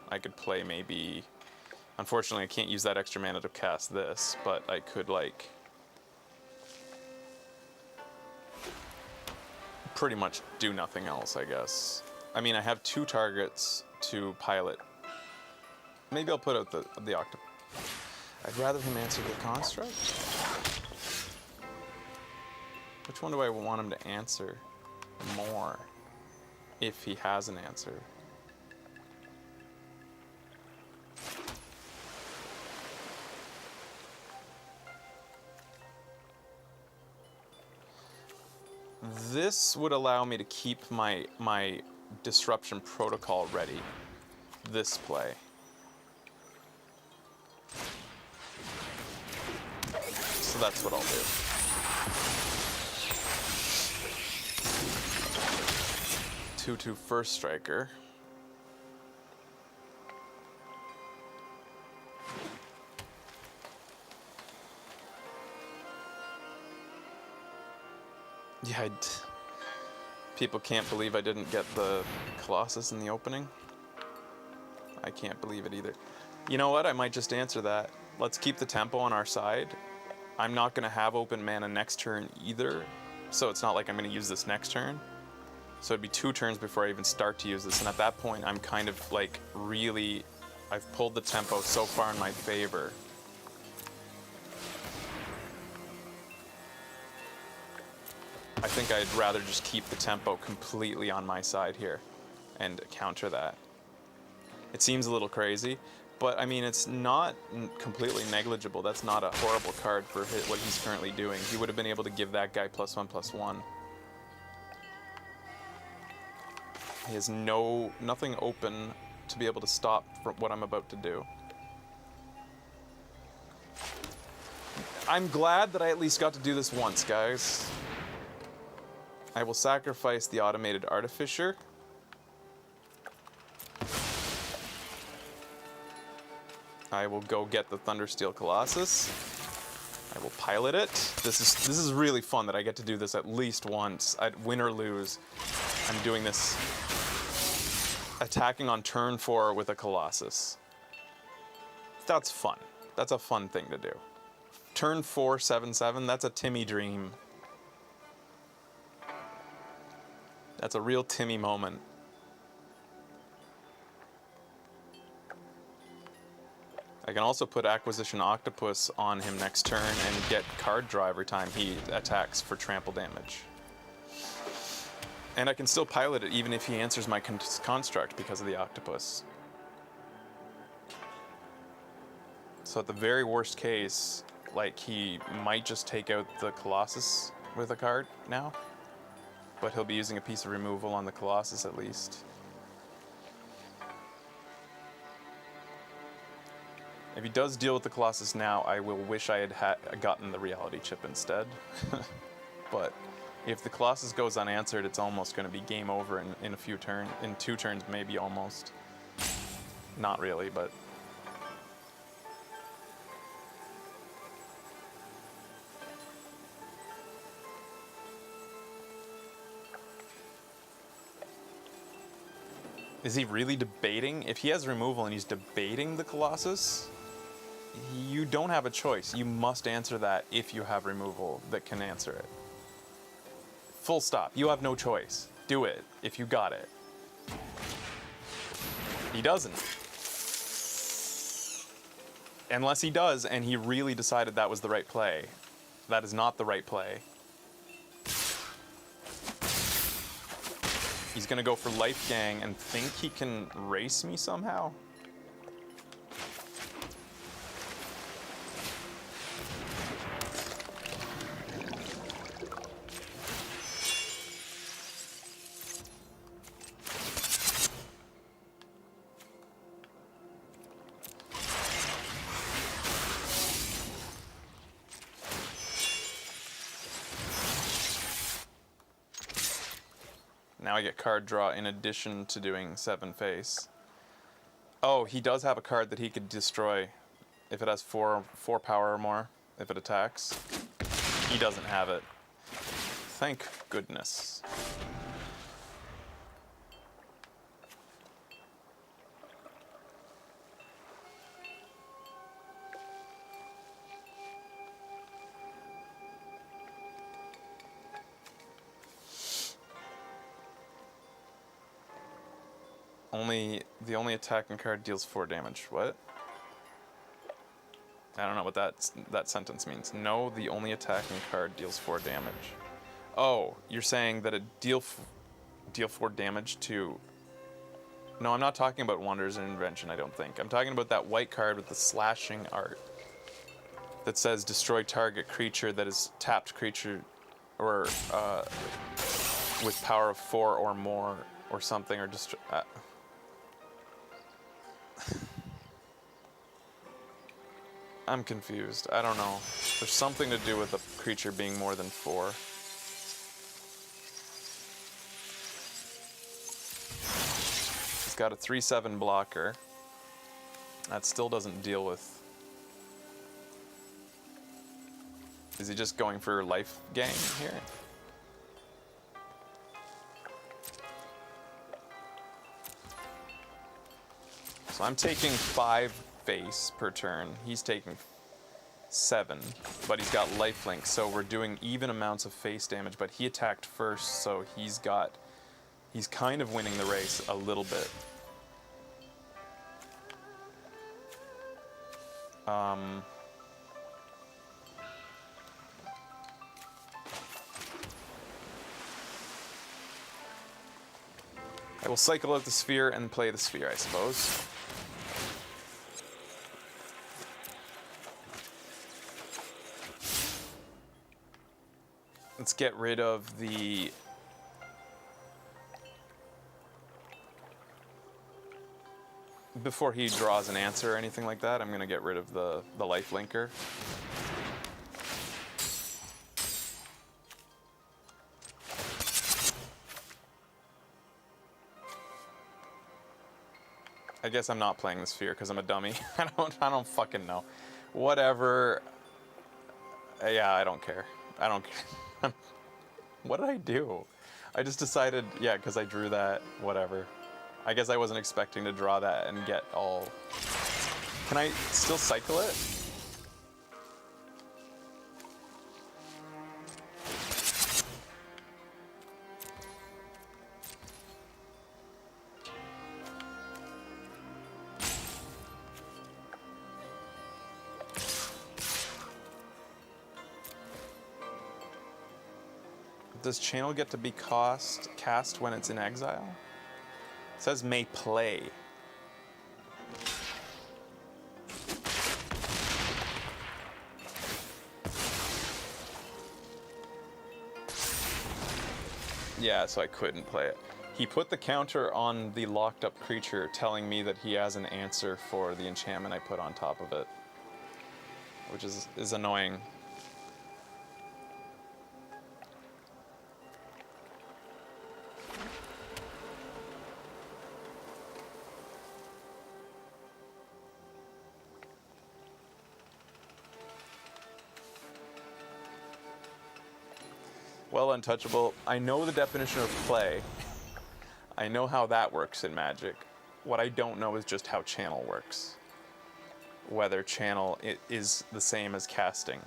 I could play maybe... Unfortunately I can't use that extra mana to cast this, but I could like... pretty much do nothing else, I guess. I mean, I have 2 targets to pilot. Maybe I'll put out the octopus. I'd rather him answer the construct. Which one do I want him to answer more, if he has an answer? This would allow me to keep my disruption protocol ready. This play. So that's what I'll do. Two first striker. Yeah, people can't believe I didn't get the Colossus in the opening. I can't believe it either. You know what? I might just answer that. Let's keep the tempo on our side. I'm not going to have open mana next turn either, so it's not like I'm going to use this next turn. So it'd be 2 turns before I even start to use this, and at that point I'm kind of like really... I've pulled the tempo so far in my favor. I think I'd rather just keep the tempo completely on my side here and counter that. It seems a little crazy, but I mean, it's not completely negligible. That's not a horrible card for what he's currently doing. He would have been able to give that guy +1/+1. He has nothing open to be able to stop from what I'm about to do. I'm glad that I at least got to do this once, guys. I will sacrifice the automated artificer. I will go get the Thundersteel Colossus. I will pilot it. This is really fun that I get to do this at least once. I'd win or lose. I'm doing this attacking on turn 4 with a Colossus. That's fun. That's a fun thing to do. Turn 4, 7/7, that's a Timmy dream. That's a real Timmy moment. I can also put Acquisition Octopus on him next turn and get card draw every time he attacks for trample damage. And I can still pilot it even if he answers my construct because of the octopus. So at the very worst case, like, he might just take out the Colossus with a card now, but he'll be using a piece of removal on the Colossus at least. If he does deal with the Colossus now, I will wish I had gotten the reality chip instead. But if the Colossus goes unanswered, it's almost going to be game over in a few turns, in 2 turns maybe almost. Not really, but... Is he really debating? If he has removal and he's debating the Colossus, you don't have a choice. You must answer that if you have removal that can answer it. Full stop. You have no choice. Do it if you got it. He doesn't. Unless he does and he really decided that was the right play. That is not the right play. He's gonna go for Life Gang and think he can race me somehow? Now I get card draw in addition to doing 7 face. Oh, he does have a card that he could destroy if it has 4 power or more, if it attacks. He doesn't have it. Thank goodness. The only attacking card deals 4 damage. What? I don't know what that sentence means. No, the only attacking card deals 4 damage. Oh, you're saying that it deal 4 damage to... No, I'm not talking about Wonders and Invention, I don't think. I'm talking about that white card with the slashing art that says destroy target creature that is tapped creature or with power of 4 or more or something, or just... I'm confused. I don't know. There's something to do with the creature being more than 4. He's got a 3/7 blocker. That still doesn't deal with... Is he just going for life gain here? So I'm taking 5 face per turn. He's taking 7, but he's got lifelink, so we're doing even amounts of face damage, but he attacked first, so he's kind of winning the race a little bit. I will cycle out the sphere and play the sphere, I suppose. Let's get rid of the... Before he draws an answer or anything like that, I'm going to get rid of the life linker. I guess I'm not playing the sphere because I'm a dummy. I don't fucking know. Whatever. Yeah, I don't care. I don't care. What did I do? I just decided, yeah, because I drew that, whatever. I guess I wasn't expecting to draw that and get all... Can I still cycle it? Does channel get to be cast when it's in exile? It says may play. Yeah, so I couldn't play it. He put the counter on the locked up creature, telling me that he has an answer for the enchantment I put on top of it, which is annoying. Well, Untouchable, I know the definition of play. I know how that works in Magic. What I don't know is just how channel works. Whether channel is the same as casting.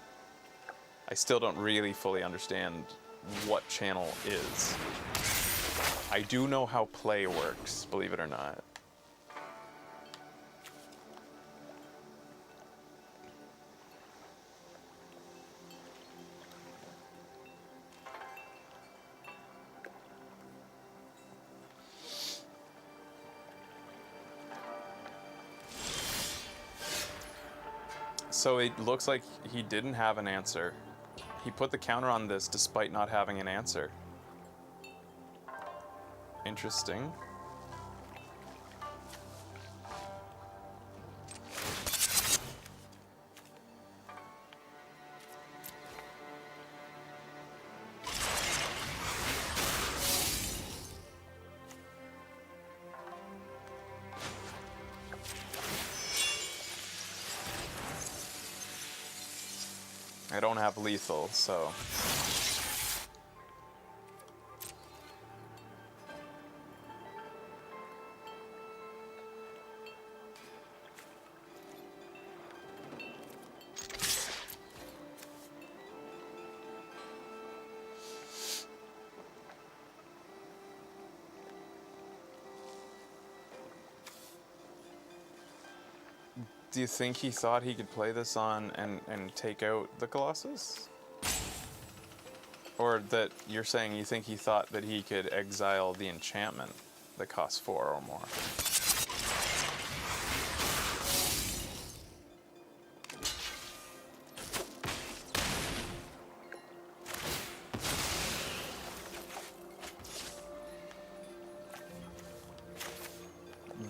I still don't really fully understand what channel is. I do know how play works, believe it or not. So it looks like he didn't have an answer. He put the counter on this despite not having an answer. Interesting. I don't have lethal, so... Do you think he thought he could play this on and take out the Colossus? Or that you're saying you think he thought that he could exile the enchantment that costs 4 or more?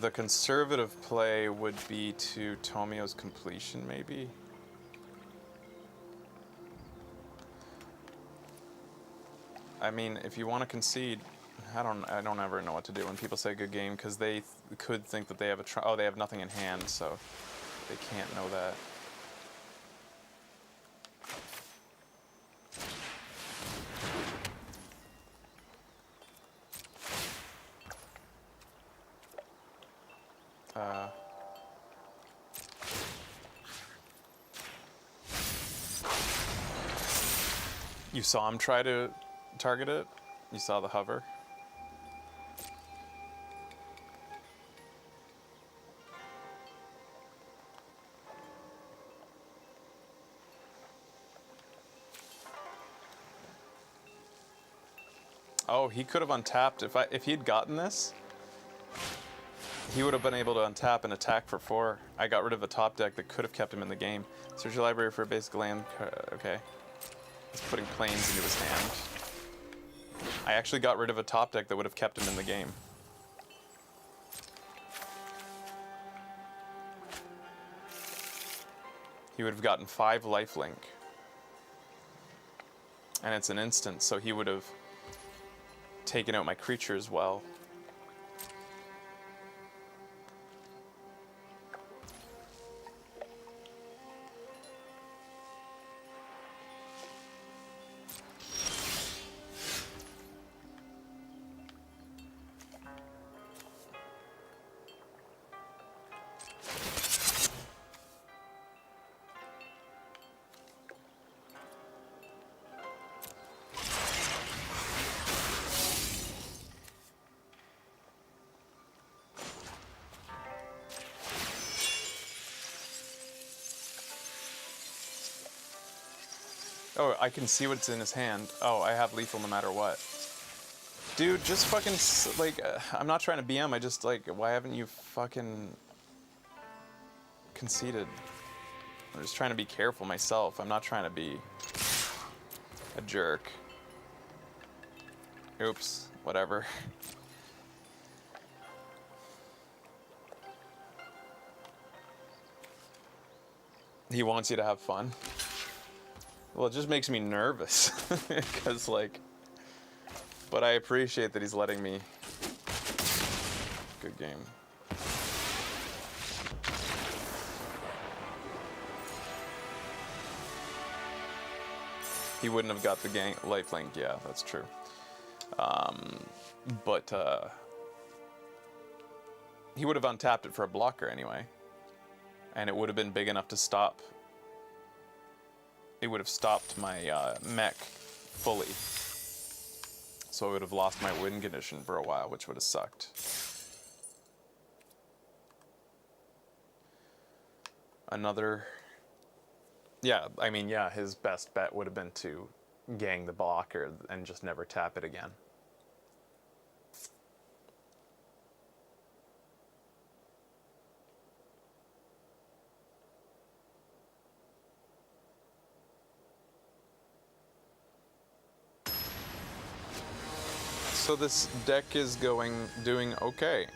The conservative play would be to Tomio's completion, maybe? I mean, if you want to concede, I don't ever know what to do when people say good game, because they could think that they have oh, they have nothing in hand, so they can't know that. You saw him try to target it? You saw the hover? Oh, he could have untapped. If he'd gotten this, he would have been able to untap and attack for 4. I got rid of a top deck that could have kept him in the game. Search your library for a basic land. Okay. He's putting planes into his hand. I actually got rid of a top deck that would have kept him in the game. He would have gotten 5 lifelink. And it's an instant, so he would have taken out my creature as well. Oh, I can see what's in his hand. Oh, I have lethal no matter what. Dude, just fucking, like, I'm not trying to BM, I just, like, why haven't you fucking conceded? I'm just trying to be careful myself. I'm not trying to be a jerk. Oops, whatever. He wants you to have fun. Well, it just makes me nervous, because, like, but I appreciate that he's letting me. Good game. He wouldn't have got the lifelink, yeah, that's true. But he would have untapped it for a blocker anyway. And it would have been big enough to stop. It would have stopped my mech fully. So I would have lost my win condition for a while, which would have sucked. Another... Yeah, I mean, yeah, his best bet would have been to gang the blocker and just never tap it again. So this deck is doing okay.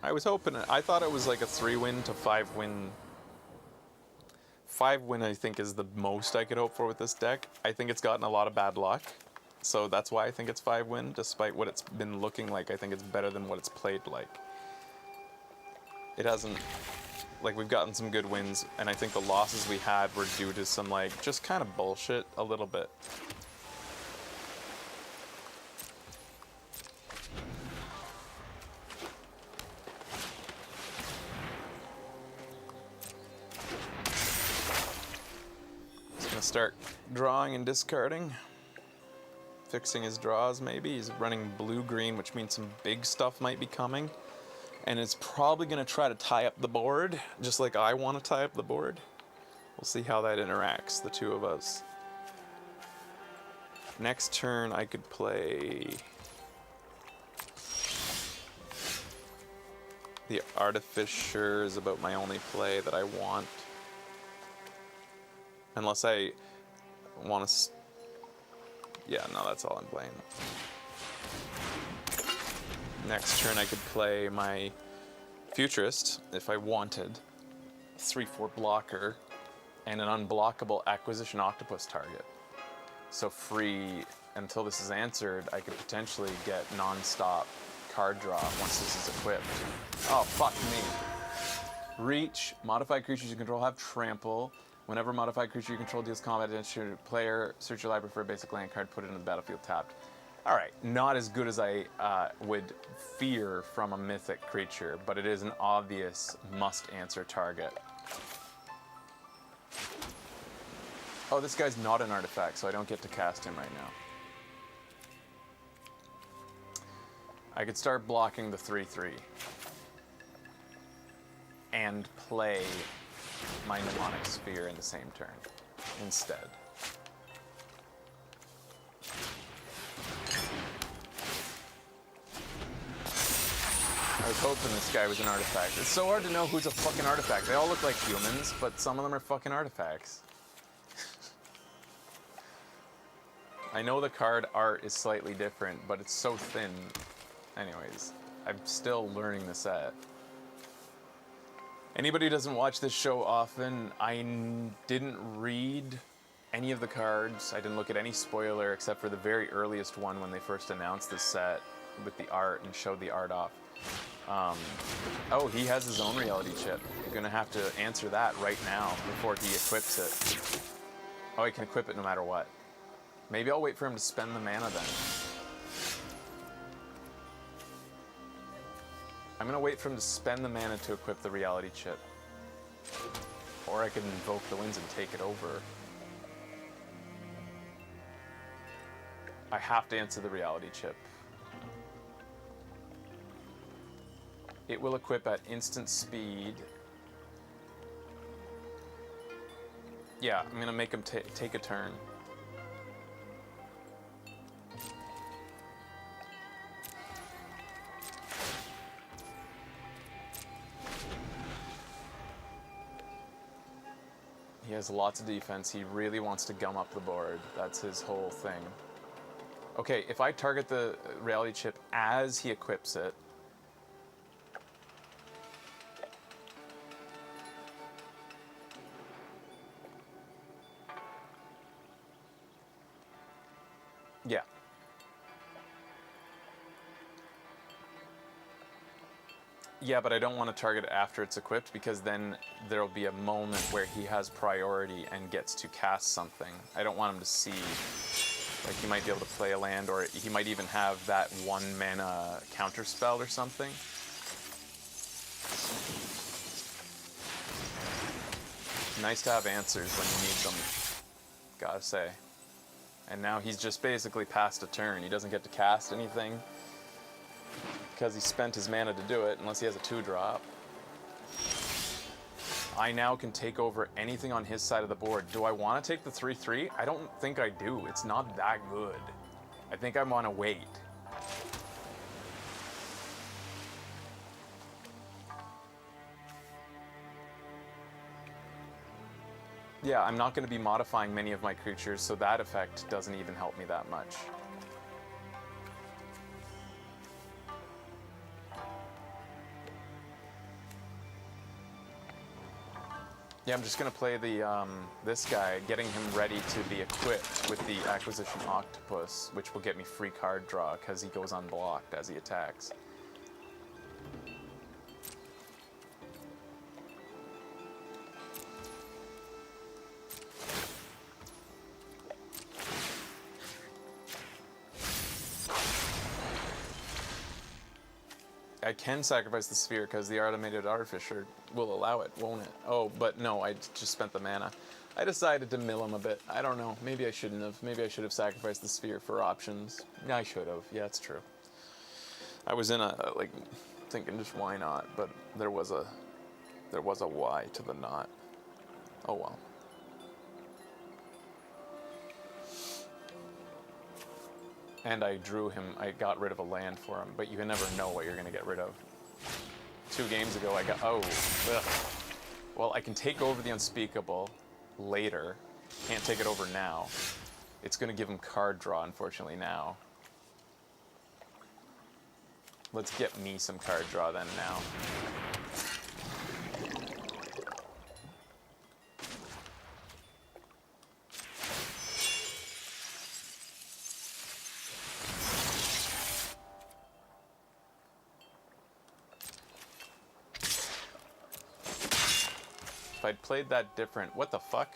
I was hoping, I thought it was like a 3-win to 5-win. 5-win I think is the most I could hope for with this deck. I think it's gotten a lot of bad luck. So that's why I think it's 5-win, despite what it's been looking like. I think it's better than what it's played like. It hasn't like, we've gotten some good wins, and I think the losses we had were due to some, like, just kind of bullshit a little bit. He's gonna start drawing and discarding. Fixing his draws, maybe. He's running blue-green, which means some big stuff might be coming. And it's probably going to try to tie up the board, just like I want to tie up the board. We'll see how that interacts, the two of us. Next turn, I could play the Artificer is about my only play that I want. Unless I want to... Yeah, no, that's all I'm playing. Next turn I could play my Futurist, if I wanted. 3/4 blocker, and an unblockable Acquisition Octopus target. So free, until this is answered, I could potentially get non-stop card draw once this is equipped. Oh, fuck me. Reach, modified creatures you control have trample. Whenever a modified creature you control deals combat damage to your player, search your library for a basic land card, put it in the battlefield tapped. Alright, not as good as I would fear from a mythic creature, but it is an obvious must-answer target. Oh, this guy's not an artifact, so I don't get to cast him right now. I could start blocking the 3/3 and play my Mnemonic Sphere in the same turn instead. I was hoping this guy was an artifact. It's so hard to know who's a fucking artifact. They all look like humans, but some of them are fucking artifacts. I know the card art is slightly different, but it's so thin. Anyways, I'm still learning the set. Anybody who doesn't watch this show often, I didn't read any of the cards. I didn't look at any spoiler except for the very earliest one when they first announced this set with the art and showed the art off. Oh, he has his own reality chip. You're gonna have to answer that right now before he equips it. Oh, he can equip it no matter what. Maybe I'll wait for him to spend the mana then. I'm gonna wait for him to spend the mana to equip the reality chip. Or I can invoke the winds and take it over. I have to answer the reality chip. It will equip at instant speed. Yeah, I'm gonna make him take a turn. He has lots of defense. He really wants to gum up the board. That's his whole thing. Okay, if I target the reality chip as he equips it, yeah. Yeah, but I don't want to target it after it's equipped because then there'll be a moment where he has priority and gets to cast something. I don't want him to see, like he might be able to play a land, or he might even have that 1 mana counter spell or something. Nice to have answers when you need them, gotta say. And now he's just basically passed a turn. He doesn't get to cast anything because he spent his mana to do it, unless he has a 2-drop. I now can take over anything on his side of the board. Do I want to take the 3/3? I don't think I do. It's not that good. I think I want to wait. Yeah, I'm not going to be modifying many of my creatures, so that effect doesn't even help me that much. Yeah, I'm just gonna play the this guy, getting him ready to be equipped with the Acquisition Octopus, which will get me free card draw because he goes unblocked as he attacks. I can sacrifice the sphere because the automated artificer will allow it, won't it? Oh, but no, I just spent the mana. I decided to mill him a bit. I don't know. Maybe I shouldn't have. Maybe I should have sacrificed the sphere for options. Yeah, I should have. Yeah, it's true. I was in a like thinking just why not, but there was a why to the not. Oh well. And I drew him, I got rid of a land for him, but you can never know what you're going to get rid of. 2 games ago I got, oh, ugh. Well, I can take over the Unspeakable later. Can't take it over now. It's going to give him card draw, unfortunately, now. Let's get me some card draw then now. If I'd played that different, what the fuck?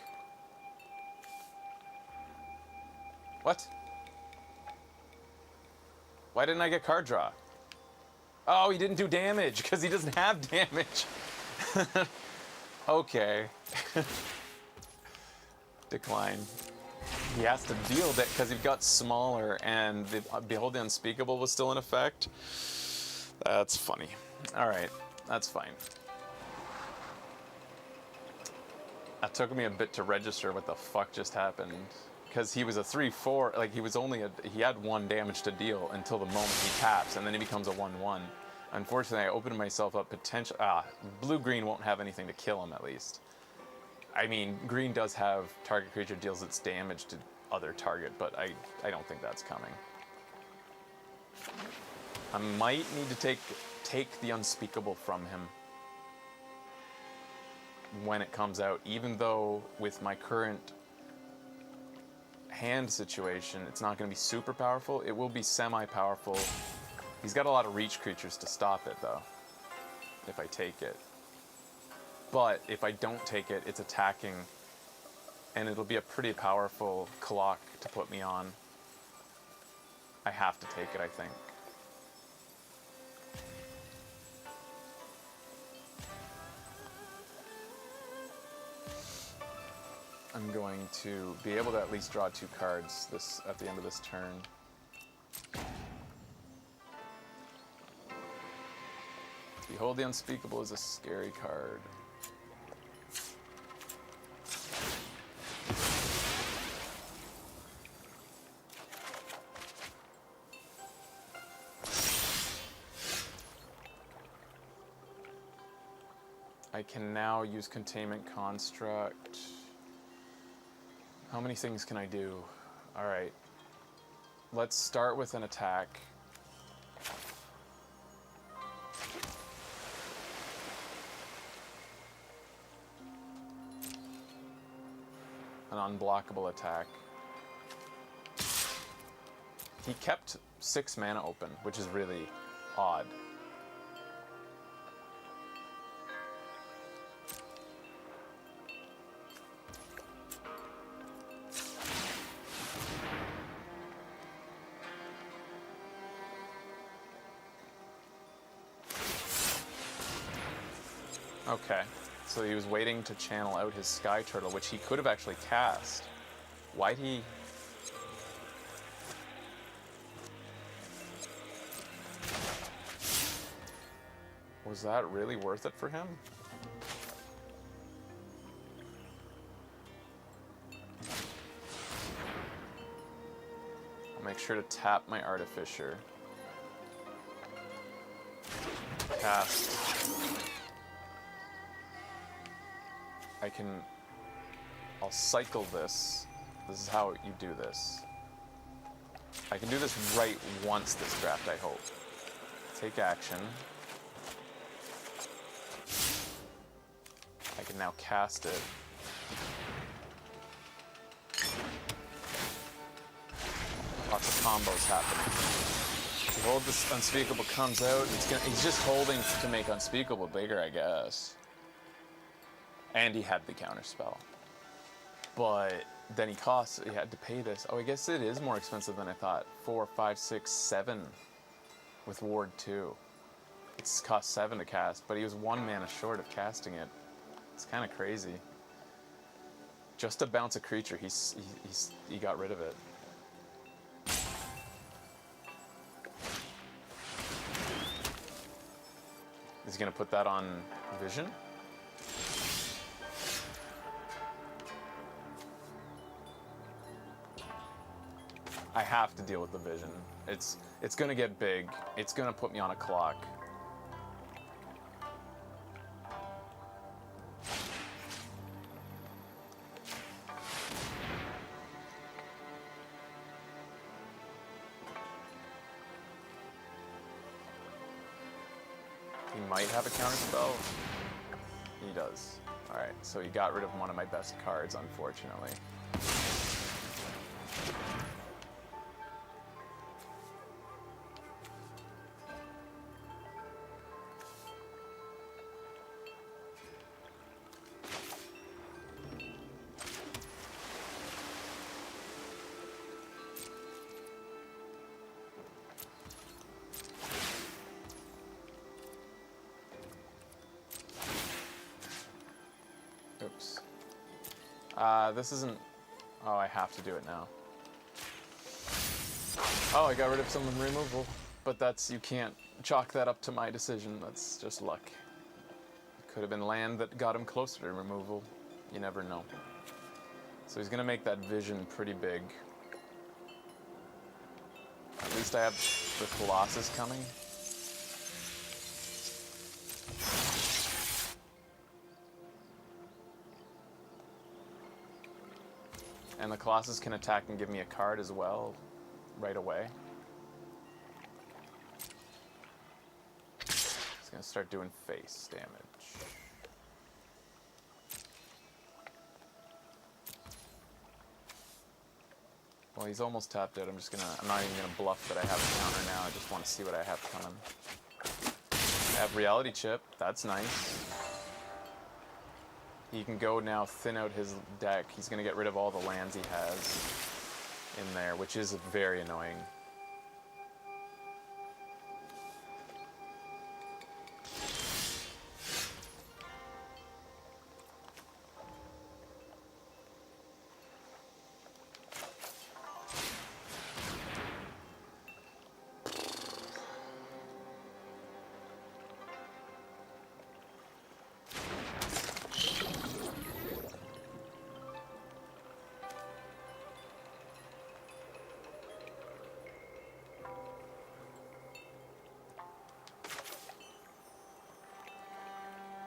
What? Why didn't I get card draw? Oh, he didn't do damage because he doesn't have damage. Okay. Decline. He has to deal that because he got smaller and the Behold the Unspeakable was still in effect. That's funny. All right, that's fine. That took me a bit to register what the fuck just happened. Because he was a 3/4, like he was only he had 1 damage to deal until the moment he taps, and then he becomes a 1/1. Unfortunately, I opened myself up potential. Blue-green won't have anything to kill him at least. I mean, green does have target creature deals its damage to other target, but I don't think that's coming. I might need to take the Unspeakable from him when it comes out, even though with my current hand situation, it's not going to be super powerful. It will be semi-powerful. He's got a lot of reach creatures to stop it, though, if I take it. But if I don't take it, it's attacking, and it'll be a pretty powerful clock to put me on. I have to take it, I think. I'm going to be able to at least draw 2 cards at the end of this turn. Behold the Unspeakable is a scary card. I can now use Containment Construct. How many things can I do? All right. Let's start with an attack. An unblockable attack. He kept 6 mana open, which is really odd. Okay, so he was waiting to channel out his Sky Turtle, which he could have actually cast. Why'd he... Was that really worth it for him? I'll make sure to tap my Artificer. Cast. I'll cycle this. This is how you do this. I can do this right once this draft, I hope. Take action. I can now cast it. Lots of combos happening. Behold, this Unspeakable comes out. He's just holding to make Unspeakable bigger, I guess. And he had the counterspell. But then he had to pay this. Oh, I guess it is more expensive than I thought. 4, 5, 6, 7 with Ward 2. It's cost 7 to cast, but he was 1 mana short of casting it. It's kind of crazy. Just to bounce a creature, he got rid of it. Is he gonna put that on Vision? I have to deal with the Vision. It's gonna get big. It's gonna put me on a clock. He might have a counterspell. He does. Alright, so he got rid of one of my best cards, unfortunately. Oops. This isn't... Oh, I have to do it now. Oh, I got rid of some removal. But that's... You can't chalk that up to my decision. That's just luck. It could have been land that got him closer to removal. You never know. So he's gonna make that Vision pretty big. At least I have the Colossus coming. And the Colossus can attack and give me a card as well, right away. It's gonna start doing face damage. Well, he's almost tapped out. I'm not even gonna bluff that I have a counter now. I just want to see what I have coming. I have Reality Chip. That's nice. He can go now thin out his deck. He's going to get rid of all the lands he has in there, which is very annoying.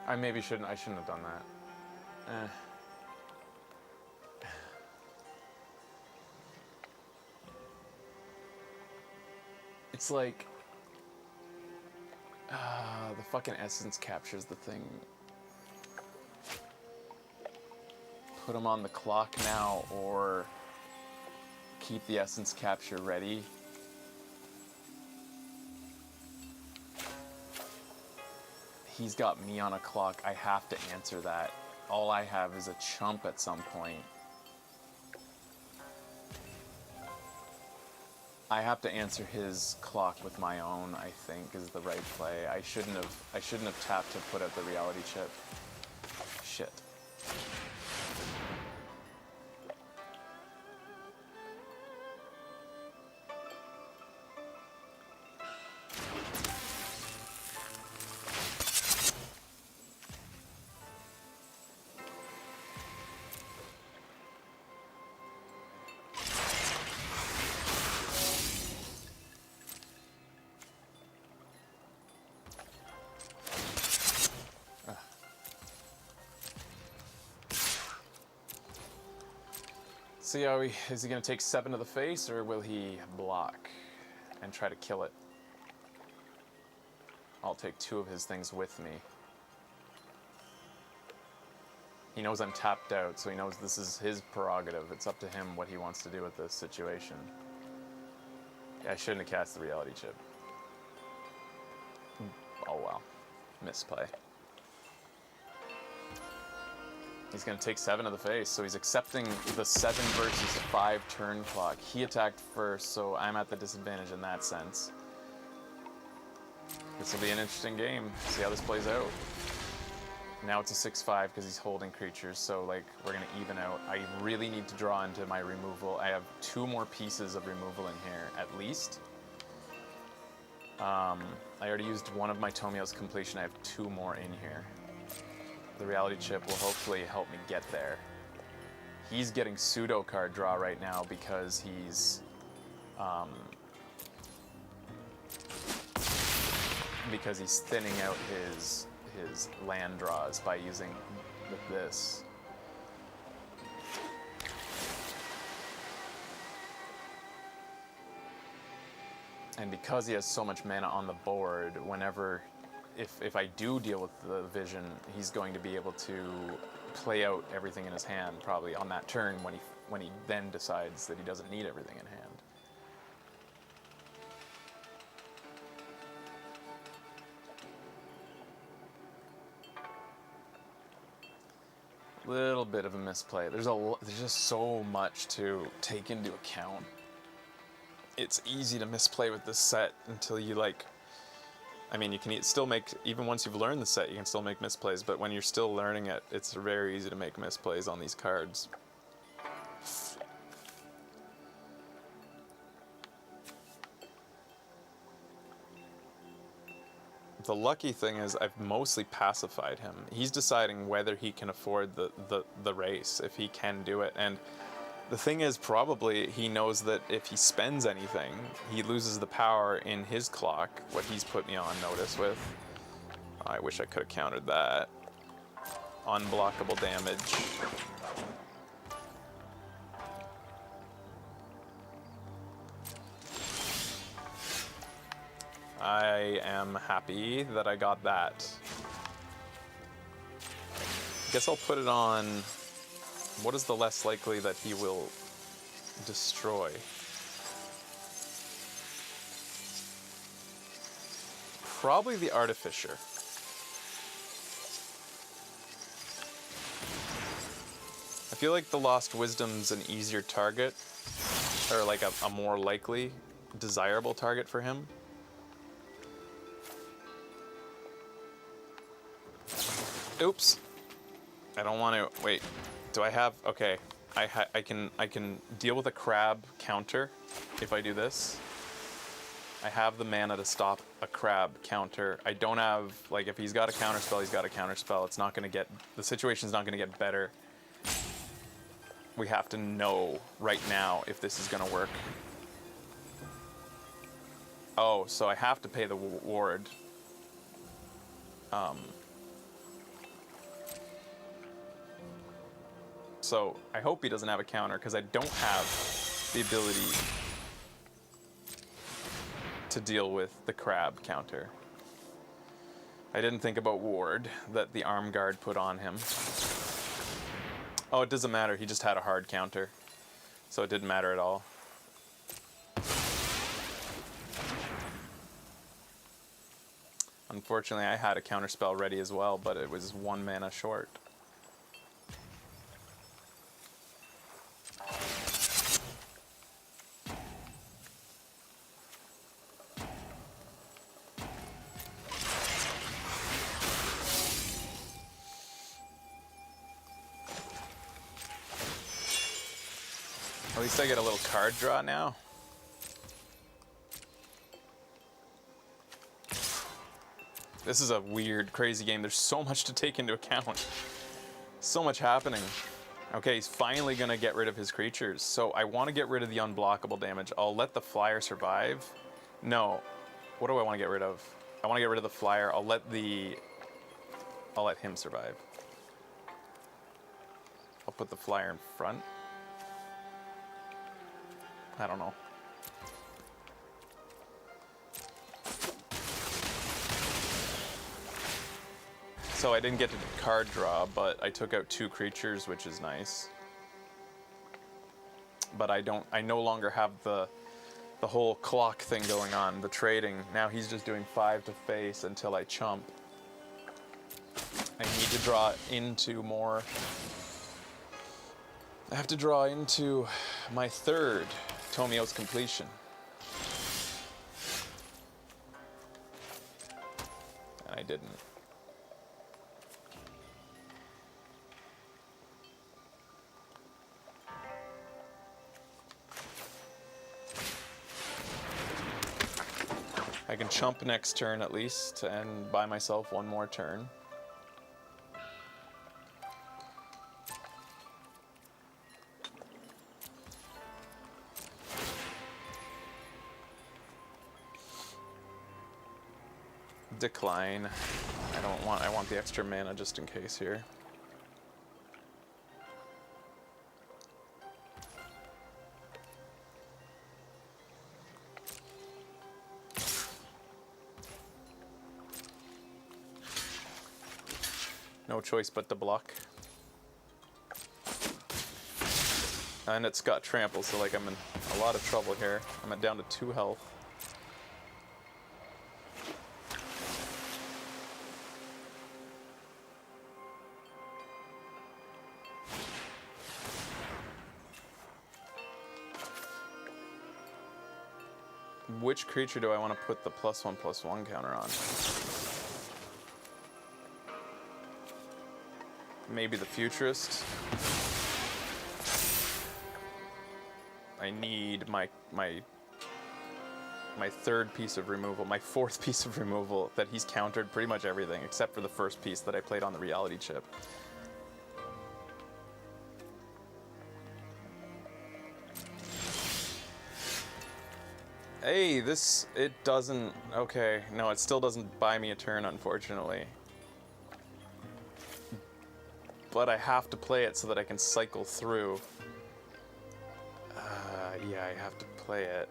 I shouldn't have done that. It's like... the fucking essence captures the thing. Put him on the clock now, or keep the essence capture ready. He's got me on a clock. I have to answer that. All I have is a chump at some point. I have to answer his clock with my own, I think, is the right play. I shouldn't have tapped to put out the Reality Chip. Shit. See how is he going to take 7 to the face, or will he block and try to kill it? I'll take 2 of his things with me. He knows I'm tapped out, so he knows this is his prerogative. It's up to him what he wants to do with this situation. Yeah, I shouldn't have cast the Reality Chip. Oh well. Misplay. He's going to take 7 to the face, so he's accepting the 7 versus 5 turn clock. He attacked first, so I'm at the disadvantage in that sense. This will be an interesting game. See how this plays out. Now it's a 6-5 because he's holding creatures, so like we're gonna even out. I really need to draw into my removal. I have 2 more pieces of removal in here, at least. I already used one of my Tomio's completion. I have 2 more in here. The reality chip will hopefully help me get there. He's getting pseudo card draw right now because he's thinning out his land draws by using this. And because he has so much mana on the board, whenever, if I do deal with the vision, he's going to be able to play out everything in his hand probably on that turn when he then decides that he doesn't need everything in hand. Little bit of a misplay. There's just so much to take into account. It's easy to misplay with this set until you I mean, you can still make, even once you've learned the set, you can still make misplays, but when you're still learning it, it's very easy to make misplays on these cards. The lucky thing is I've mostly pacified him. He's deciding whether he can afford the race, if he can do it. And the thing is, probably he knows that if he spends anything, he loses the power in his clock, what he's put me on notice with. I wish I could have countered that. Unblockable damage. I am happy that I got that. Guess I'll put it on. What is the less likely that he will destroy? Probably the Artificer. I feel like the Lost Wisdom's an easier target, or like a more likely, desirable target for him. Oops. I don't want to, wait. Do I have, okay. I can deal with a crab counter if I do this. I have the mana to stop a crab counter. I don't have, like, if he's got a counter spell, he's got a counter spell. It's not gonna get, the situation's not gonna get better. We have to know right now if this is gonna work. Oh, so I have to pay the ward. So I hope he doesn't have a counter because I don't have the ability to deal with the crab counter. I didn't think about ward that the arm guard put on him. Oh, it doesn't matter. He just had a hard counter. So it didn't matter at all. Unfortunately, I had a counter spell ready as well, but it was 1 mana short. At least I get a little card draw now. This is a weird, crazy game. There's so much to take into account. So much happening. Okay, he's finally gonna get rid of his creatures. So I want to get rid of the unblockable damage. I'll let the flyer survive. No. What do I want to get rid of? I want to get rid of the flyer. I'll let him survive. I'll put the flyer in front. I don't know. So I didn't get to card draw, but I took out 2 creatures, which is nice. But I no longer have the whole clock thing going on, the trading. Now he's just doing 5 to face until I chump. I need to draw into more. I have to draw into my 3rd Tomio's completion. didn't. I can chump next turn at least and buy myself one more turn. Decline. I want the extra mana just in case here. No choice but to block. And it's got trample, so like I'm in a lot of trouble here. I'm down to 2 health. Which creature do I want to put the +1/+1 counter on? Maybe the Futurist. I need my third piece of removal, my fourth piece of removal that he's countered pretty much everything except for the first piece that I played on the reality chip. Hey, it doesn't, okay, no, it still doesn't buy me a turn, unfortunately. But I have to play it so that I can cycle through. Yeah, I have to play it.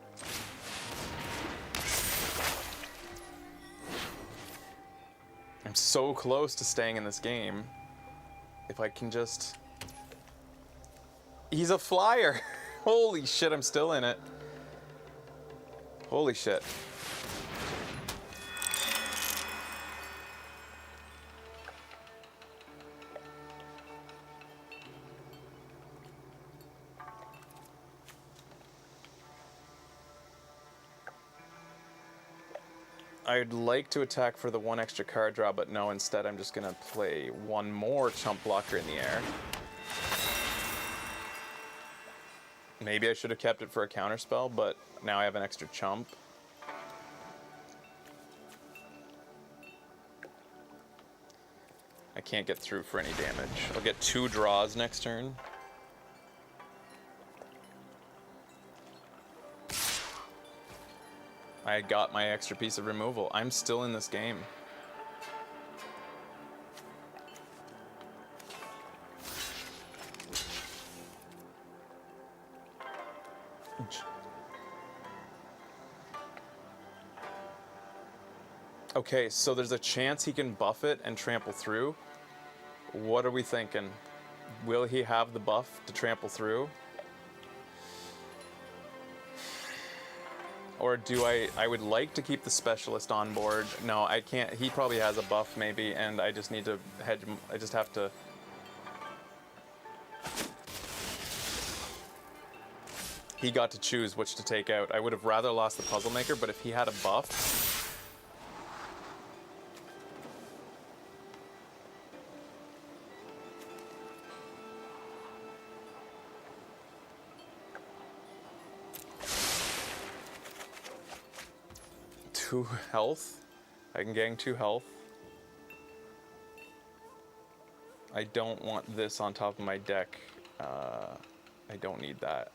I'm so close to staying in this game. If I can just... He's a flyer! Holy shit, I'm still in it. Holy shit. I'd like to attack for the 1 extra card draw, but no, instead I'm just going to play 1 more chump blocker in the air. Maybe I should have kept it for a counterspell, but now I have an extra chump. I can't get through for any damage. I'll get 2 draws next turn. I got my extra piece of removal. I'm still in this game. Okay, so there's a chance he can buff it and trample through. What are we thinking? Will he have the buff to trample through? Or do I would like to keep the specialist on board. No, I can't. He probably has a buff maybe, and I just need to hedge him. I just have to... He got to choose which to take out. I would have rather lost the Puzzle Maker, but if he had a buff... Two health. I can gang 2 health. I don't want this on top of my deck. I don't need that.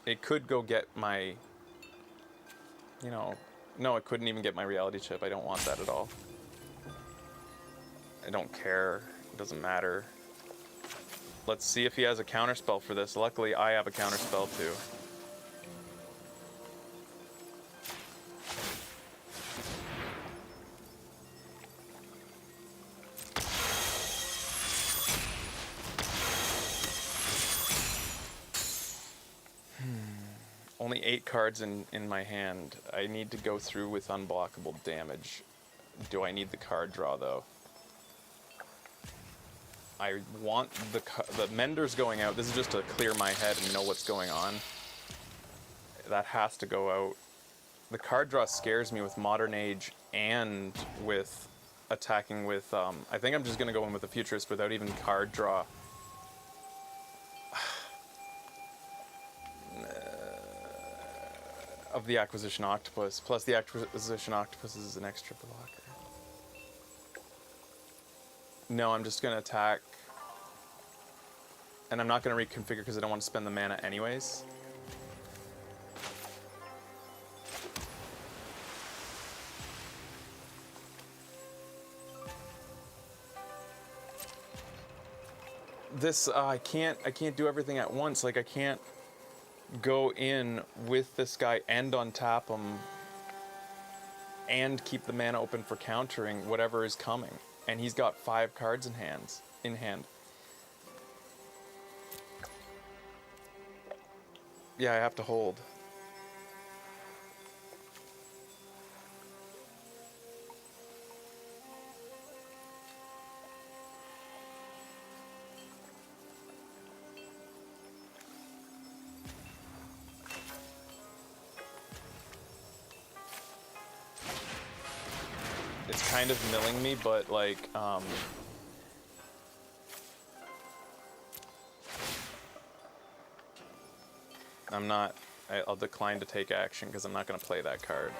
It could go get my... You know... No, it couldn't even get my reality chip. I don't want that at all. I don't care. It doesn't matter. Let's see if he has a counterspell for this. Luckily, I have a counterspell too. Only 8 cards in my hand. I need to go through with unblockable damage. Do I need the card draw, though? I want the Mender's going out. This is just to clear my head and know what's going on. That has to go out. The card draw scares me with Modern Age and with attacking with, I think I'm just going to go in with the Futurist without even card draw. Of the Acquisition Octopus, plus the Acquisition Octopus is an extra blocker. No, I'm just going to attack. And I'm not going to reconfigure because I don't want to spend the mana anyways. This, I can't do everything at once. Like, I can't go in with this guy and untap him and keep the mana open for countering whatever is coming. And he's got 5 cards in hand. Yeah, I have to hold. It's kind of milling me, but like, I'll decline to take action because I'm not going to play that card.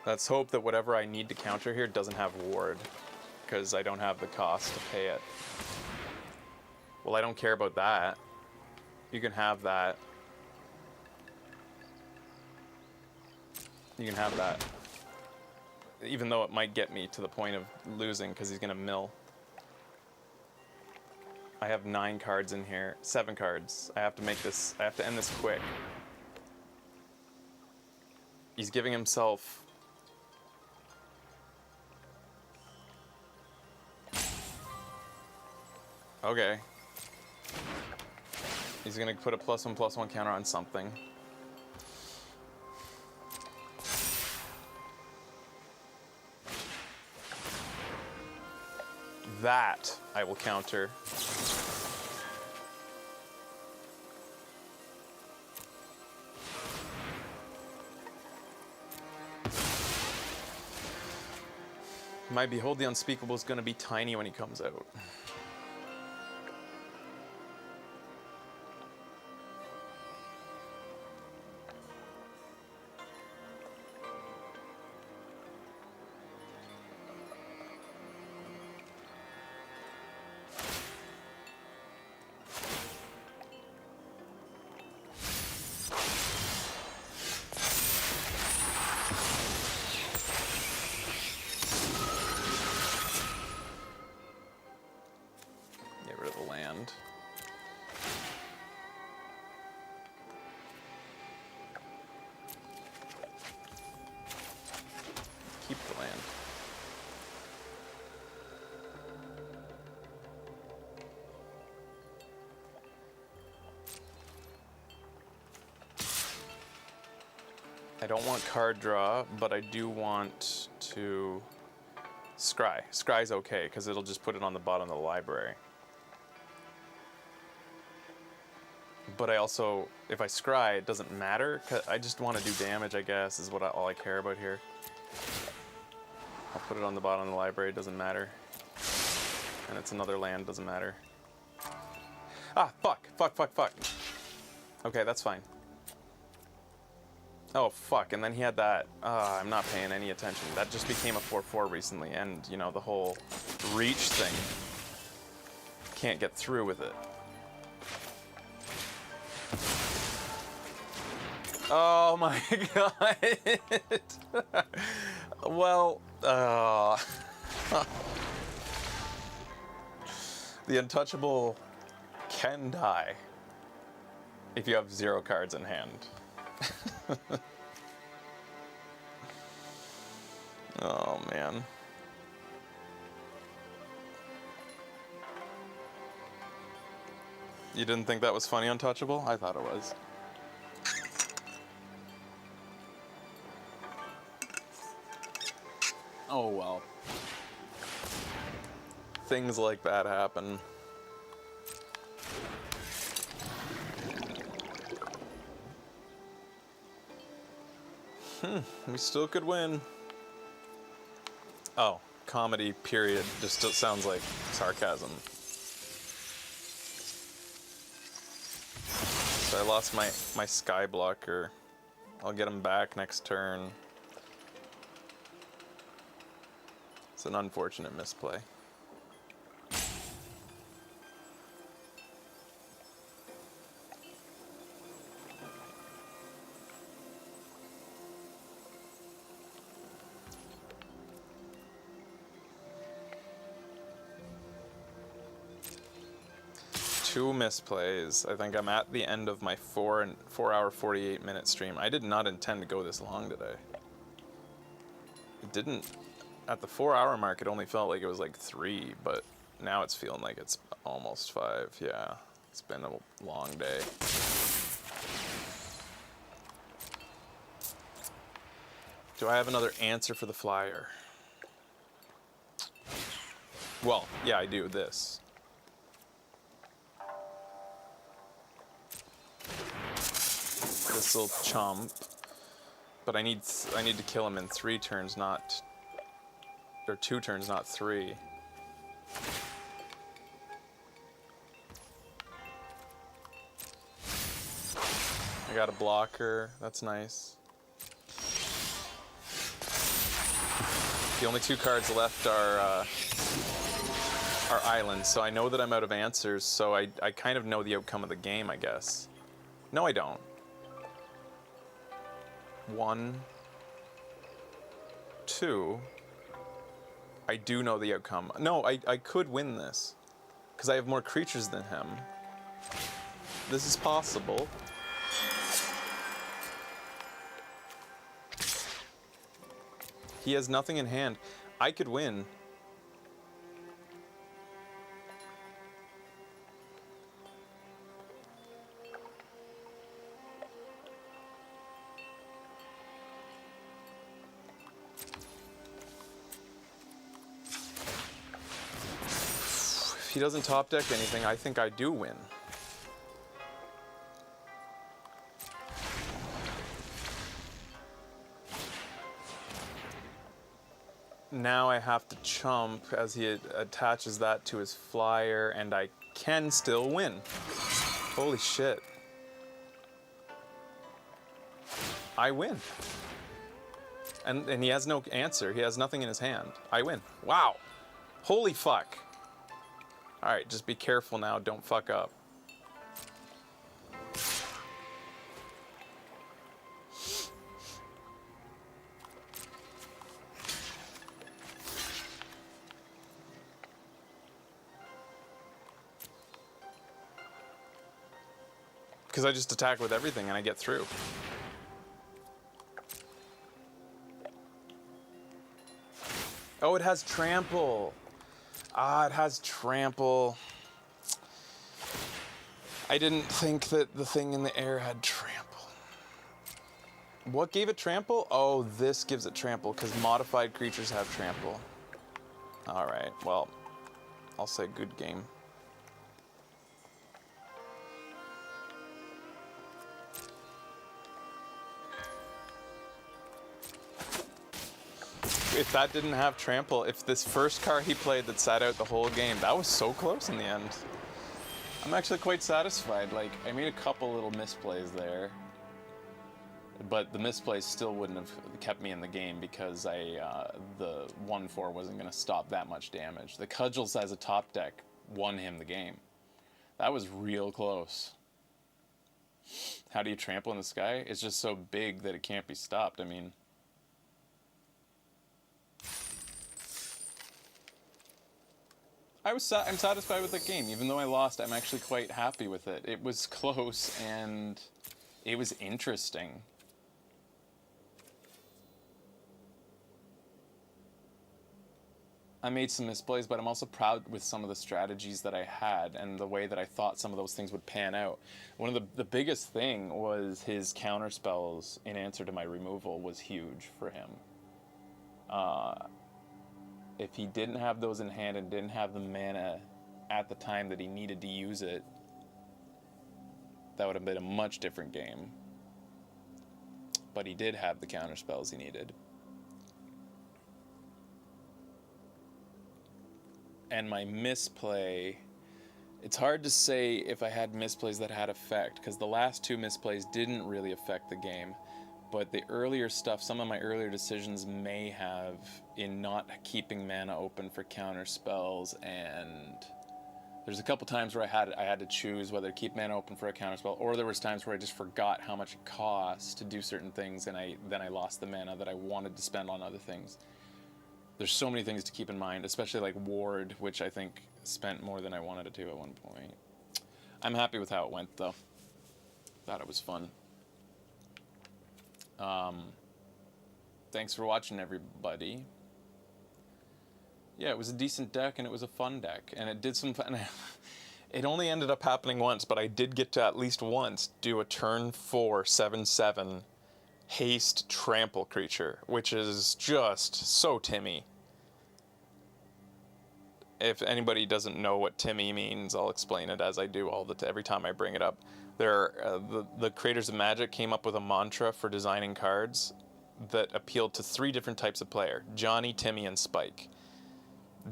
Let's hope that whatever I need to counter here doesn't have ward, because I don't have the cost to pay it. Well, I don't care about that. You can have that. You can have that. Even though it might get me to the point of losing, because he's going to mill. I have 9 cards in here. 7 cards. I have to make this, I have to end this quick. He's giving himself... Okay. He's gonna put a +1/+1 counter on something. That I will counter. My Behold the Unspeakable is gonna be tiny when he comes out. Keep the land. I don't want card draw, but I do want to scry. Scry's okay, because it'll just put it on the bottom of the library. But I also, if I scry, it doesn't matter. 'Cause I just want to do damage, I guess, is all I care about here. I'll put it on the bottom of the library, it doesn't matter. And it's another land, doesn't matter. Ah, fuck. Okay, that's fine. Oh, fuck, and then he had that. I'm not paying any attention. That just became a 4/4 recently, and, you know, the whole reach thing. Can't get through with it. Oh my god. Well, the Untouchable can die if you have 0 cards in hand. Oh man. You didn't think that was funny, Untouchable? I thought it was. Oh well. things like that happen. We still could win. Oh, comedy, period. Just sounds like sarcasm. So I lost my sky blocker. I'll get him back next turn. It's an unfortunate misplay. Two misplays. I think I'm at the end of my 4 hour 48-minute stream. I did not intend to go this long today. It didn't. At the 4 hour mark, it only felt like it was like 3, but now it's feeling like it's almost 5. Yeah, it's been a long day. Do I have another answer for the flyer? Well, yeah, I do. This. This'll chump, but I need to kill him in 3 turns, not, or 2 turns, not 3. I got a blocker. That's nice. The only 2 cards left are islands, so I know that I'm out of answers. So I kind of know the outcome of the game, I guess. No, I don't. 1, 2. I do know the outcome. No, I could win this because I have more creatures than him. This is possible. He has nothing in hand. I could win. If he doesn't top deck anything, I think I do win. Now I have to chump as he attaches that to his flyer, and I can still win. Holy shit. I win. And he has no answer. He has nothing in his hand. I win. Wow. Holy fuck. All right, just be careful now. Don't fuck up. Because I just attack with everything and I get through. Oh, it has trample. Ah, it has trample. I didn't think that the thing in the air had trample. What gave it trample? Oh, this gives it trample because modified creatures have trample. All right, well, I'll say good game. If that didn't have trample, if this first card he played that sat out the whole game, that was so close in the end. I'm actually quite satisfied. Like, I made a couple little misplays there, but the misplays still wouldn't have kept me in the game because the 1/4 wasn't going to stop that much damage. The Cudgels as a top deck won him the game. That was real close. How do you trample in the sky? It's just so big that it can't be stopped. I mean, I'm satisfied with the game. Even though I lost, I'm actually quite happy with it. It was close and it was interesting. I made some misplays, but I'm also proud with some of the strategies that I had and the way that I thought some of those things would pan out. One of the biggest thing was his counter spells in answer to my removal was huge for him. if he didn't have those in hand and didn't have the mana at the time that he needed to use it, that would have been a much different game. But he did have the counter spells he needed. And my misplay, it's hard to say if I had misplays that had effect, because the last two misplays didn't really affect the game. But the earlier stuff, some of my earlier decisions may have in not keeping mana open for counter spells, and there's a couple times where I had to choose whether to keep mana open for a counter spell, or there was times where I just forgot how much it costs to do certain things, and then I lost the mana that I wanted to spend on other things. There's so many things to keep in mind, especially like Ward, which I think spent more than I wanted it to at one point. I'm happy with how it went, though. Thought it was fun. Thanks for watching, everybody. Yeah, it was a decent deck, and it was a fun deck, and it did some fun. It only ended up happening once, but I did get to at least once do a turn 4 7/7 haste trample creature, which is just so Timmy. If anybody doesn't know what Timmy means, I'll explain it as I do every time I bring it up. The creators of Magic came up with a mantra for designing cards that appealed to 3 different types of player: Johnny, Timmy, and Spike.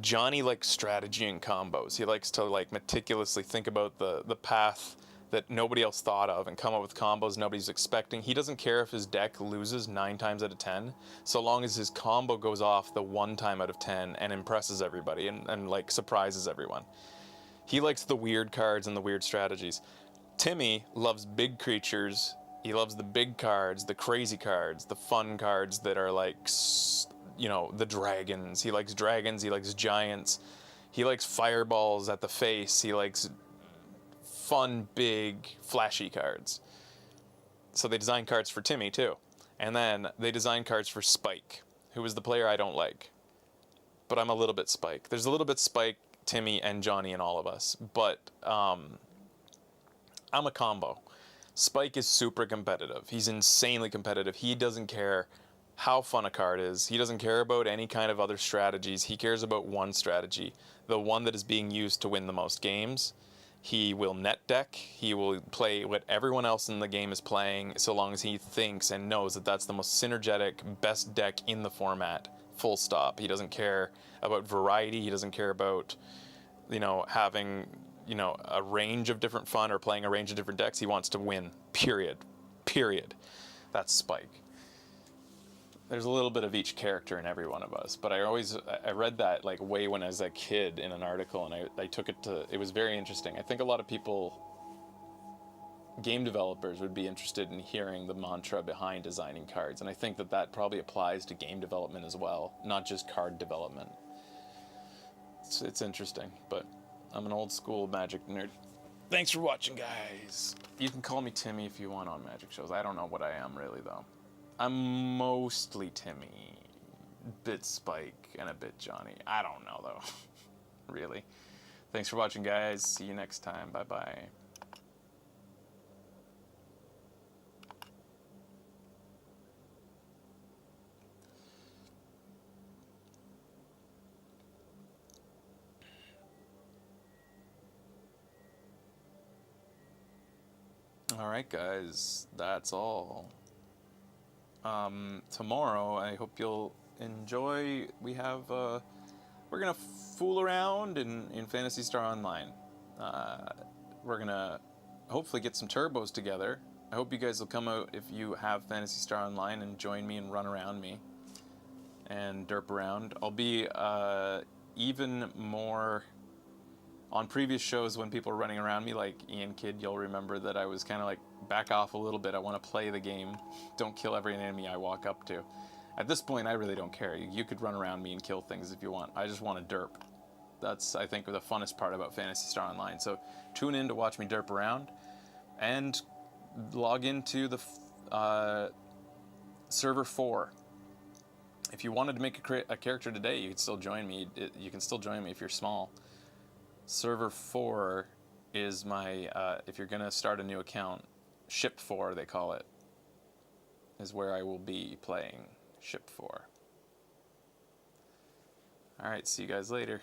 Johnny likes strategy and combos. He likes to meticulously think about the path that nobody else thought of and come up with combos nobody's expecting. He doesn't care if his deck loses 9 times out of 10, so long as his combo goes off the 1 time out of 10 and impresses everybody and surprises everyone. He likes the weird cards and the weird strategies. Timmy loves big creatures. He loves the big cards, the crazy cards, the fun cards that are the dragons. He likes dragons, he likes giants. He likes fireballs at the face. He likes fun, big, flashy cards. So they designed cards for Timmy, too. And then they designed cards for Spike, who is the player I don't like. But I'm a little bit Spike. There's a little bit Spike, Timmy, and Johnny in all of us. But I'm a combo. Spike is super competitive. He's insanely competitive. He doesn't care how fun a card is. He doesn't care about any kind of other strategies. He cares about one strategy, the one that is being used to win the most games. He will net deck. He will play what everyone else in the game is playing, so long as he thinks and knows that that's the most synergetic, best deck in the format. Full stop. He doesn't care about variety. He doesn't care about, having, a range of different fun or playing a range of different decks. He wants to win. Period. That's Spike. There's a little bit of each character in every one of us, but I read that way when I was a kid in an article, and I took it to, it was very interesting. I think a lot of people, game developers, would be interested in hearing the mantra behind designing cards, and I think that probably applies to game development as well, not just card development. It's interesting, but I'm an old school Magic nerd. Thanks for watching, guys. You can call me Timmy if you want on Magic shows. I don't know what I am really, though. I'm mostly Timmy, bit Spike, and a bit Johnny. I don't know, though. Really. Thanks for watching, guys. See you next time. Bye-bye. All right, guys. That's all. Tomorrow, I hope you'll enjoy. We're gonna fool around in Phantasy Star Online. We're gonna hopefully get some turbos together. I hope you guys will come out if you have Phantasy Star Online and join me and run around me and derp around. I'll be even more on previous shows when people were running around me, like Ian Kidd. You'll remember that I was kind of back off a little bit. I want to play the game. Don't kill every enemy I walk up to. At this point, I really don't care. You could run around me and kill things if you want. I just want to derp. That's, I think, the funnest part about Phantasy Star Online. So tune in to watch me derp around, and log into the server 4. If you wanted to make a character today, you could still join me. You can still join me if you're small. Server 4 is my, if you're going to start a new account, Ship 4, they call it, is where I will be playing Ship 4. All right, see you guys later.